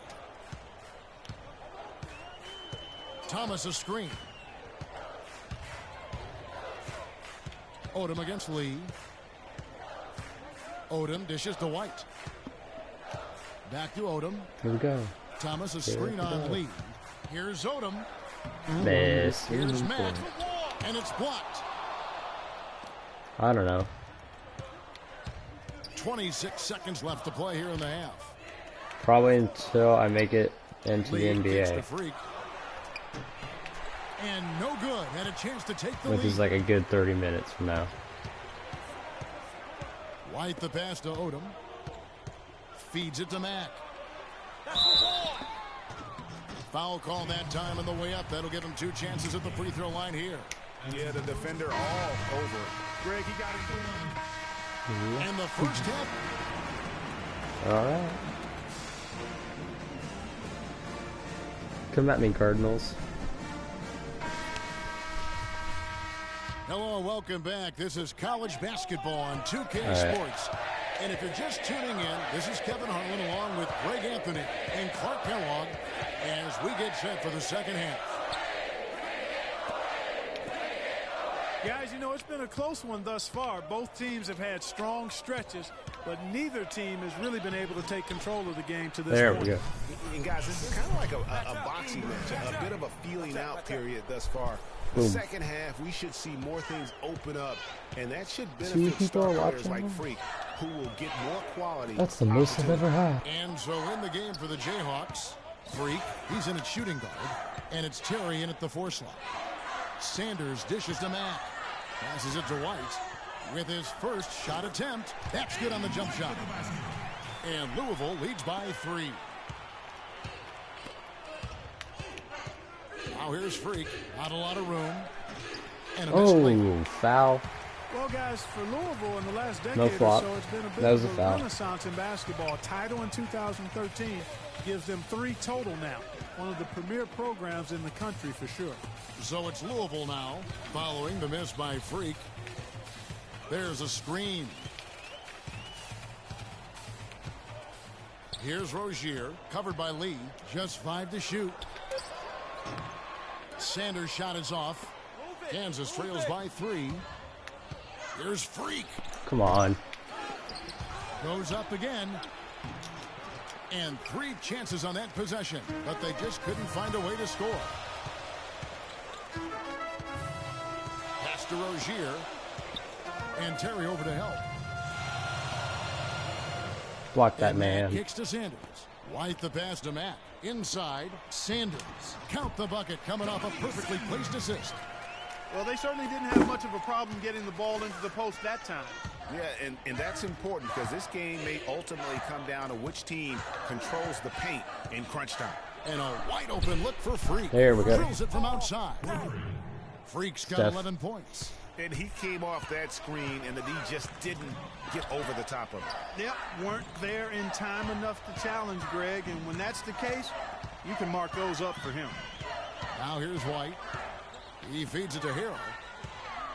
Thomas a screen. Odom against Lee. Odom dishes to White. Back to Odom. Here we go. Thomas a Here screen we on go. Lee. Here's Odom. Miss. Here's Mack. And it's blocked. I don't know. 26 seconds left to play here in the half. Probably until I make it into the Lee kicks to NBA, Freak. And no good. Had a chance to take the which lead. is like a good 30 minutes from now. White the pass to Odom. Feeds it to Mack. Foul call that time on the way up. That'll give him 2 chances at the free throw line here. Yeah, the defender all over. Greg, he got him. And the first half. All right. Come at me, Cardinals. Hello, welcome back. This is college basketball on 2K All right. Sports. And if you're just tuning in, this is Kevin Harlan along with Greg Anthony and Clark Kellogg as we get set for the second half. Guys, you know, it's been a close one thus far. Both teams have had strong stretches, but neither team has really been able to take control of the game to this There point. we go. And guys, this is kind of like a boxing match, a bit of a feeling out period thus far. The Boom. second half, we should see more things open up, and that should Two benefit people star are players watching like them? Freak, who will get more quality. That's the most I've ever had. And so in the game for the Jayhawks, Freak, he's in at shooting guard, and it's Terry in at the 4 slot. Sanders dishes to Mack. Passes it to White with his first shot attempt. That's good on the jump shot. And Louisville leads by 3. Now here's Freak. Not a lot of room. And a missed layup. Oh, foul. Well, guys, for Louisville in the last decade No or flop. so, it's been a bit That was of a a foul. renaissance in basketball. A title in 2013 gives them 3 total now. One of the premier programs in the country for sure. So it's Louisville now, following the miss by Freak. There's a screen. Here's Rozier, covered by Lee. Just 5 to shoot. Sanders' shot is off. Kansas trails by 3. Here's Freak. Come on. Goes up again. And 3 chances on that possession, but they just couldn't find a way to score. Pass to Rozier. And Terry over to help. Block that And Mack man. kicks to Sanders. White the pass to Mack. Inside, Sanders. Count the bucket coming off a perfectly placed assist. Well, they certainly didn't have much of a problem getting the ball into the post that time. Yeah, and that's important because this game may ultimately come down to which team controls the paint in crunch time. And a wide open look for Freak. There we go. Drills it from outside. Freak's got Steph. 11 points. And he came off that screen, and the D just didn't get over the top of it. Yep, weren't there in time enough to challenge Greg, and when that's the case, you can mark those up for him. Now here's White. He feeds it to Harrell.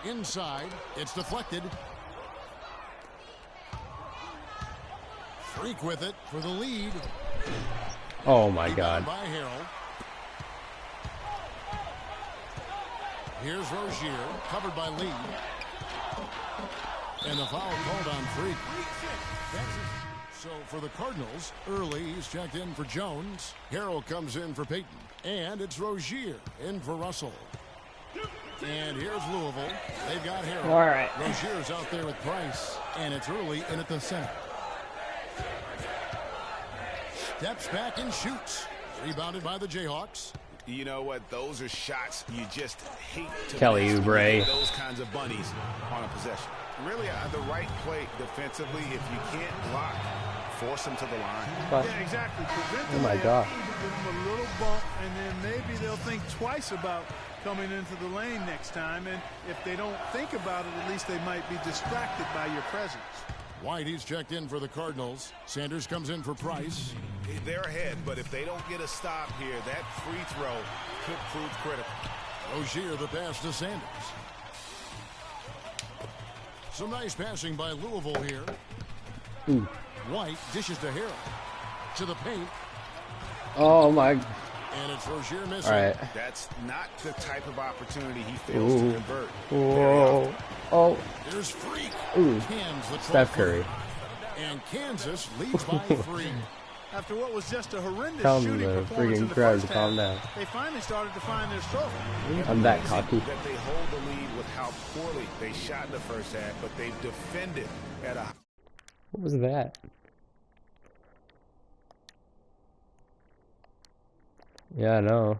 Inside, it's deflected. Freak with it for the lead. Oh my Rebound God. by Harrell. Here's Rozier, covered by Lee. And the foul called on Freak. So for the Cardinals, early he's checked in for Jones. Harrell comes in for Peyton. And it's Rozier in for Russell. And here's Louisville. They've got Harrell. All right. Rozier's out there with Price. And it's early in at the center. Steps back and shoots. Rebounded by the Jayhawks. You know what? Those are shots you just hate to Kelly miss. Oubre. Those kinds of bunnies on a possession. Really, the right play defensively. If you can't block, force them to the line. But- Yeah, exactly. Prevent Oh the my layup, God. give them a little bump, and then maybe they'll think twice about coming into the lane next time. And if they don't think about it, at least they might be distracted by your presence. White, he's checked in for the Cardinals. Sanders comes in for Price. They're ahead, but if they don't get a stop here, that free throw could prove critical. Rozier the pass to Sanders. Some nice passing by Louisville here. Ooh. White dishes to Harrell. To the paint. Oh my. And it's Rozier missing. All right. That's not the type of opportunity he fails to Ooh. convert. Whoa. Oh. There's Freak. Ooh. Cans the Steph 12th. Curry. And Kansas leads by 3. After what was just a horrendous Tell shooting the performance in freaking the crowd first to calm half, down. they finally started to find their stroke. I'm that cocky. That they hold the lead with how poorly they shot in the first half, but they've defended at a What was that? Yeah, I know.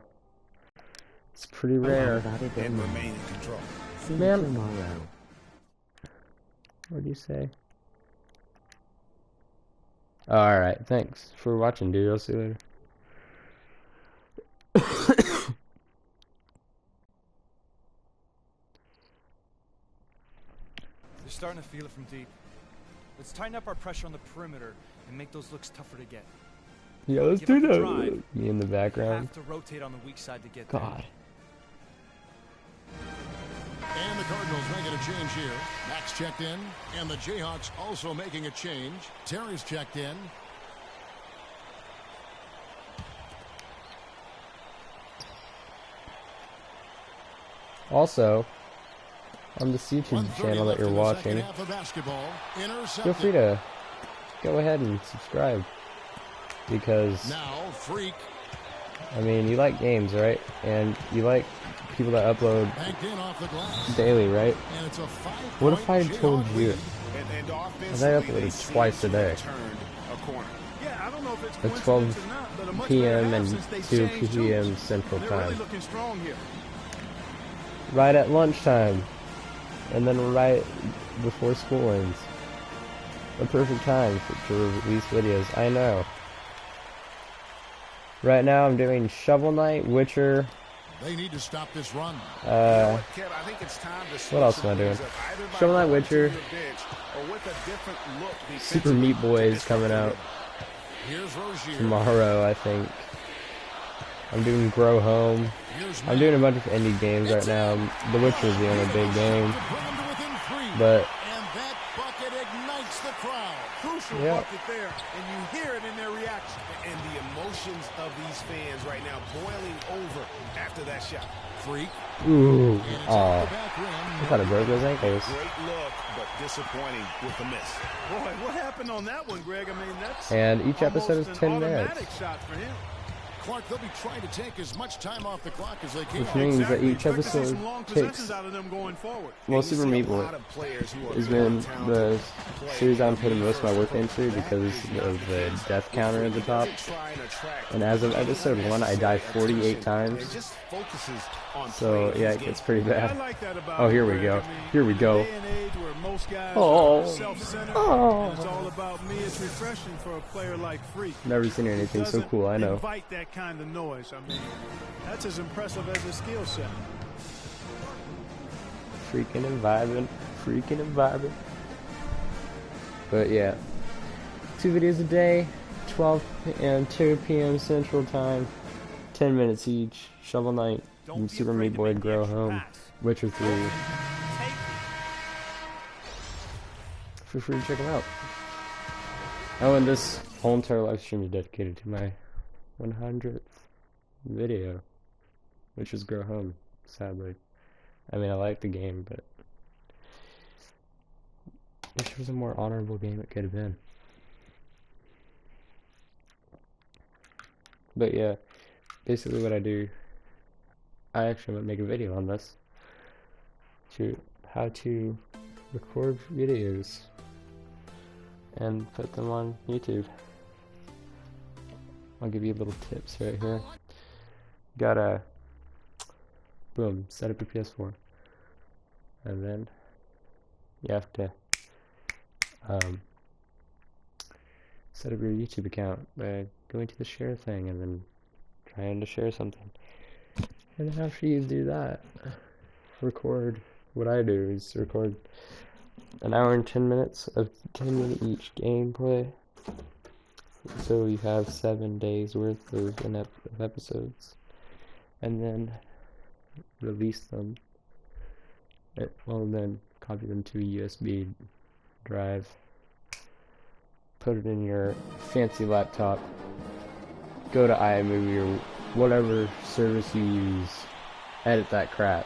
It's pretty rare. and remain in control. Man. What do you say? Alright, thanks for watching, dude. I'll see you later. starting to feel it from deep. Let's tighten up our pressure on the perimeter and make those looks tougher to get. Yeah, let's Give do up the that. drive. Me in the background. Have to rotate on the weak side to get God. And the Cardinals making a change here. Max checked in, and the Jayhawks also making a change. Terry's checked in. Also, on this YouTube channel that you're watching, feel free to go ahead and subscribe. Because, now, Freak. I mean, you like games, right? And you like people that upload daily, right? What if I told you that I uploaded twice a day? At 12 p.m. and 2 p.m. Central Time. Right at lunchtime. And then right before school ends. The perfect time to release videos, I know. Right now I'm doing Shovel Knight, Witcher. They need to stop this run. What else am I doing? Shovel Knight, Witcher. Super Meat Boy is coming out tomorrow, I think. I'm doing Grow Home. I'm doing a bunch of indie games right now. The Witcher is the only big game. But Crucial bucket there, and you hear it in their reaction. And the emotions of these fans right now boiling over after that shot. Freak. Ooh. Aw. I thought it broke his ankles. Great look, but disappointing with the miss. Boy, what happened on that one, Greg? I mean, that's And each episode is 10 minutes. shot for him. Clark, they'll be trying to take as much time off the clock as they can. Which means that each episode takes... Well, Super Meat Boy has been the series I'm putting most of my work into because of the death counter at the top. And as of episode 1, I died 48 times. So, yeah, it gets pretty bad. Oh, here we go. Here we go. Oh. Oh. It's all about me. It's refreshing for a player like Freak. Never seen anything so cool, I know. Invite that kind of noise. I mean, that's as impressive as his skill set. Freaking and vibing. Freaking and vibing. But yeah. 2 videos a day. 12 and 2 p.m. Central Time. 10 minutes each. Shovel Knight. And Super Meat Boy Grow Home. Witcher 3. Feel free to check them out. Oh, and this whole entire live stream is dedicated to my 100th video, which is Grow Home, sadly. I mean, I like the game, but wish there was a more honorable game it could have been. But yeah, basically what I do, I actually might make a video on this, to how to record videos and put them on YouTube. I'll give you little tips right here. Gotta, boom, set up your PS4. And then you have to set up your YouTube account by going to the share thing and then trying to share something. And after you do that, record. What I do is record an hour and 10 minutes of 10-minute each gameplay. So you have 7 days worth of episodes. And then release them. Well, then copy them to a USB drive. Put it in your fancy laptop. Go to iMovie or whatever service you use. Edit that crap.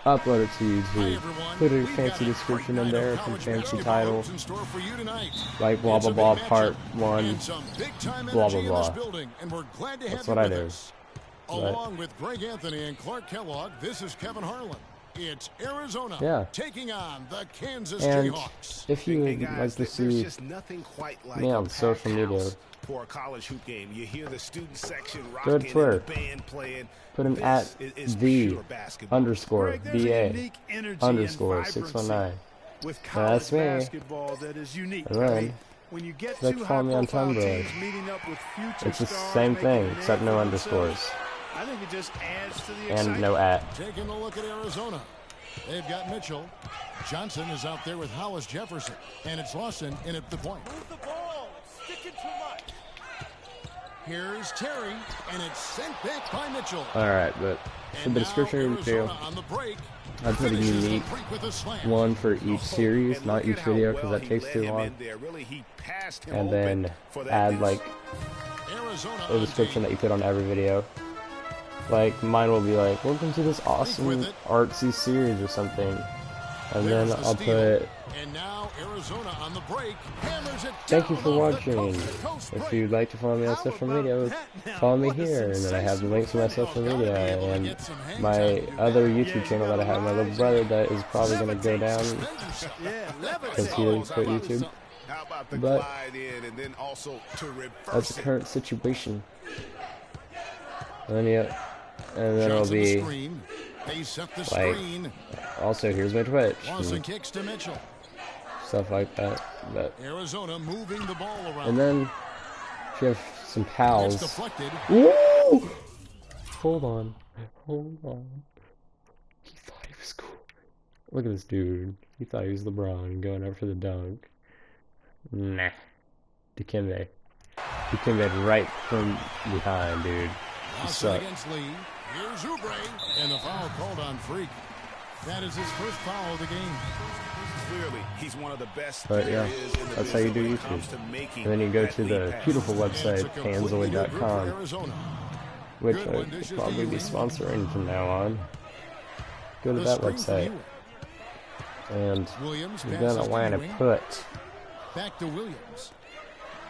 Upload it to YouTube. Put a fancy description in there, some fancy title, like blah blah blah part 1, blah blah blah. That's what I do. Along with Greg Anthony and Clark Kellogg, this is Kevin Harlan. It's Arizona taking on the Kansas Jayhawks. If you would like to see me on social media, for a college hoop game, you hear the student section go to Twitter. Put an at the underscore BA underscore 619. That's me. And then like follow me on Tumblr. It's the same thing except no underscores. I think it just adds to the and no at. Taking a look at Arizona. They've got Mitchell. Johnson is out there with Hollis Jefferson. And it's Lawson in at the point. Move the ball. It's sticking too much. Here's Terry, and it's sent back by Mitchell. Alright, but for the description of the video, I put a unique one for each series, not each video, because that takes too long. And then add like a description that you put on every video. Like mine will be like, welcome to this awesome artsy series or something. And then I'll put, thank you for watching. If you'd like to follow me on social media, follow me here. And then I have the links to my social media and my other YouTube channel that I have, my little brother that is probably going to go down because he doesn't quit YouTube. But that's the current situation. And then, yeah, and then it'll be like, also here's my Twitch. Kicks to Mitchell. Stuff like that. But Arizona moving the ball around. and then if you have some pals. Woo! Hold on. Hold on. He thought he was cool. Look at this dude. He thought he was LeBron going up for the dunk. Nah. Dikembe. Dikembe right from behind, dude. You suck. Against Lee. Here's Oubre, and the foul called on Freak. That is his first foul of the game. Clearly, he's one of the best. But yeah, that's how you do YouTube. And then you go to the beautiful website, Panzoid.com, which I'll probably be sponsoring from now on. Go to that website. And you're gonna want to put back to Williams.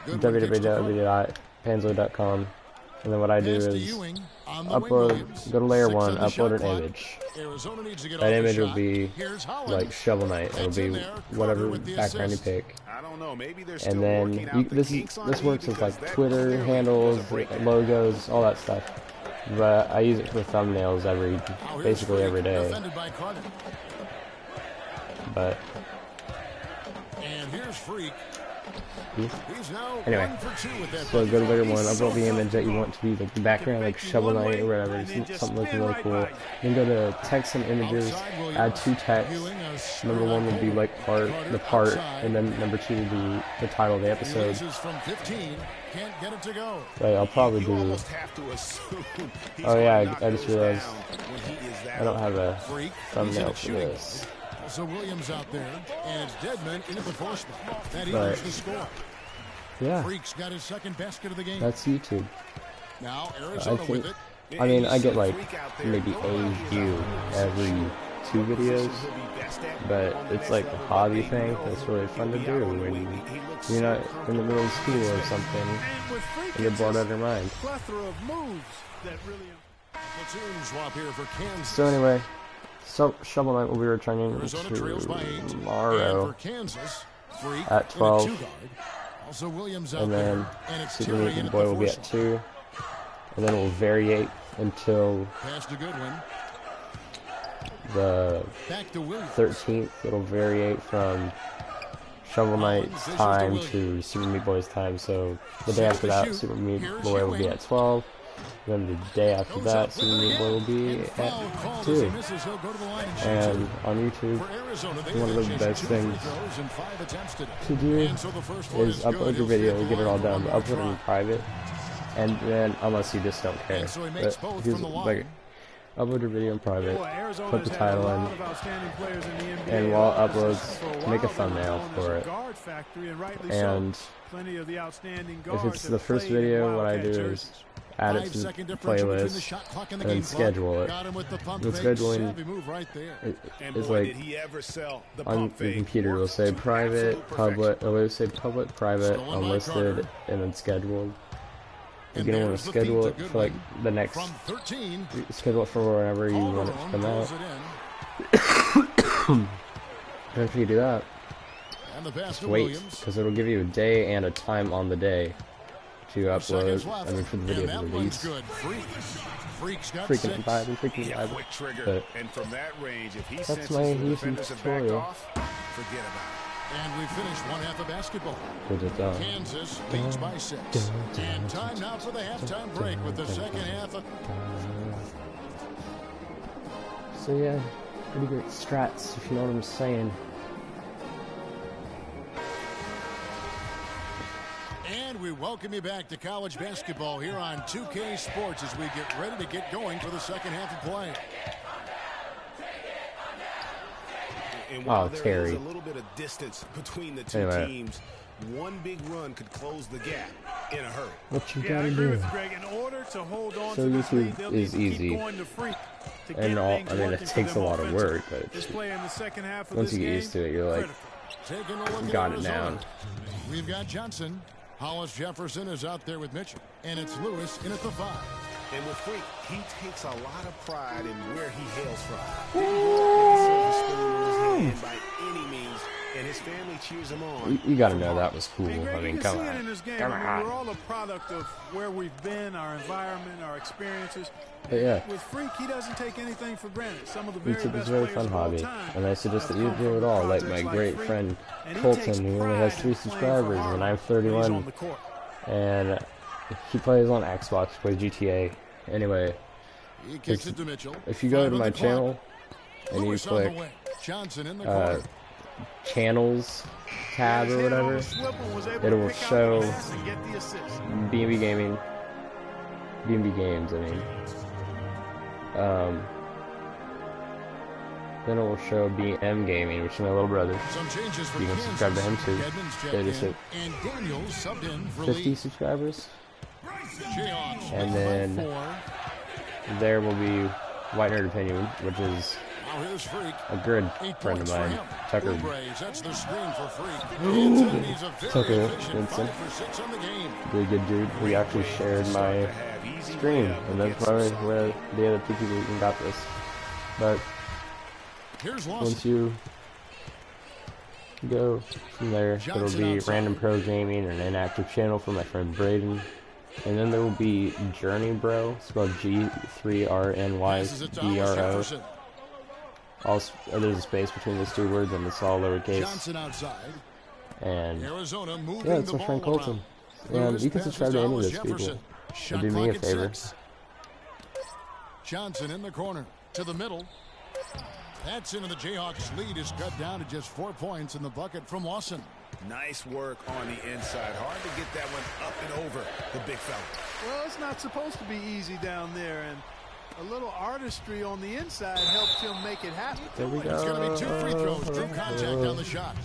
www.panzoid.com. And then what I do is upload, go to layer 1, upload an image. That image will be like Shovel Knight. It'll be whatever background you pick. And then this works as like Twitter handles, logos, all that stuff. But I use it for thumbnails basically every day. But and here's Freak. Anyway, so go to layer 1, upload the image that you want to be like the background, like Shovel Knight or whatever, something looking really cool. Then go to text and images, add 2 texts. Number 1 would be like the part, and then number 2 would be the title of the episode. Right, I'll probably do. Oh yeah, I just realized I don't have a thumbnail for this. So Williams out there, and it's Deadman into the force. That But, equals the score. yeah, Freak's got his second basket of the game. that's YouTube. Now I Arizona with think, it. I mean, I get like maybe a view every 2 videos, but it's like a hobby thing that's really fun to do when you're not in the middle of school or something and you're bored out of your mind. Plethora of moves that really. Platoon swap here for Kansas. So anyway, Shovel Knight will be returning Arizona trails by 8. tomorrow And for Kansas, Freak at in a 12, 2 guard. Also Williams out and then there, and it's Super Terry Meat in and at Boy the will be force. at 2, and then we'll variate until Pass to Goodwin. the Back to Williams. 13th. It'll variate from Shovel Knight's time to Super Meat Boy's time. So the day after that, Super Meat Boy will be at 12. Then the day after that, Super Meat Boy will be at 2. And on YouTube, one of the best things to do is upload your video, get it all done, but upload it in private. And then, unless you just don't care, but here's like, upload your video in private, put the title in, and while it uploads, make a thumbnail for it. And if it's the first video, what I do is add it to the playlist and then schedule it. The scheduling is like on the computer, it'll say private, public, it'll say public, private, unlisted, and then scheduled. You're gonna want to schedule it for like the next, schedule it for whenever you want it to come out. And after you do that, just wait, because it'll give you a day and a time on the day to upload, I mean for the video to release. Freaking vibing, freaking vibing. But that's my YouTube tutorial. Forget about it. And we finished one half of basketball. Kansas leads by 6. And time now for the halftime break with the second half. So yeah, Pretty great strats, if you know what I'm saying. And we welcome you back to college basketball here on 2K Sports as we get ready to get going for the second half of play. And while Oh, there Terry. is a little bit of distance between the two Anyway. teams, one big run could close the gap in a hurry. What you Yeah, I gotta agree do? with Greg. In order to hold on So to this lead, YouTube they'll need is to keep easy. going to Freak to get And all, things I mean, it working for takes a them lot of offensively. work, but This play in the second half of once this you get game, used to it, you're like, Taking a look at got it Arizona. down. We've got Johnson. Hollis Jefferson is out there with Mitchell. And it's Lewis in at the 5. And with Freak, he takes a lot of pride in where he hails from. Didn't grow up with a silver spoon in his hand by any means, and his family cheers him on. You gotta know that was cool. Hey, Greg, I mean, you come can see it on. in this game. Come I mean, on. we're all a product of where we've been, our environment, our experiences. But yeah. With Freak, he doesn't take anything for granted. Some of the very YouTube best is a very players fun of all hobby, time and I suggest that you have come do it from all. Like projects my like great Freak, friend and he Colton, takes who only has pride 3 in playing for subscribers, and Harvard I'm when he's 31, on the court. and he plays on Xbox, plays GTA. Anyway, He kicks it to Mitchell. if you go 5 to on my the clock. channel and you Lewis on the click wing. Johnson in the corner. channels tab or whatever, it will show B&B Gaming, B&B Games, I mean. Then it will show BM Gaming, which is my little brother. Some changes for You can Kansas. subscribe to him too. Edmonds checked They just in, hit and Daniels subbed in for 50 Lee. subscribers. Jayhawks And lead by then 4. there will be White Nerd Opinion, which is Now here's Freak. a good 8 friend of points for mine, him. Tucker. Oubre sets the screen for Freak. Ooh. Inside, he's a very Tucker efficient Vincent. 5 for 6 on the game. Really good dude. We actually shared my screen, and that's probably where the other 2 people even got this. But Here's once Lawson. you go from there, it'll Johnson be outside. Random Pro Gaming, an inactive channel for my friend Braden. And then there will be Journey Bro, spelled Passes it to Hollis G3RNYBRO. Jefferson. There's a space between those 2 words, and it's all lowercase. Johnson outside. And Arizona moving yeah, it's the my friend ball Colton. around. And Lewis you can passes subscribe to any of Hollis those people. Jefferson. Shot It'd do me clock a at favor. 6. Johnson in the corner to the middle. That's into the Jayhawks. Lead is cut down to just 4 points in the bucket from Lawson. Nice work on the inside. Hard to get that one up and over the big fella. Well, it's not supposed to be easy down there, and a little artistry on the inside helped him make it happen. There we go. It's going to be 2 free throws. Drew contact on the shot.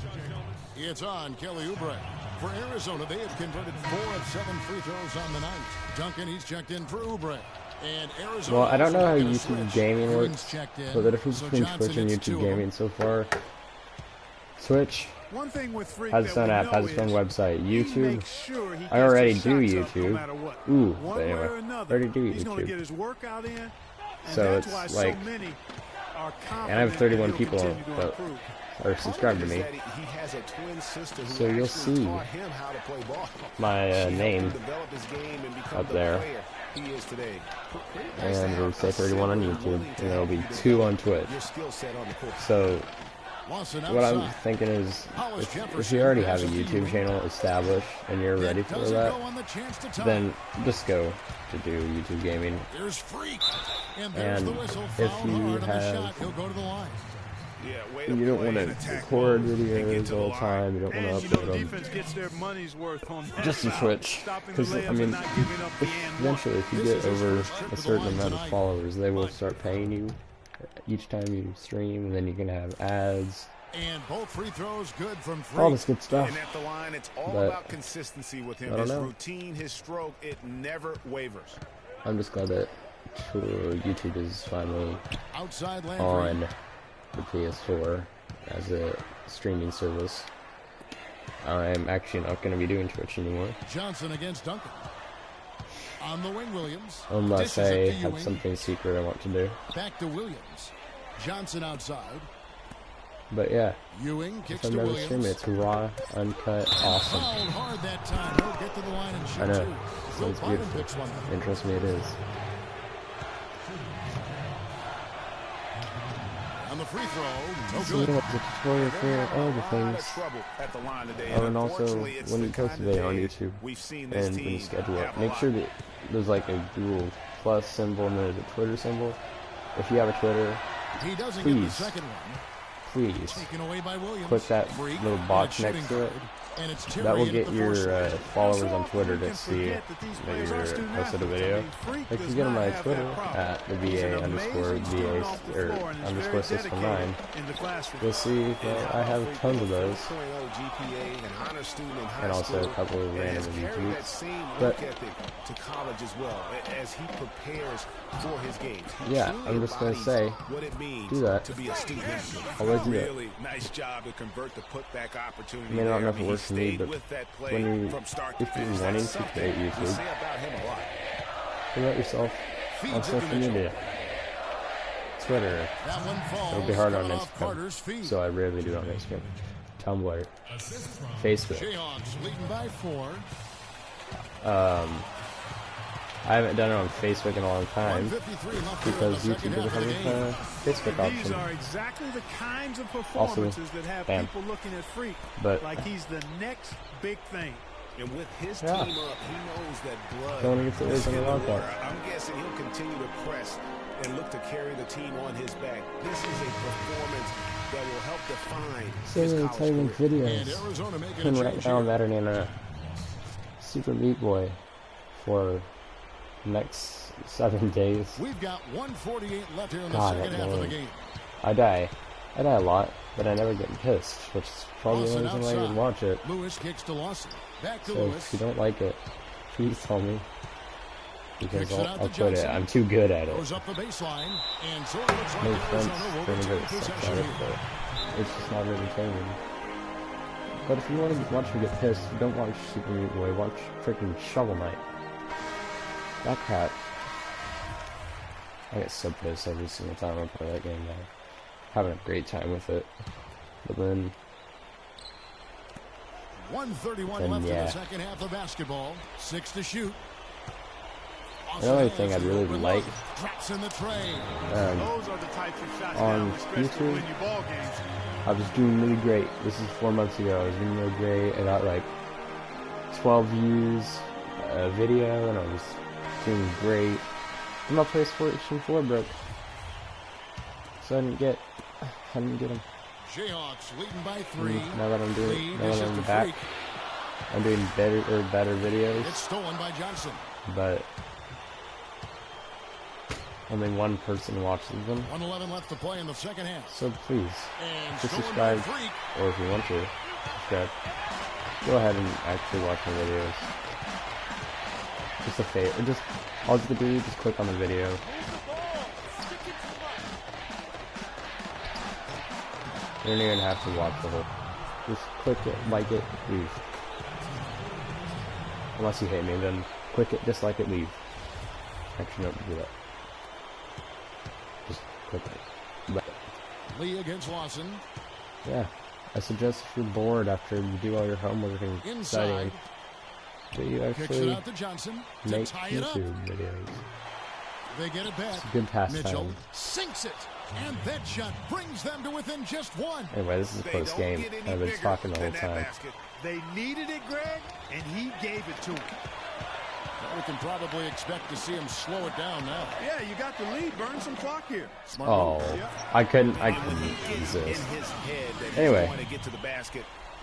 It's on Kelly Oubre. For Arizona, they have converted 4 of 7 free throws on the night. Duncan, he's checked in for Oubre. And Arizona Well, I don't know how also making a YouTube switch. Gaming Green's works, checked in. but the difference So between Johnson Twitch and hits 2 YouTube of them. Gaming so far, Twitch One thing with Freak has its that own we app, know has its own is website. he YouTube, makes sure he I gets already his do shots up no YouTube. matter what. Ooh, One but anyway, way or I another, already do he's going to get YouTube. his workout in, and So that's it's why like, so many are and I have confident 31 that he'll people continue to that improve. are subscribed to Is me. that he has a twin sister who So you'll actually see taught him how to play ball. my She helped name him develop his game and become up the there. player he is today. And it'll say 31 on YouTube, and there'll be 2 on Twitch. Your skill set on the court. So Lawson what I'm outside. thinking is, Hollis if Jefferson you already have a passes to YouTube Ewing. channel established and you're ready for Doesn't that, go on the chance to tie. then just go to do YouTube Gaming. There's Freak. And there's And the whistle. if Fouled you hard on the have, shot. He'll go to the line. Yeah, way you don't want to record videos all the time, you don't And want you to know upload the them. defense gets their money's worth on that Just to foul. Twitch, Stopping the because layups I mean, and not giving up the and one. eventually, if you This get is his over first trip a to the certain line amount of tonight. followers, they will start paying you each time you stream, and then you can have ads, And both free throws good from Freak. all this good stuff. And at the line, it's all But about consistency with him. I don't His know. routine, his stroke, it never wavers. I'm just glad that YouTube is finally Outside Landry. on the PS4 as a streaming service. I'm actually not going to be doing Twitch anymore, Johnson against Duncan. On the wing, Williams. unless Dishes it I to have Ewing. something secret I want to do. Back to Williams. Johnson outside. But yeah, Ewing if kicks I'm to never Williams. streaming, it's raw, uncut, awesome. Fouled hard that time. He'll get to the line and shoot I know, two. so Will it's Bynum beautiful, picks one. and trust me, it is. On the free throw, no So you good. know, the tutorial for all the things. At the line today, Oh, and also, unfortunately, it's when the you post a kind of video on day YouTube, we've seen this and when you team schedule it, have a make lot. sure that there's like a Google plus symbol and there's a Twitter symbol. If you have a Twitter, He doesn't get the please, second one. please, Taken away by Williams. click that Freak, little and box it's next shooting to it. guard. And it's That will Terry in get at the your force. followers So on often Twitter we to can see forget that these that players you are student posted a athletes. video. I mean, Freak Like, does you get on not my have Twitter that problem. at the He's an BA underscore amazing student BA off the or floor and is underscore very 619. dedicated in the classroom. You'll see that I have tons of those, GPA, an honor student in high and also a school, couple of and random has carried that retweets. same But work ethic to college as well as he prepares for his games. He yeah, truly I'm just gonna embodies say, what it means do that. to be a student athlete. Always do that. Really nice job to convert the putback opportunity. I mean, I don't know if it there. works for me, He but stayed with that play when you, from start to if you're finish. wanting That's to something create we YouTube, say about him a lot. promote yourself on social media. Twitter. That one falls. It'll be hard on coming off Carter's Instagram, feet. so I rarely do it on Instagram. Tumblr, Facebook. Jayhawks leading by 4. I haven't done it on Facebook in a long time 153 left because here in the second YouTube doesn't half of the have a game. Facebook These option. are exactly the kinds of Also, performances that have bam. people looking at Freak But- like he's the next big thing. And with his Yeah. team up, he knows that blood Going against the is in Arizona the Wildcats. water. I'm guessing he'll continue to press and look to carry the team on his back. This is a performance that will help define his So college many career. videos. Arizona making And a right change now I'm here. adding in a Super Meat Boy for next 7 days. We've got 148 left here in the God, second that half of the man. game. I die a lot, but I never get pissed, which is probably the Lawson only reason why I would outside. watch it. Lewis kicks to Lawson. Back to So Lewis. if you don't like it, please tell me. Because Kicks it I'll out to quit it. Johnson. I'm too good at it. Goes up the baseline, and so it looks like No offense Arizona will for anybody retain that sucks at possession it, here. but it's just not entertaining. But if you want to watch me get pissed, don't watch Super Meat Boy, watch freaking Shovel Knight. That crap. I get so pissed every single time I play that game now. Having a great time with it. But then 131 Then, left in yeah. the second half of basketball. 6 to shoot. the only Austin thing has I'd the really open like look. Drops in the tray. Those are the types of shots on down the stretch that YouTube, win you ball games. I was doing really great. This is 4 months ago. I was doing really great. I got like 12 views a video, and I was doing great. And my PlayStation 4 broke, so I didn't get them. Jayhawks leading by 3. Now that I'm doing, Lead now is that just I'm a back, freak. I'm doing better videos. It's stolen by Johnson. But only one person watches them. 111 left to play in the second half. So please, And just stolen subscribe, by Freak. or if you want to, subscribe. Go ahead and actually watch my videos. Just a favor. Just all you have to do, just click on the video. You don't even have to watch the whole. Just click it, like it, leave. Unless you hate me, then click it, dislike it, leave. Actually, don't do that. Just click it. But Lee against Lawson. yeah, I suggest if you're bored after you do all your homework and Inside. studying, that you Kicks it actually out to Johnson to make tie it up. YouTube videos. They get it back. It's a good pastime. Mitchell sinks it. And that shot brings them to within just 1. Anyway, this is a close game. I've been talking the whole time. They needed it, Greg, and he gave it to him. We can probably expect to see him slow it down now. Yeah, you got the lead. Burn some clock here. Smart Oh, move. I couldn't resist. Anyway,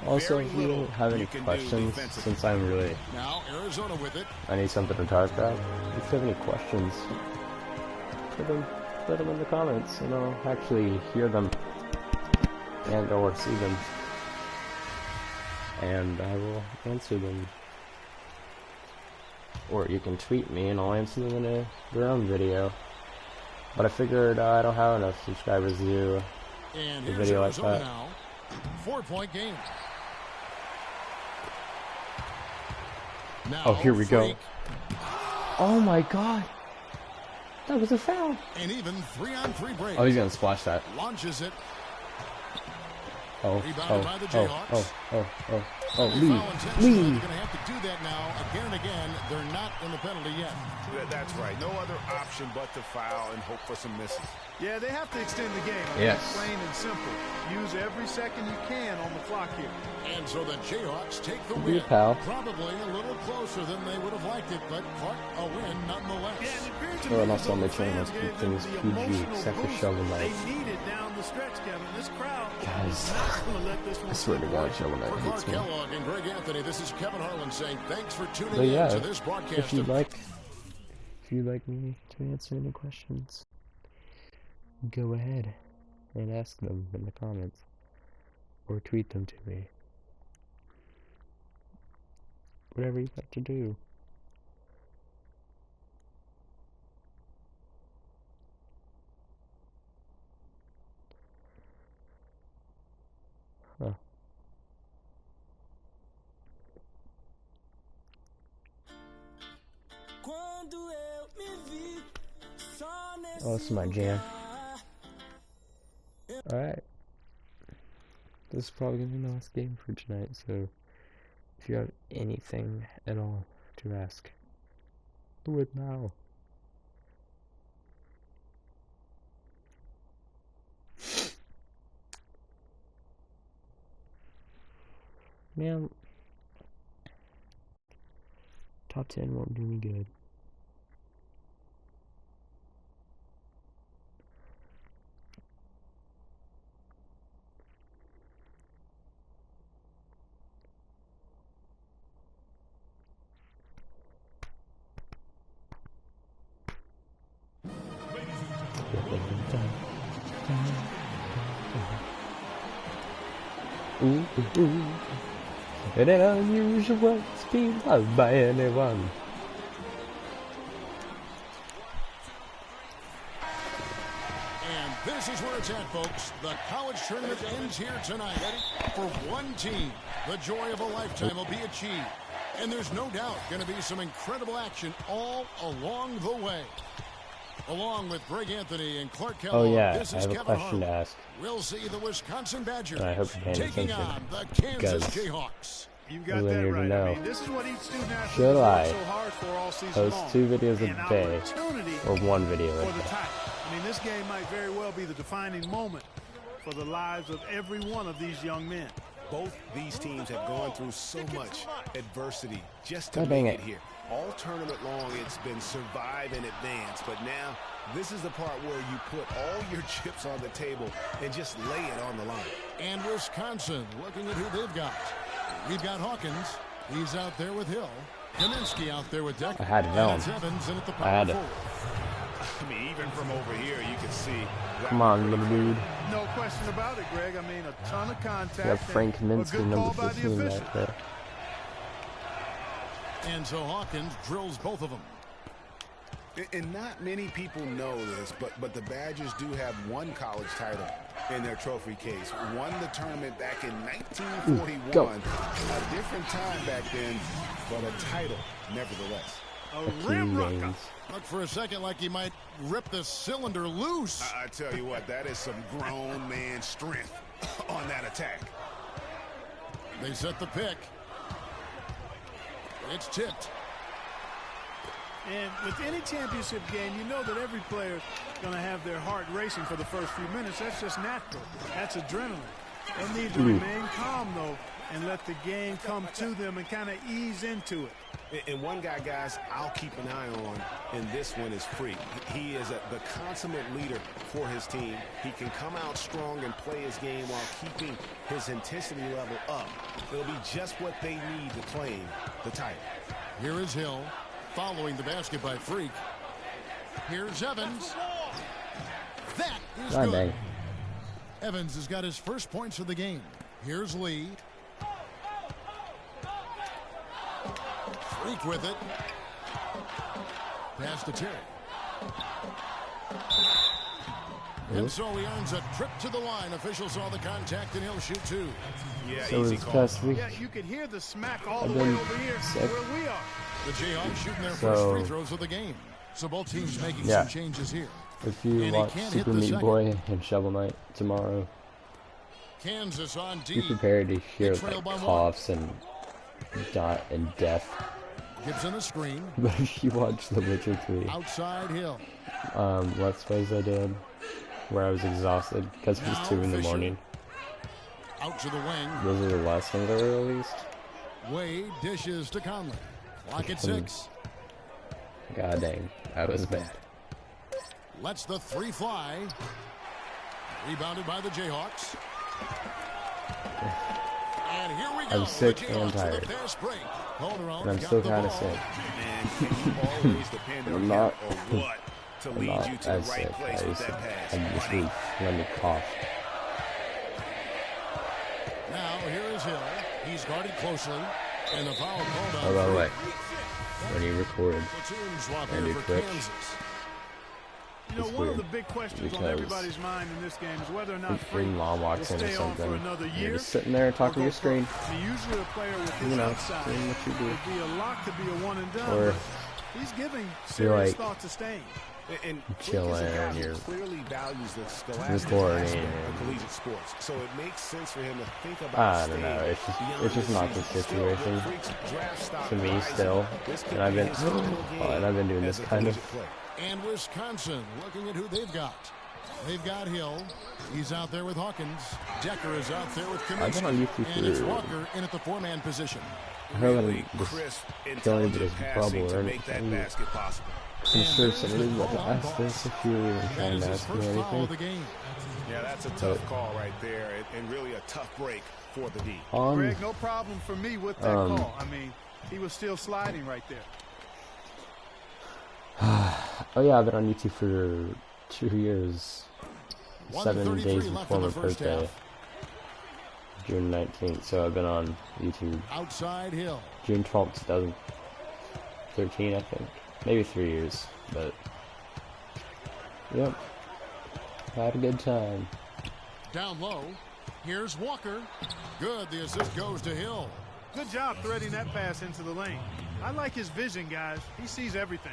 also, if you don't have any questions, since I'm really, Now Arizona with it. I need something to talk about. If you have any questions, put them in the comments, and I'll actually hear them and or see them, and I will answer them. Or you can tweet me and I'll answer them in their own video. But I figured I don't have enough subscribers to do And a here's video like Arizona that. now. 4-point game. Now Oh, here we go. Freak, Oh my god! That was a foul! An even 3-on-3 break. Oh, he's gonna splash that. Launches it. Oh, Rebounded by the oh, Jayhawks. oh, They Lee, foul intentionally. Lee! They're going to have to do that now again and again. They're not in the penalty yet. That's right. No other option but to foul and hope for some misses. Yeah, they have to extend the game. Yes. Plain and simple. Use every second you can on the clock here. And so the Jayhawks take the Be a win. pal. Probably a little closer than they would have liked it, but Clark a win nonetheless. Yeah, and it appeared to Oh, and also on the channel, keep things PG, except for Shovel Knight. They need it down the stretch, Kevin. This crowd Guys, is not going to let this one I swear to God, Shovel Knight For Clark hates me. Kellogg and Greg Anthony, this is Kevin Harlan saying thanks for tuning But yeah, in to this broadcast. if you'd like me to answer any questions, go ahead and ask them in the comments. Or tweet them to me. Whatever you like to do. Huh. Oh, this is my jam. Alright. This is probably gonna be my last game for tonight, so if you have anything at all to ask, do it now. Man, top 10 won't do me good. Ooh, ooh, ooh. At an unusual speed, loved by anyone. And this is where it's at, folks. The college tournament ends here tonight. For one team, the joy of a lifetime will be achieved. And there's no doubt going to be some incredible action all along the way. Along with Greg Anthony and Clark Kellogg, Oh yeah, this I is have a Kevin question to Harlan. ask. We'll see the Wisconsin Badgers And I hope you're paying taking attention, on the Kansas because Jayhawks. You I got live that here to right. know. I mean, this is what each student athlete Should has I worked so hard for all season post long. 2 videos An a day opportunity or 1 video for a the day? title. I mean, this game might very well be the defining moment for the lives of every one of these young men. Both these teams have gone through so much adversity just to God dang make it. it here. All tournament long, it's been survive and advance. But now, this is the part where you put all your chips on the table and just lay it on the line. And Wisconsin looking at who they've got. We've got Hawkins. He's out there with Hill. Kaminsky out there with Decker. I had to know And it's him. Evans in at the I had power to. forward. I mean, even from over here, you can see. Come on, little dude. No question about it, Greg. I mean, a ton of contact. You have Frank and a Kaminsky, good number call by the 15 official. right there. And so Hawkins drills both of them. And not many people know this, but the Badgers do have one college title in their trophy case. Won the tournament back in 1941. Go. A different time back then, but a title nevertheless. A rim rucker. Looked for a second like he might rip the cylinder loose. I tell you what, that is some grown man strength on that attack. They set the pick. It's tipped. And with any championship game, you know that every player is going to have their heart racing for the first few minutes. That's just natural. That's adrenaline. They need to remain calm, though, and let the game come to them and kind of ease into it. And one guy, guys, I'll keep an eye on in this one is Freak. He is the consummate leader for his team. He can come out strong and play his game while keeping his intensity level up. It'll be just what they need to claim the title. Here is Hill following the basket by Freak. Here's Evans. That is God good. dang. Evans has got his first points of the game. Here's Lee. Freak with it. Pass to Terry. And so he earns a trip to the line. Officials saw the contact and he'll shoot 2. Yeah, So easy this call. past week, Yeah, you could hear the smack all I've the way been over here sick. where we are. The Jayhawks shooting their So- first free throws of the game. So both teams making Yeah. some changes here. if you And he watch can't hit Super the Meat second. Boy and Shovel Knight tomorrow, Kansas on be D. prepared to hear They trail like by 1. coughs and death. Gibson the screen. But if you watch The Witcher 3, Outside Hill. Let's Plays I did, where I was exhausted because it was Now 2 in the Fisher. morning. Out to the wing. Those are the last ones that were released. Wade dishes to Conley. Clock at 6. God dang, that was bad. lets the three fly. Rebounded by the Jayhawks. And here we go. I'm sick the and Jayhawks with tired. a fast break. Calderon And I'm got still the kind of ball. sick. Man, can you always depend on I'm him not, or what to I'm lead not you to the as right sick. place with that pass? I just need, let me cough. Now here is Hill. He's guarded closely. And the foul called Oh, by the out. way, when you record Platoon swap and here do for Twitch, Kansas. You know, it's one of weird the big questions on because everybody's mind in this game is whether or not if Freak your mom will walks in or stay on for something, another you're year. just sitting there talking to your screen, I mean, usually a player with his you know, upside doing what you do. would be a lock to be a one and done. Or but he's giving you're serious like thought to staying. And chilling, Freak is a guy who you're clearly values the scholastic recording. aspect of collegiate sports, so it makes sense for him to think about I don't staying know. beyond It's just this not the season. Still, situation with Freak's draft stock to me rising, still, this could and I've be been his final game and I've been doing as this a kind of. collegiate player. And Wisconsin looking at who they've got. They've got Hill. He's out there with Hawkins. Decker is out there with I've been on Kaminsky. YouTube And it's for- Walker in at the four-man position. I heard Really him just crisp, killing this intelligent passing bubble to or make that anything. basket possible. I'm sure somebody's about to ask this if you're even That trying is to his ask me first foul of anything. the game. Yeah, that's a tough call right there, and really a tough break for the D. Greg, no problem for me with that call. I mean, he was still sliding right there. Oh yeah, I've been on YouTube for 2 years. 7 1:33 days left before in my the first birthday. half. June 19th, so I've been on YouTube. Outside Hill. June 12th, 2013, I think. Maybe 3 years, but... Yep. Had a good time. Down low. Here's Walker. Good. The assist goes to Hill. Good job threading that pass into the lane. I like his vision, guys. He sees everything.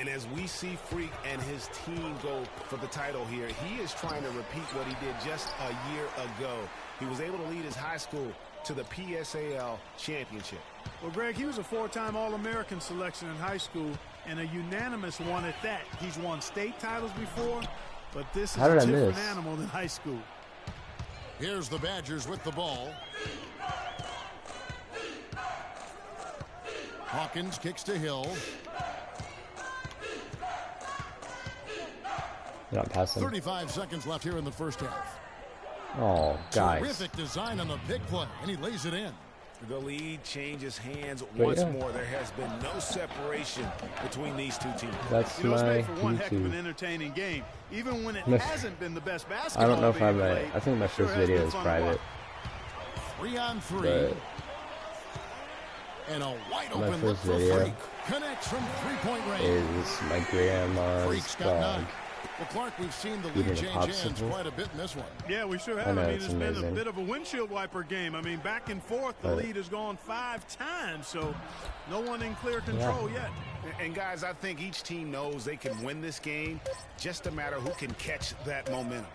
And as we see Freak and his team go for the title here, he is trying to repeat what he did just a year ago. He was able to lead his high school to the PSAL championship. Well, Greg, he was a 4-time All-American selection in high school and a unanimous one at that. He's won state titles before, but this is How did a I different miss? animal than high school. Here's the Badgers with the ball. Hawkins kicks to Hill. You're not passing. 35 seconds left here in the first half. Oh, guys. Terrific design on the big play, and he lays it in. The lead changes hands But once yeah. more. There has been no separation between these two teams. That's You know, it's my made for one heck of an YouTube. entertaining game, even when it My- hasn't been the best I basketball don't know if being I played. I think my Sure first has video been is fun to private. Three on three. But And a wide my open look first for video Freak. Connects from three-point range. is my grandma's Freak's got dog. 9. Well, Clark, we've seen the Eating lead a change hands popsicle. quite a bit in this one. Yeah, we sure I have. know, I mean, it's it's been a amazing. bit of a windshield wiper game. I mean, back and forth, the But- lead has gone 5 times, so no one in clear control yet. And guys, I think each team knows they can win this game. Just a matter who can catch that momentum.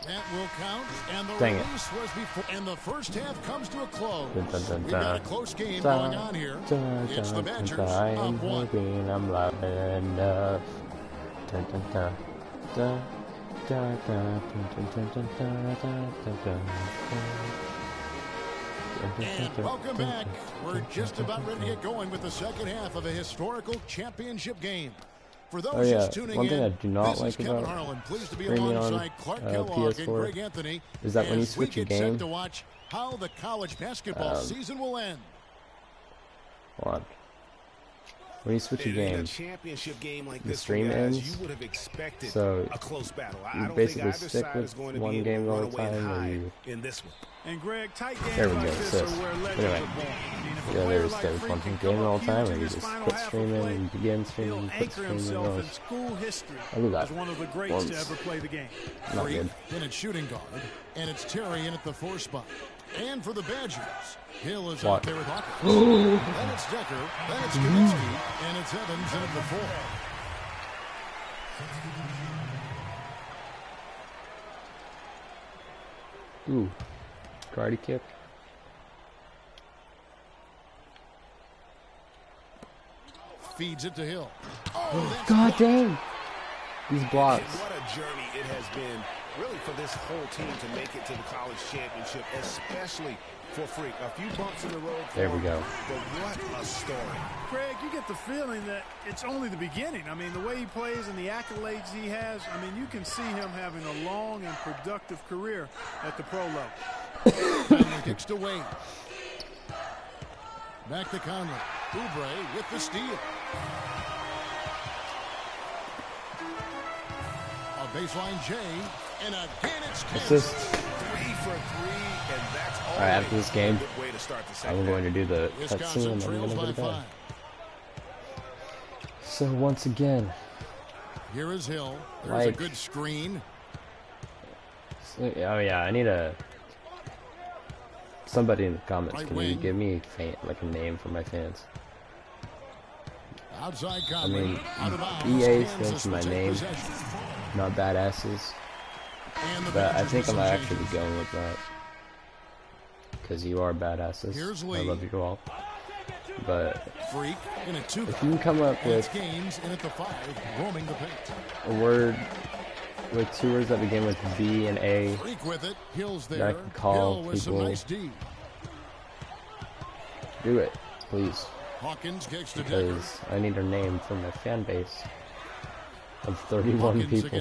That will count, and the Dang it. release was before. And the first half comes to a close. Dun, dun, dun, We've got a dun. close game Dun, going on here. dun, It's the dun, dun, Badgers dun. I up am 1. hoping I'm loud enough. Dun, dun, dun, dun, dun, dun, dun, dun, dun, dun, dun, dun, dun, And welcome back. We're just about ready to get going with the second half of a historical championship game. For those Oh yeah, just tuning one thing in, I do not this like is Kevin about Harlan, pleased to be streaming alongside on Clark Kellogg and PS4 Greg Anthony is that when you as we switch a get set game, to watch how the college basketball season will end. hold on. When you switch a In game, a championship game like the this stream one, guys, ends, you would have expected so a close battle. I you don't basically think either stick side with is going to one be able game to all run the away and time, or hide you... in this one. And Greg, tight games There we like go, this sis. are where legends Anyway, are born. I mean, if a yeah, player there's like there's Freak one can game come all up the time, huge where in you this just final quit half of streaming play, and begin streaming, he'll and quit anchor streaming, himself in and school history I do that as one of the greats once. to ever play the game. Not Freak good. in at shooting guard, and it's Terry in at the 4 spot. And for the Badgers, Hill is What? out there with Hawkins. Then it's Decker, then it's Kaminsky, and it's Evans in at the 4. Ooh, karate kick. Feeds it to Hill. Oh, God dang! These blocks. And what a journey it has been, really, for this whole team to make it to the college championship, especially for Freak. A few bumps in the road. There we go. But what a story. Craig, you get the feeling that it's only the beginning. I mean, the way he plays and the accolades he has, I mean, you can see him having a long and productive career at the pro level. Conley kicks to Wade. Back to Conley. Oubre with the steal. A baseline J, and again it's Assist. 3 for 3, and that's all. Alright, after this game, way to start the I'm going to do the cutscene and I'm going to go to bed. So once again, here is Hill. There's like, a good screen. Oh yeah, I need somebody in the comments. Can you give me like a name for my fans? Outside I mean, EA stands for my name, not badasses. But I think I might actually be going with that. Because you are badasses. I love you all. But if you can come up with a word with 2 words that begin with B and A that I can call people, do it, please. Because I need a name for my fan base of 31 people.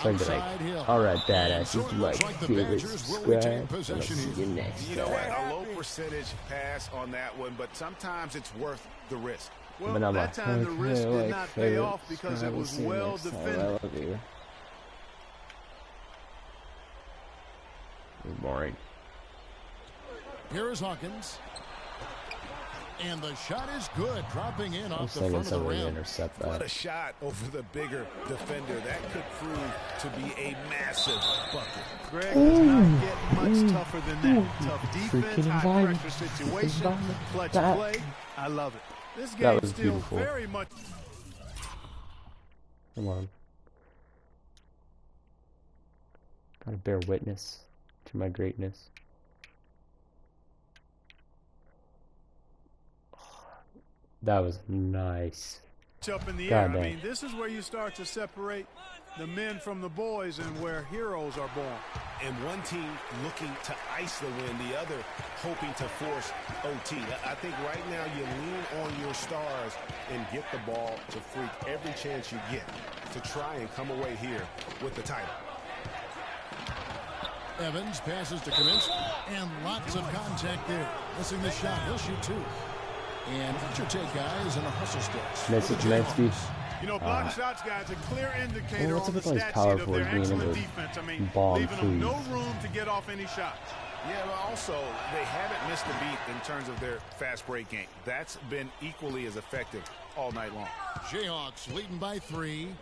So I'd be like, alright, badasses, like, favorite, subscribe, and I'll see you next time. You know what? A low percentage pass on that one, but sometimes it's worth the risk. Well, that time the risk did not pay off because it was well defended. I love you. It's boring. Here is Hawkins. And the shot is good, dropping in off the front of the rim. What a shot over the bigger defender. That could prove to be a massive bucket. Greg does not get much tougher than that. Tough defense, high pressure situation, clutch play. I love it. This game is still very much. Come on. Gotta bear witness to my greatness. That was nice. Up in the air. I mean, this is where you start to separate the men from the boys and where heroes are born. And one team looking to ice the win, the other hoping to force OT. I think right now you lean on your stars and get the ball to Freak every chance you get to try and come away here with the title. Evans passes to Kaminsky, and lots of contact there. Missing the shot. He'll shoot 2. And what's your take, guys, in a hustle stretch? You know, block shots, guys, a clear indicator on the stat power sheet of their excellent defense. I mean, leaving them no room to get off any shots. Yeah, but also, they haven't missed a beat in terms of their fast break game. That's been equally as effective all night long. Jayhawks leading by 3.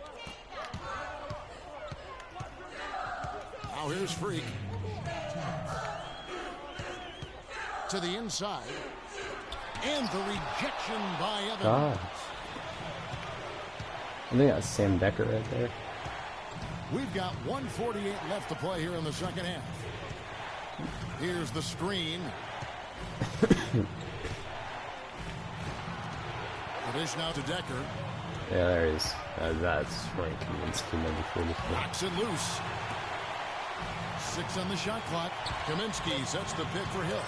Now here's Freak. To the inside. And the rejection by Evans. God. I think that's Sam Decker right there. We've got 1:48 left to play here in the second half. Here's the screen. The dish now to Decker. Yeah, there he is. That's Frank Kaminsky, number 44. Knocks it loose. 6 on the shot clock. Kaminsky sets the pick for Hill.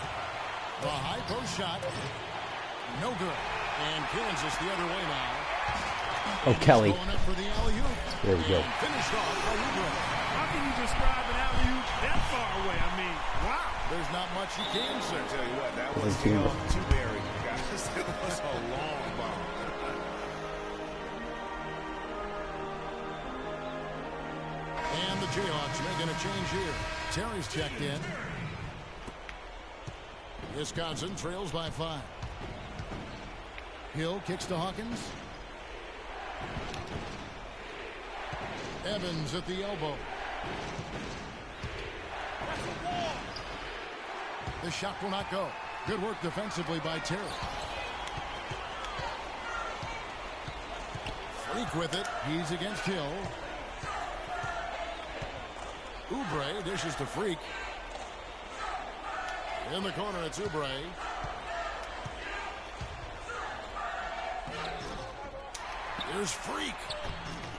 The high post shot. No good. And Kansas the other way now. Oh, Kelly. There we go. Finished off by Oubre. How can you describe an alley-oop that far away? I mean, wow. There's not much you can say. I tell you what, that was too buried, guys. It was a long ball. And the Jayhawks making a change here. Terry's checked in. Wisconsin trails by 5. Hill kicks to Hawkins. Evans at the elbow. The shot will not go. Good work defensively by Terry. Freak with it. He's against Hill. Oubre dishes to Freak. In the corner, it's Oubre. Here's Freak.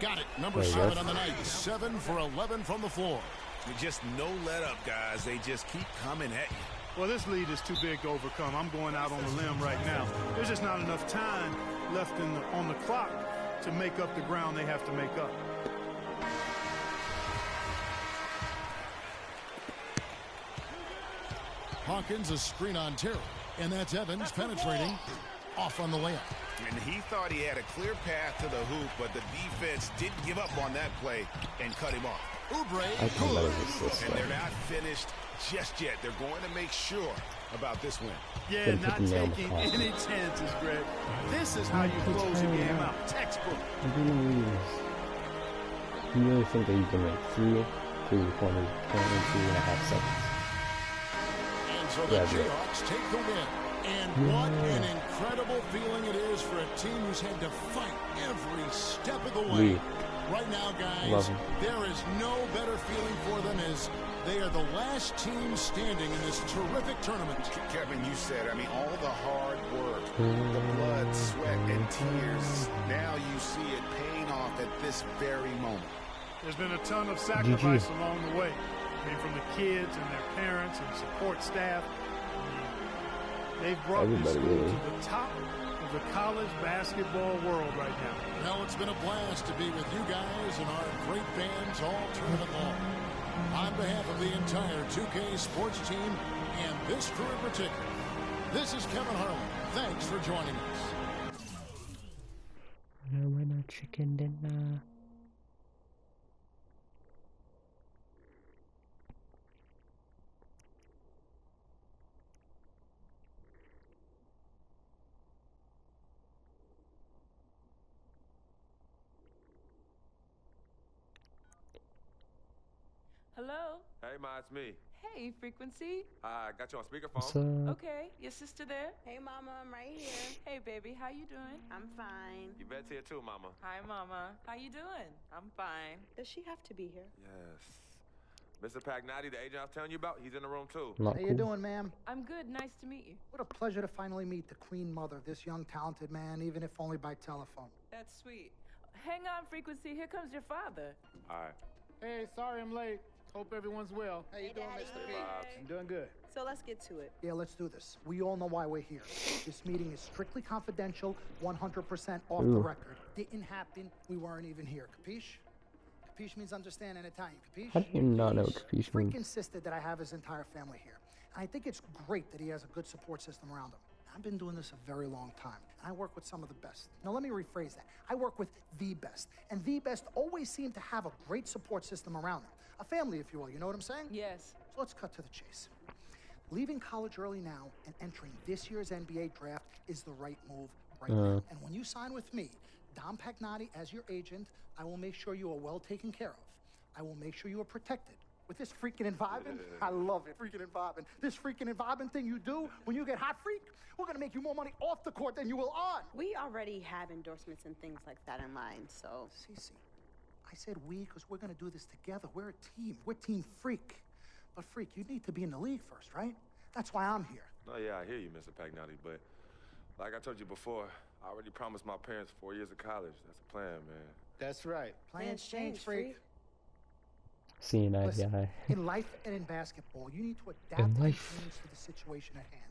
Got it. Number 7 on the night. 7 for 11 from the floor. Just no let up, guys. They just keep coming at you. Well, this lead is too big to overcome. I'm going out on the limb right now. There's just not enough time left on the clock to make up the ground they have to make up. Hawkins a screen on Terry, and that's Evans penetrating off on the layup. And he thought he had a clear path to the hoop, but the defense didn't give up on that play and cut him off. Oubre, and they're not finished just yet. They're going to make sure about this win. Yeah, not taking any chances, Greg. This is how you close a game out. Textbook. You really think that you can make 3 3-pointers in 2.5 seconds? And so the Jayhawks take the win. And what an incredible feeling it is for a team who's had to fight every step of the way. Right now, guys, there is no better feeling for them as they are the last team standing in this terrific tournament. Kevin, you said, I mean, all the hard work, the blood, sweat, and tears, now you see it paying off at this very moment. There's been a ton of sacrifice along the way. I mean, from the kids and their parents and support staff. They've brought this school to the top of the college basketball world right now. Well, it's been a blast to be with you guys and our great fans all tournament long. On behalf of the entire 2K sports team and this crew in particular, this is Kevin Harlan. Thanks for joining us. Chicken dinner. Hello? Hey, Ma, it's me. Hey, Frequency. I got you on speakerphone. What's up? Okay, your sister there? Hey, Mama, I'm right here. Hey, baby, how you doing? I'm fine. You bet's here too, Mama. Hi, Mama. How you doing? I'm fine. Does she have to be here? Yes. Mr. Pagnotti, the agent I was telling you about, he's in the room too. How you doing, ma'am? I'm good. Nice to meet you. What a pleasure to finally meet the Queen Mother of this young, talented man, even if only by telephone. That's sweet. Hang on, Frequency. Here comes your father. All right. Hey, sorry I'm late. Hope everyone's well. How you doing, Mr. B? I'm doing good. So let's get to it. Yeah, let's do this. We all know why we're here. This meeting is strictly confidential, 100% off the record. Didn't happen. We weren't even here. Capiche? Capiche means understand in Italian. Capiche? How do you not know what capiche Freak means? insisted that I have his entire family here. And I think it's great that he has a good support system around him. I've been doing this a very long time, and I work with some of the best. Now, let me rephrase that. I work with the best, and the best always seem to have a great support system around them. A family, if you will. You know what I'm saying? Yes. So let's cut to the chase. Leaving college early now and entering this year's NBA draft is the right move right now. And when you sign with me, Dom Pagnotti, as your agent, I will make sure you are well taken care of. I will make sure you are protected. With this freaking environment, I love it. Freaking environment. This freaking environment thing you do when you get hot, freak, we're going to make you more money off the court than you will on. We already have endorsements and things like that in line, so... Cece, I said we because we're going to do this together. We're a team. We're Team Freak. But, Freak, you need to be in the league first, right? That's why I'm here. No, yeah, I hear you, Mr. Pagnotti, but like I told you before, I already promised my parents 4 years of college. That's the plan, man. That's right. Plans change, Freak. Seeing eye to Listen, eye. in life and in basketball, you need to adapt and change to the situation at hand.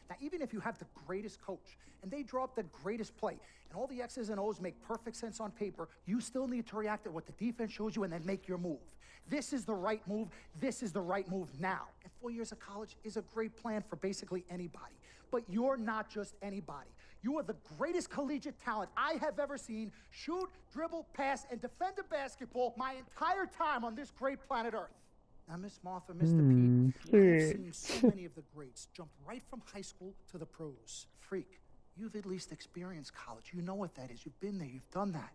Now, even if you have the greatest coach and they draw up the greatest play and all the X's and O's make perfect sense on paper, you still need to react to what the defense shows you and then make your move. This is the right move. This is the right move now. And 4 years of college is a great plan for basically anybody. But you're not just anybody. You are the greatest collegiate talent I have ever seen shoot, dribble, pass, and defend a basketball my entire time on this great planet Earth. Now, Miss Martha, Mr. Pete, I've seen so many of the greats jump right from high school to the pros. Freak, you've at least experienced college. You know what that is. You've been there. You've done that.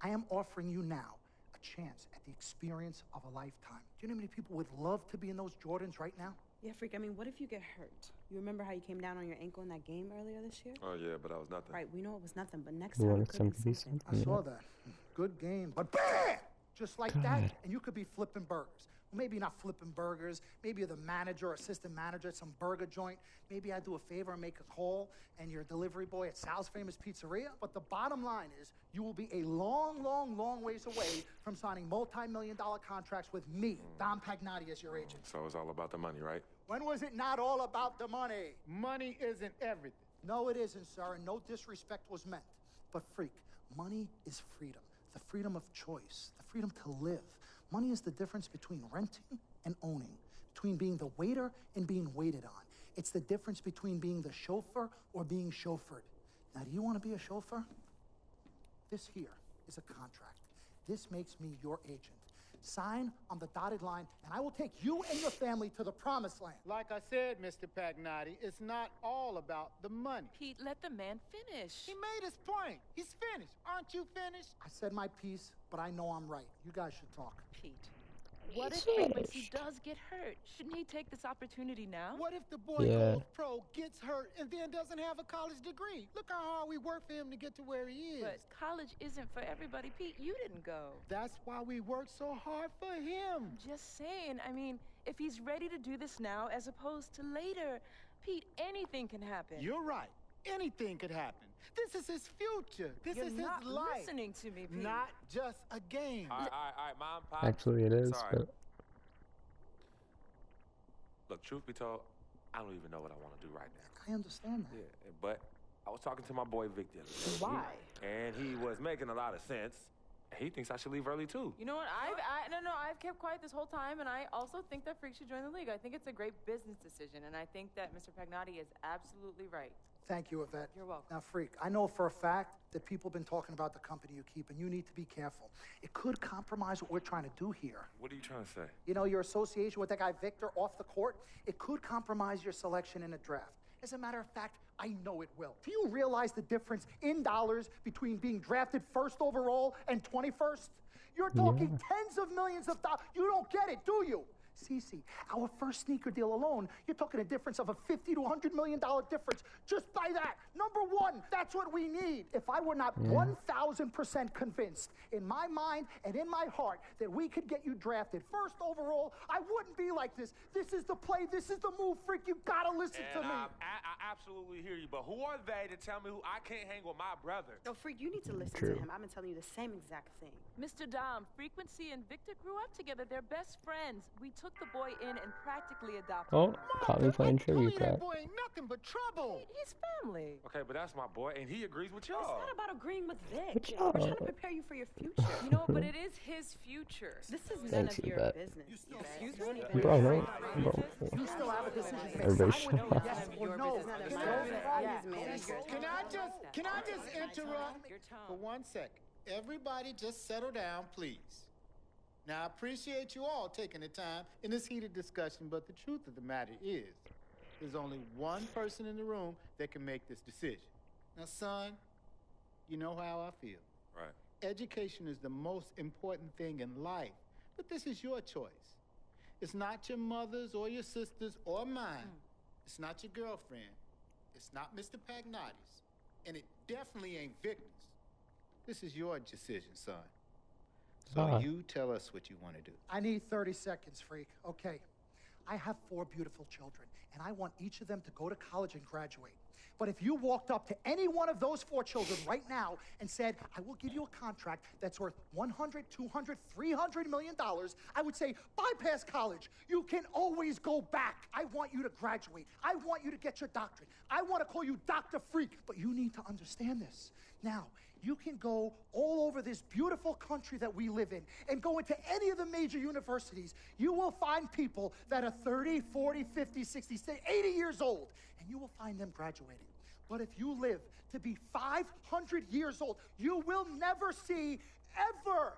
I am offering you now a chance at the experience of a lifetime. Do you know how many people would love to be in those Jordans right now? Yeah, Freak, I mean, what if you get hurt? You remember how you came down on your ankle in that game earlier this year? Oh, yeah, but I was nothing. Right, we know it was nothing, but next You time want it could be something. I saw that. Good game. But bam! Just like that, and you could be flipping burgers. maybe not flipping burgers. Maybe you're the manager or assistant manager at some burger joint. Maybe I do a favor and make a call, and you're a delivery boy at Sal's Famous Pizzeria. But the bottom line is, you will be a long, long, long ways away from signing multi-million-dollar contracts with me, Dom Pagnotti, as your agent. So it's all about the money, right? When was it not all about the money? Money isn't everything. No, it isn't, sir, and no disrespect was meant. But, freak, money is freedom. The freedom of choice, the freedom to live. Money is the difference between renting and owning, between being the waiter and being waited on. It's the difference between being the chauffeur or being chauffeured. Now, do you want to be a chauffeur? This here is a contract. This makes me your agent. Sign on the dotted line, and I will take you and your family to the promised land. Like I said, Mr. Pagnotti, it's not all about the money. Pete, let the man finish. He made his point. He's finished. Aren't you finished? I said my piece, but I know I'm right. You guys should talk. Pete, what if Frequency does get hurt? Shouldn't he take this opportunity now? What if the boy goes pro, gets hurt, and then doesn't have a college degree? Look how hard we work for him to get to where he is. But college isn't for everybody. Pete, you didn't go. That's why we work so hard for him. Just saying. I mean, if he's ready to do this now as opposed to later, Pete, anything can happen. You're right. Anything could happen. This is his future. This is his life. You're not listening to me, Pete. Not just a game. All right, Mom, Pop. Actually, it is. Sorry. But Look, truth be told, I don't even know what I want to do right now. I understand that. Yeah, but I was talking to my boy Vic the other day. Why? And he was making a lot of sense. He thinks I should leave early too. You know what? I've kept quiet this whole time, and I also think that Freak should join the league. I think it's a great business decision, and I think that Mr. Pagnotti is absolutely right. Thank you, Yvette. You're welcome. Now, Freak, I know for a fact that people have been talking about the company you keep, and you need to be careful. It could compromise what we're trying to do here. What are you trying to say? You know, your association with that guy Victor off the court, it could compromise your selection in a draft. As a matter of fact, I know it will. Do you realize the difference in dollars between being drafted first overall and 21st? You're talking tens of millions of dollars. You don't get it, do you? Cece, our first sneaker deal alone, you're talking a difference of a $50 to $100 million difference just by that. Number one, that's what we need. If I were not 1,000% convinced in my mind and in my heart that we could get you drafted first overall, I wouldn't be like this. This is the play. This is the move, Freak. You gotta listen to me. I absolutely hear you, but who are they to tell me who I can't hang with my brother? No, Freak, you need to listen to him. I've been telling you the same exact thing. Mr. Dom, Frequency and Victor grew up together. They're best friends. We took the boy in and practically adopted him. Caught me playing tribute That track. boy ain't nothing but trouble. He's family. Okay, but that's my boy, and he agrees with y'all. It's not about agreeing with Vic. Good We're trying to job. prepare you for your future. You know, but it is his future. This is none Thanks, of your Yvette. business. Excuse me? Bro, no. You still have a decision to make. Everybody Sign with me, yes or no. Can I just interrupt for 1 second? Everybody just settle down, please. Now, I appreciate you all taking the time in this heated discussion, but the truth of the matter is, there's only one person in the room that can make this decision. Now, son, you know how I feel. Right. Education is the most important thing in life, but this is your choice. It's not your mother's or your sister's or mine. It's not your girlfriend. It's not Mr. Pagnotti's. And it definitely ain't Victor's. This is your decision, son. So you tell us what you want to do. I need 30 seconds, Freak. Okay. I have 4 beautiful children, and I want each of them to go to college and graduate. But if you walked up to any one of those 4 children right now and said, I will give you a contract that's worth $100, $200, $300 million, I would say, bypass college. You can always go back. I want you to graduate. I want you to get your doctorate. I want to call you Dr. Freak, but you need to understand this. Now, you can go all over this beautiful country that we live in and go into any of the major universities. You will find people that are 30, 40, 50, 60, 80 years old, and you will find them graduating. But if you live to be 500 years old, you will never see ever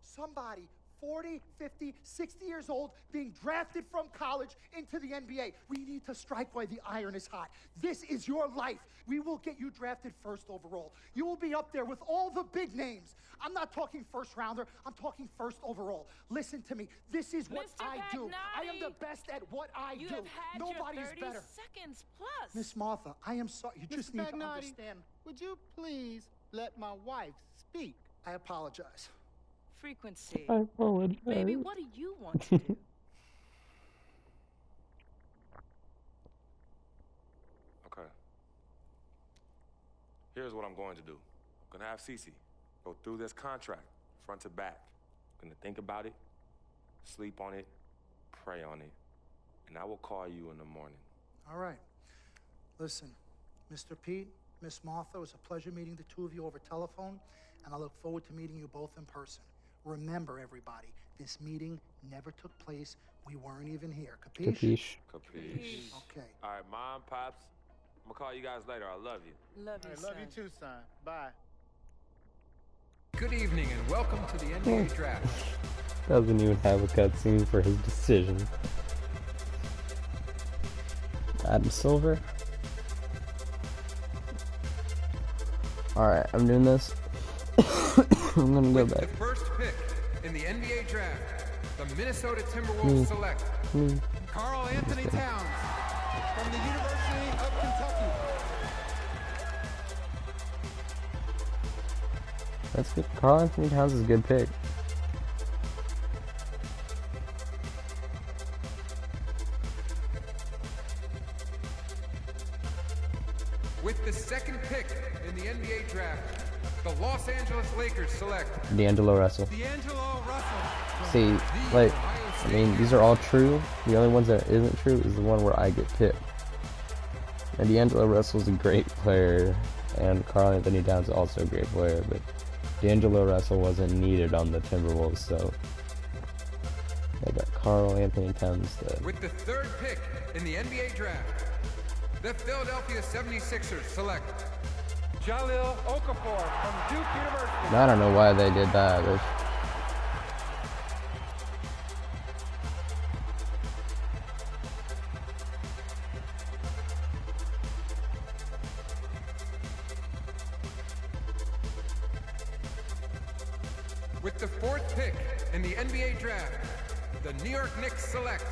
somebody 40, 50, 60 years old being drafted from college into the NBA. We need to strike while the iron is hot. This is your life. We will get you drafted first overall. You will be up there with all the big names. I'm not talking first rounder. I'm talking first overall. Listen to me. This is what Mr. I do. I am the Pagnotti, best at what I do. You have had Nobody's your 30 better. seconds plus. Miss Martha, I am sorry. You just Mr. need to Pagnotti, understand. would you please let my wife speak? I apologize. Frequency. I apologize. Baby, what do you want to do? Okay. Here's what I'm going to do. I'm gonna have Cece go through this contract, front to back. I'm gonna think about it, sleep on it, pray on it, and I will call you in the morning. All right. Listen, Mr. Pete, Miss Martha, it was a pleasure meeting the two of you over telephone, and I look forward to meeting you both in person. Remember, everybody, this meeting never took place. We weren't even here. Capiche? Capiche. Capiche. Okay. All right, Mom, Pops, I'm gonna call you guys later. I love you. Love you, I love you too, son. Bye. Good evening and welcome to the NBA Draft. Doesn't even have a cutscene for his decision. Adam Silver. Alright, I'm doing this. I'm gonna go back. The first pick in the NBA Draft, the Minnesota Timberwolves select Karl Anthony Towns from the University of Kentucky. That's good. Karl Anthony Towns is a good pick. With the second pick in the NBA Draft, the Los Angeles Lakers select D'Angelo Russell. D'Angelo Russell. See, like, I mean, these are all true. The only ones that isn't true is the one where I get picked. And D'Angelo Russell's a great player, and Karl Anthony Towns is also a great player, but D'Angelo Russell wasn't needed on the Timberwolves, so I got Karl Anthony Towns instead. With the third pick in the NBA Draft, the Philadelphia 76ers select Jahlil Okafor from Duke University. I don't know why they did that. With the fourth pick in the NBA Draft, the New York Knicks select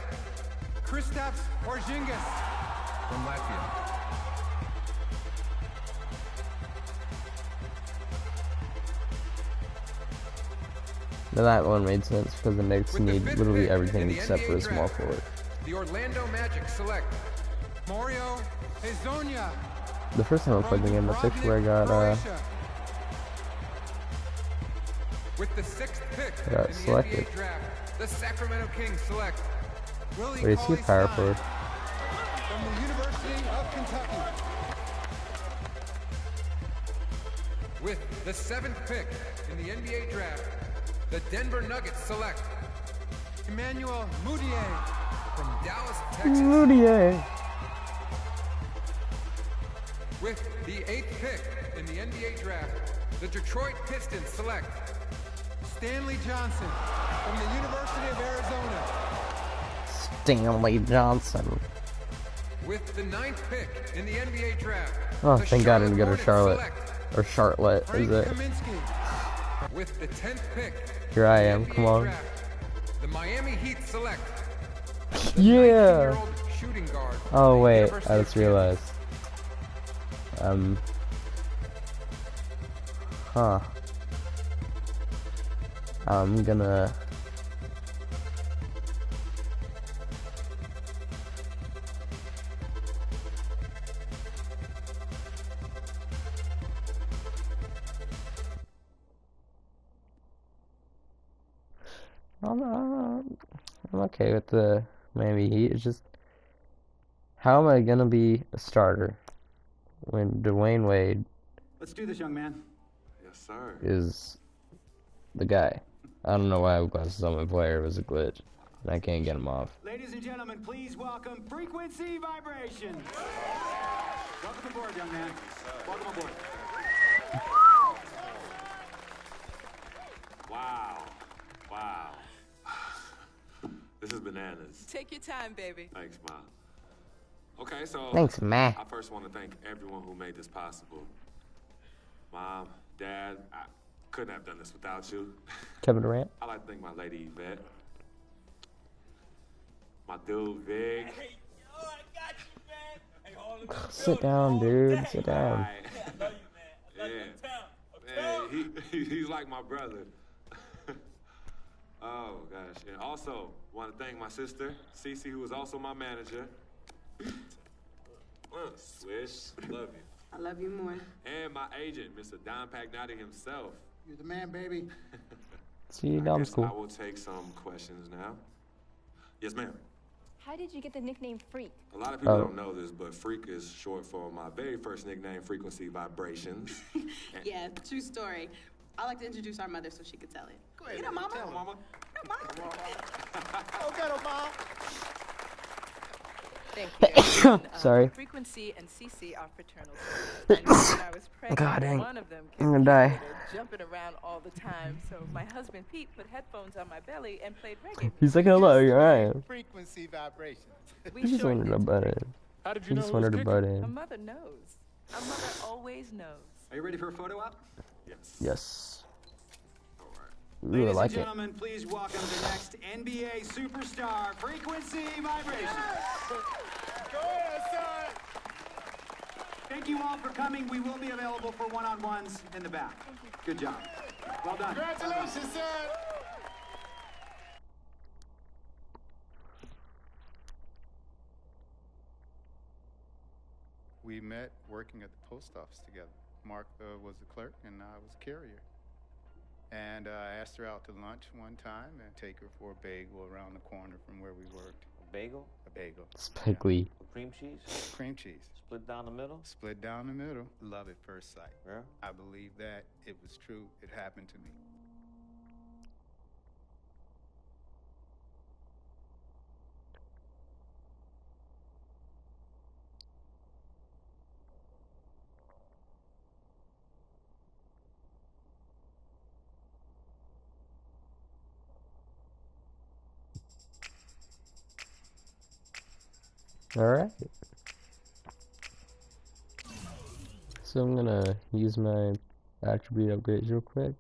Kristaps Porzingis from Latvia. Now that one made sense because the Knicks need literally everything except for a small forward. The Orlando Magic select Mario Hezonja. The first time I played the game, I think where I got With the sixth pick I got in the selected. NBA Draft, the Sacramento Kings select Willie Wait, is he a power forward? from the University of Kentucky. With the seventh pick in the NBA Draft, the Denver Nuggets select Emmanuel Mudiay from Dallas, Texas. Mudiay. With the eighth pick in the NBA Draft, the Detroit Pistons select Stanley Johnson from the University of Arizona. Stanley Johnson. With the ninth pick in the NBA Draft, Oh, the thank God I didn't go to Hornets Charlotte. select Or Charlotte, Frank is it? Kaminsky. With the 10th pick, Here I am, in the come NBA on. Draft, the Miami Heat select Yeah! 19-year-old shooting guard from Oh the wait, University I of just realized. Huh. I'm gonna... I'm okay with the Miami Heat. It's just, how am I gonna be a starter when Dwayne Wade Let's do this, young man. Yes, sir. is the guy? I don't know why I have glasses on my player. It was a glitch, and I can't get him off. Ladies and gentlemen, please welcome Frequency Vibrations. Welcome aboard, young man. Welcome aboard. Wow. Wow. This is bananas. Take your time, baby. Thanks, Ma. Okay, so Thanks, Ma. I first want to thank everyone who made this possible. Mom, Dad, I couldn't have done this without you. Kevin Durant. I'd like to thank my lady Yvette, my dude Vig. Sit down, dude. Sit down. Yeah. Man, he's like my brother. Oh, gosh. And also, want to thank my sister, Cece, who is also my manager. Swish, love you. I love you more. And my agent, Mr. Don Pagnotti himself. You're the man, baby. See, I Dom's guess cool. I will take some questions now. Yes, ma'am. How did you get the nickname Freak? A lot of people don't know this, but Freak is short for my very first nickname, Frequency Vibrations. Yeah, true story. I like to introduce our mother so she could tell it. Go ahead, You know, Mama. tell her, Mama. Oh, get her, Mom. Thank you. Sorry. Frequency and Cece are fraternal sisters. I know when I was pregnant, God dang. one of them I'm gonna die. jumping around all the time. So my husband Pete put headphones on my belly and played reggae. He's like, hello, you're right. Frequency vibrations. He just wanted to butt in. How did you He know just it was wanted to kicking? butt A in. mother knows. A mother always knows. Are you ready for a photo op? Yes. Yes. Ooh, I Ladies like and it. gentlemen, please welcome the next NBA superstar, Frequency Vibrations. Go ahead, son. Thank you all for coming. We will be available for one-on-ones in the back. Good job. Well done. Congratulations, son. We met working at the post office together. Mark was the clerk and I was a carrier. And I asked her out to lunch one time and take her for a bagel around the corner from where we worked. A bagel? A bagel. Spike Lee. Cream cheese? Cream cheese. Split down the middle? Split down the middle. Love at first sight. Yeah? I believe that. It was true. It happened to me. Alright. So I'm gonna use my attribute upgrades real quick.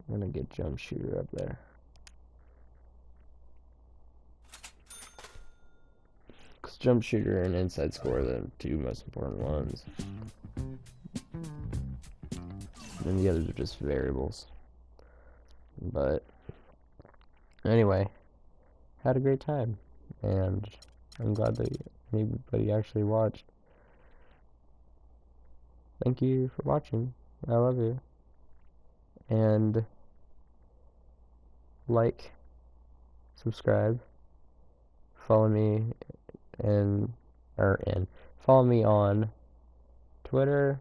I'm gonna get jump shooter up there. Cause jump shooter and inside score are the two most important ones. And the others are just variables. But anyway, had a great time, and I'm glad that anybody actually watched. Thank you for watching. I love you. And like, subscribe, follow me, and follow me on Twitter,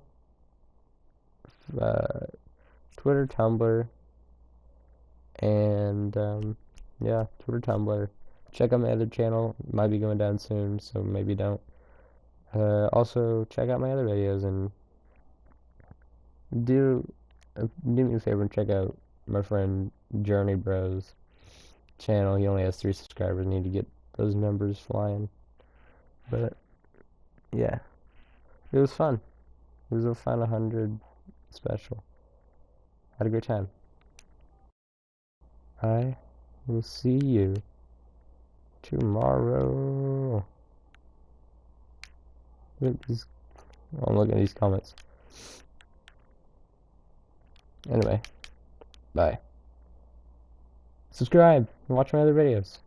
Tumblr, and yeah, Twitter, Tumblr. Check out my other channel. Might be going down soon, so maybe don't. Also, check out my other videos and do me a favor and check out my friend Journey Bros channel. He only has 3 subscribers. Need to get those numbers flying. But yeah, it was fun. It was a fun 100 special. Had a great time. I will see you tomorrow. Look at these. I'm looking at these comments. Anyway, bye. Subscribe and watch my other videos.